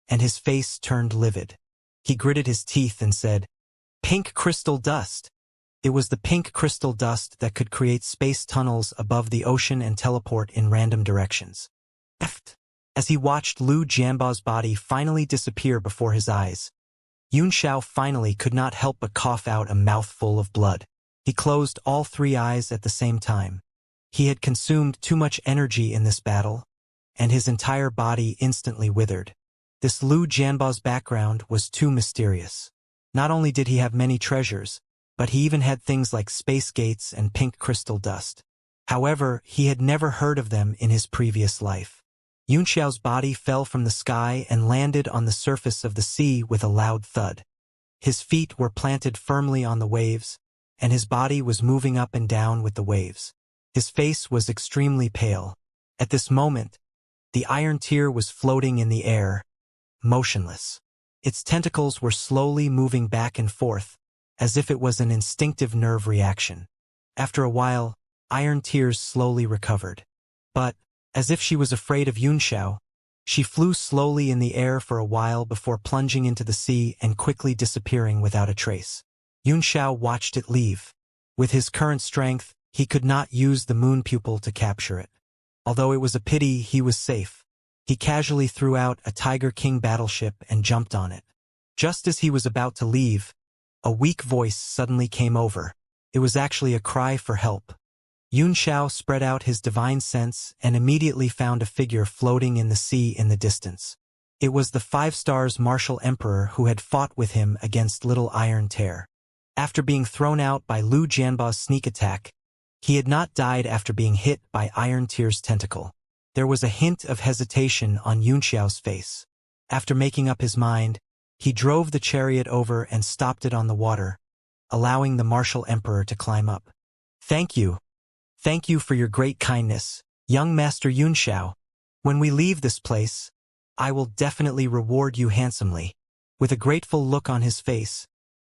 and his face turned livid. He gritted his teeth and said, "Pink crystal dust." It was the pink crystal dust that could create space tunnels above the ocean and teleport in random directions. As he watched Lu Jianba's body finally disappear before his eyes, Yunxiao finally could not help but cough out a mouthful of blood. He closed all 3 eyes at the same time. He had consumed too much energy in this battle, and his entire body instantly withered. This Lu Jianba's background was too mysterious. Not only did he have many treasures, but he even had things like space gates and pink crystal dust. However, he had never heard of them in his previous life. Yunxiao's body fell from the sky and landed on the surface of the sea with a loud thud. His feet were planted firmly on the waves, and his body was moving up and down with the waves. His face was extremely pale. At this moment, the Iron Tier was floating in the air, motionless. Its tentacles were slowly moving back and forth, as if it was an instinctive nerve reaction. After a while, Iron Tears slowly recovered. But, as if she was afraid of Yunxiao, she flew slowly in the air for a while before plunging into the sea and quickly disappearing without a trace. Yunxiao watched it leave. With his current strength, he could not use the moon pupil to capture it. Although it was a pity he was safe, he casually threw out a Tiger King battleship and jumped on it. Just as he was about to leave, a weak voice suddenly came over. It was actually a cry for help. Yunxiao spread out his divine sense and immediately found a figure floating in the sea in the distance. It was the 5 Stars Martial Emperor who had fought with him against Little Iron Tear. After being thrown out by Lu Jianba's sneak attack, he had not died after being hit by Iron Tear's tentacle. There was a hint of hesitation on Yunxiao's face. After making up his mind, he drove the chariot over and stopped it on the water, allowing the Martial Emperor to climb up. "Thank you. Thank you for your great kindness, young Master Yunxiao. When we leave this place, I will definitely reward you handsomely." With a grateful look on his face,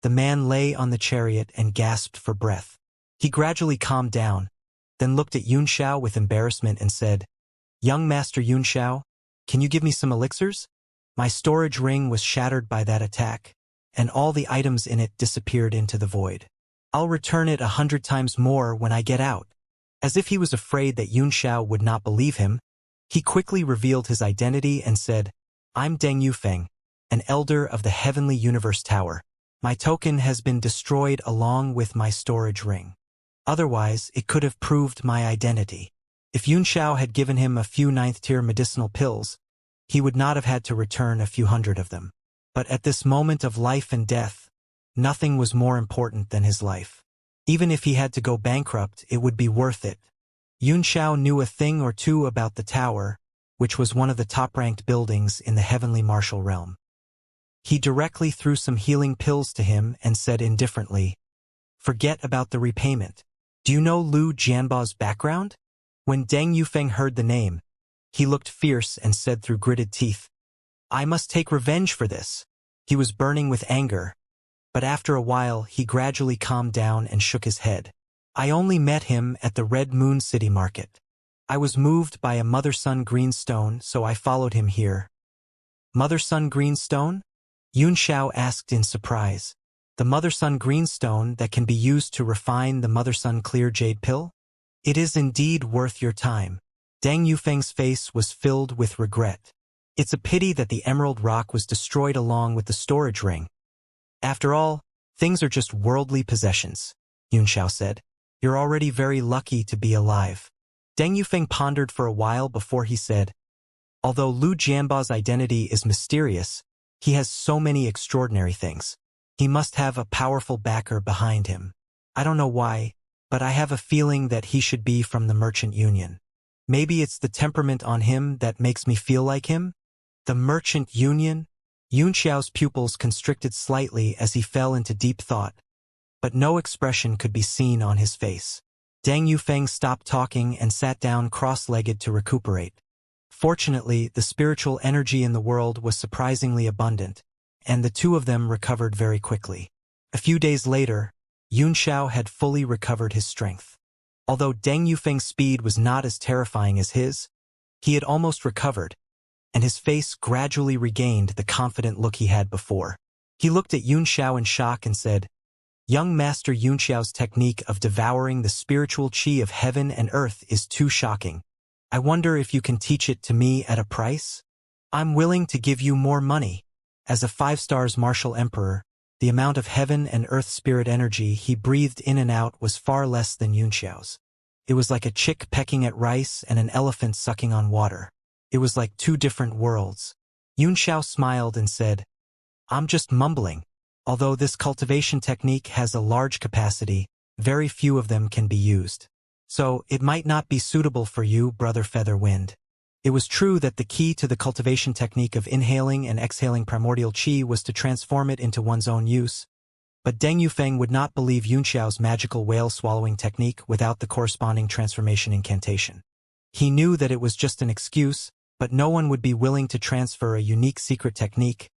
the man lay on the chariot and gasped for breath. He gradually calmed down, then looked at Yunxiao with embarrassment and said, "Young Master Yunxiao, can you give me some elixirs? My storage ring was shattered by that attack, and all the items in it disappeared into the void. I'll return it 100 times more when I get out." As if he was afraid that Yunxiao would not believe him, he quickly revealed his identity and said, "I'm Deng Yufeng, an elder of the Heavenly Universe Tower. My token has been destroyed along with my storage ring. Otherwise, it could have proved my identity." If Yunxiao had given him a few 9th-tier medicinal pills, he would not have had to return a few hundred of them. But at this moment of life and death, nothing was more important than his life. Even if he had to go bankrupt, it would be worth it. Yunxiao knew a thing or two about the tower, which was one of the top-ranked buildings in the heavenly martial realm. He directly threw some healing pills to him and said indifferently, Forget about the repayment. Do you know Lu Jianbao's background? When Deng Yufeng heard the name, he looked fierce and said through gritted teeth, I must take revenge for this. He was burning with anger, but after a while he gradually calmed down and shook his head. I only met him at the Red Moon City Market. I was moved by a mother-son greenstone, so I followed him here. Mother-son greenstone? Yun Xiao asked in surprise. The mother-son greenstone that can be used to refine the mother-son clear jade pill? It is indeed worth your time. Deng Yufeng's face was filled with regret. It's a pity that the emerald rock was destroyed along with the storage ring. After all, things are just worldly possessions, Yun Xiao said. You're already very lucky to be alive. Deng Yufeng pondered for a while before he said, although Lu Jianbao's identity is mysterious, he has so many extraordinary things. He must have a powerful backer behind him. I don't know why, but I have a feeling that he should be from the Merchant Union. Maybe it's the temperament on him that makes me feel like him? The Merchant Union? Yun Xiao's pupils constricted slightly as he fell into deep thought, but no expression could be seen on his face. Deng Yufeng stopped talking and sat down cross-legged to recuperate. Fortunately, the spiritual energy in the world was surprisingly abundant, and the two of them recovered very quickly. A few days later, Yun Xiao had fully recovered his strength. Although Deng Yufeng's speed was not as terrifying as his, he had almost recovered, and his face gradually regained the confident look he had before. He looked at Yun Xiao in shock and said, Young Master Yun Xiao's technique of devouring the spiritual qi of heaven and earth is too shocking. I wonder if you can teach it to me at a price? I'm willing to give you more money. As a 5-stars martial emperor, the amount of heaven and earth spirit energy he breathed in and out was far less than Yun Xiao's. It was like a chick pecking at rice and an elephant sucking on water. It was like two different worlds. Yun Xiao smiled and said, I'm just mumbling. Although this cultivation technique has a large capacity, very few of them can be used. So, it might not be suitable for you, Brother Featherwind. It was true that the key to the cultivation technique of inhaling and exhaling primordial qi was to transform it into one's own use, but Deng Yufeng would not believe Yun Xiao's magical whale-swallowing technique without the corresponding transformation incantation. He knew that it was just an excuse, but no one would be willing to transfer a unique secret technique,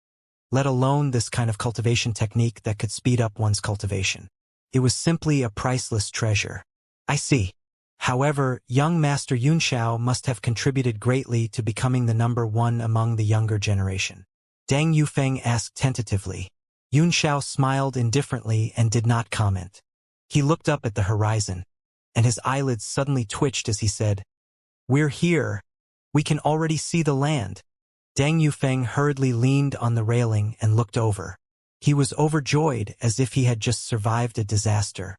let alone this kind of cultivation technique that could speed up one's cultivation. It was simply a priceless treasure. I see. However, young Master Yun Xiao must have contributed greatly to becoming the number one among the younger generation. Deng Yufeng asked tentatively. Yun Xiao smiled indifferently and did not comment. He looked up at the horizon, and his eyelids suddenly twitched as he said, We're here. We can already see the land. Deng Yufeng hurriedly leaned on the railing and looked over. He was overjoyed as if he had just survived a disaster.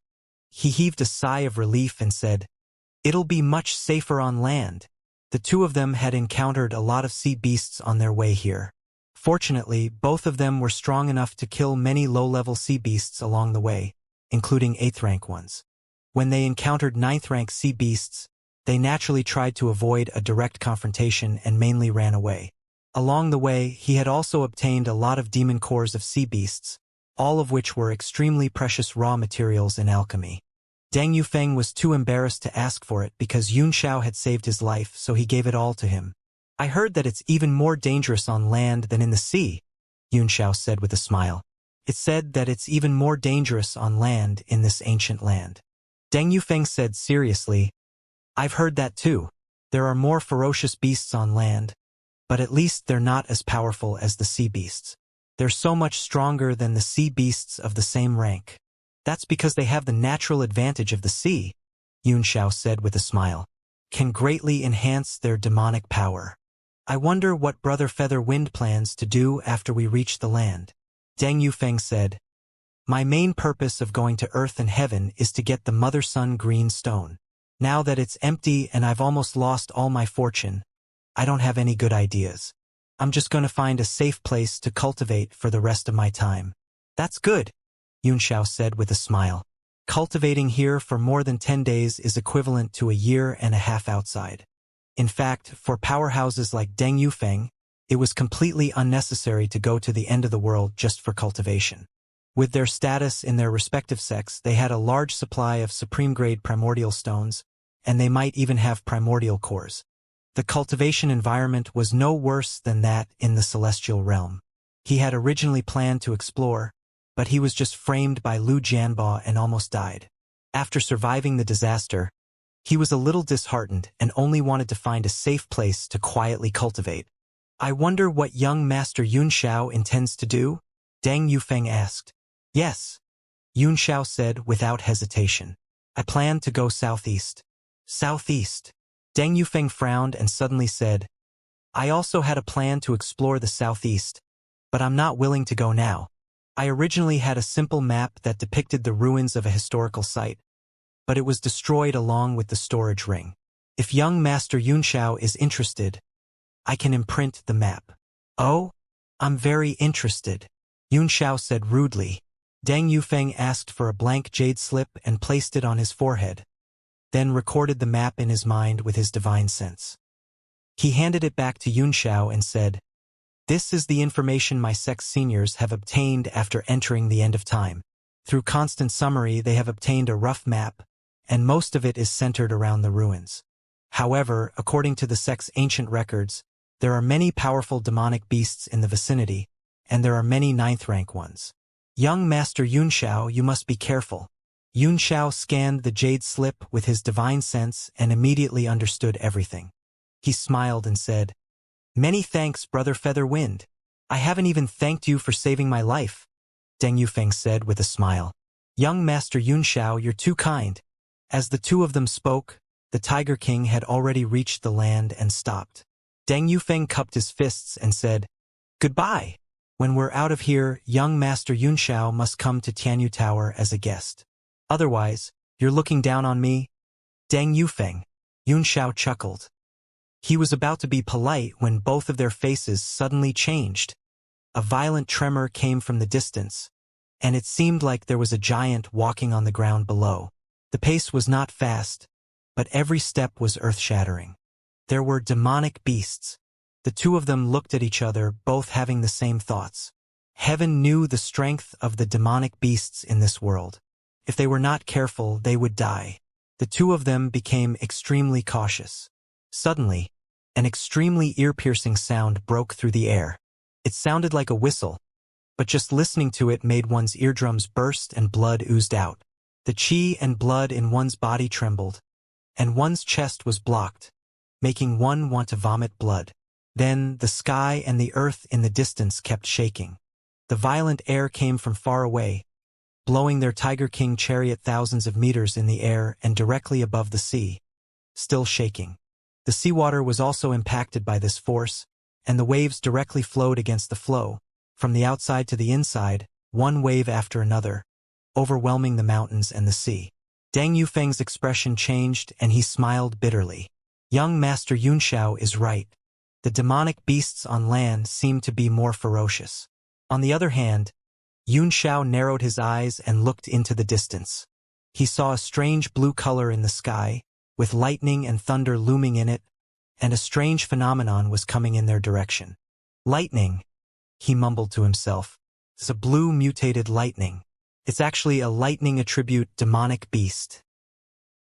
He heaved a sigh of relief and said, It'll be much safer on land. The two of them had encountered a lot of sea beasts on their way here. Fortunately, both of them were strong enough to kill many low-level sea beasts along the way, including 8th-rank ones. When they encountered 9th-rank sea beasts, they naturally tried to avoid a direct confrontation and mainly ran away. Along the way, he had also obtained a lot of demon cores of sea beasts, all of which were extremely precious raw materials in alchemy. Deng Yufeng was too embarrassed to ask for it because Yun Xiao had saved his life, so he gave it all to him. I heard that it's even more dangerous on land than in the sea, Yun Xiao said with a smile. It's said that it's even more dangerous on land in this ancient land. Deng Yufeng said seriously, I've heard that too. There are more ferocious beasts on land, but at least they're not as powerful as the sea beasts. They're so much stronger than the sea beasts of the same rank. That's because they have the natural advantage of the sea, Yun Xiao said with a smile, can greatly enhance their demonic power. I wonder what Brother Featherwind plans to do after we reach the land. Deng Yufeng said, My main purpose of going to Earth and Heaven is to get the Mother-Sun Green Stone. Now that it's empty and I've almost lost all my fortune, I don't have any good ideas. I'm just going to find a safe place to cultivate for the rest of my time. That's good, Yun Xiao said with a smile. Cultivating here for more than 10 days is equivalent to a year and a half outside. In fact, for powerhouses like Deng Yufeng, it was completely unnecessary to go to the end of the world just for cultivation. With their status in their respective sects, they had a large supply of supreme-grade primordial stones, and they might even have primordial cores. The cultivation environment was no worse than that in the celestial realm. He had originally planned to explore, but he was just framed by Lu Jianbo and almost died. After surviving the disaster, he was a little disheartened and only wanted to find a safe place to quietly cultivate. I wonder what young Master Yunxiao intends to do? Deng Yufeng asked. Yes, Yunxiao said without hesitation. I plan to go southeast. Southeast. Deng Yufeng frowned and suddenly said, I also had a plan to explore the southeast, but I'm not willing to go now. I originally had a simple map that depicted the ruins of a historical site, but it was destroyed along with the storage ring. If young Master Yunxiao is interested, I can imprint the map. Oh, I'm very interested, Yunxiao said rudely. Deng Yufeng asked for a blank jade slip and placed it on his forehead, then recorded the map in his mind with his divine sense. He handed it back to Yunxiao and said, This is the information my sect's seniors have obtained after entering the end of time. Through constant summary, they have obtained a rough map, and most of it is centered around the ruins. However, according to the sect's ancient records, there are many powerful demonic beasts in the vicinity, and there are many 9th rank ones. Young Master Yunxiao, you must be careful. Yunxiao scanned the jade slip with his divine sense and immediately understood everything. He smiled and said, Many thanks, Brother Featherwind. I haven't even thanked you for saving my life, Deng Yufeng said with a smile. Young Master Yunxiao, you're too kind. As the two of them spoke, the Tiger King had already reached the land and stopped. Deng Yufeng cupped his fists and said, Goodbye. When we're out of here, young Master Yunxiao must come to Tianyu Tower as a guest. Otherwise, you're looking down on me? Deng Yufeng. Yunxiao chuckled. He was about to be polite when both of their faces suddenly changed. A violent tremor came from the distance, and it seemed like there was a giant walking on the ground below. The pace was not fast, but every step was earth-shattering. There were demonic beasts. The two of them looked at each other, both having the same thoughts. Heaven knew the strength of the demonic beasts in this world. If they were not careful, they would die. The two of them became extremely cautious. Suddenly, an extremely ear-piercing sound broke through the air. It sounded like a whistle, but just listening to it made one's eardrums burst and blood oozed out. The chi and blood in one's body trembled, and one's chest was blocked, making one want to vomit blood. Then the sky and the earth in the distance kept shaking. The violent air came from far away, blowing their Tiger King chariot thousands of meters in the air and directly above the sea, still shaking. The seawater was also impacted by this force, and the waves directly flowed against the flow, from the outside to the inside, one wave after another, overwhelming the mountains and the sea. Deng Yufeng's expression changed and he smiled bitterly. Young Master Yunxiao is right. The demonic beasts on land seem to be more ferocious. On the other hand, Yunxiao narrowed his eyes and looked into the distance. He saw a strange blue color in the sky, with lightning and thunder looming in it, and a strange phenomenon was coming in their direction. Lightning, he mumbled to himself. It's a blue mutated lightning. It's actually a lightning attribute demonic beast.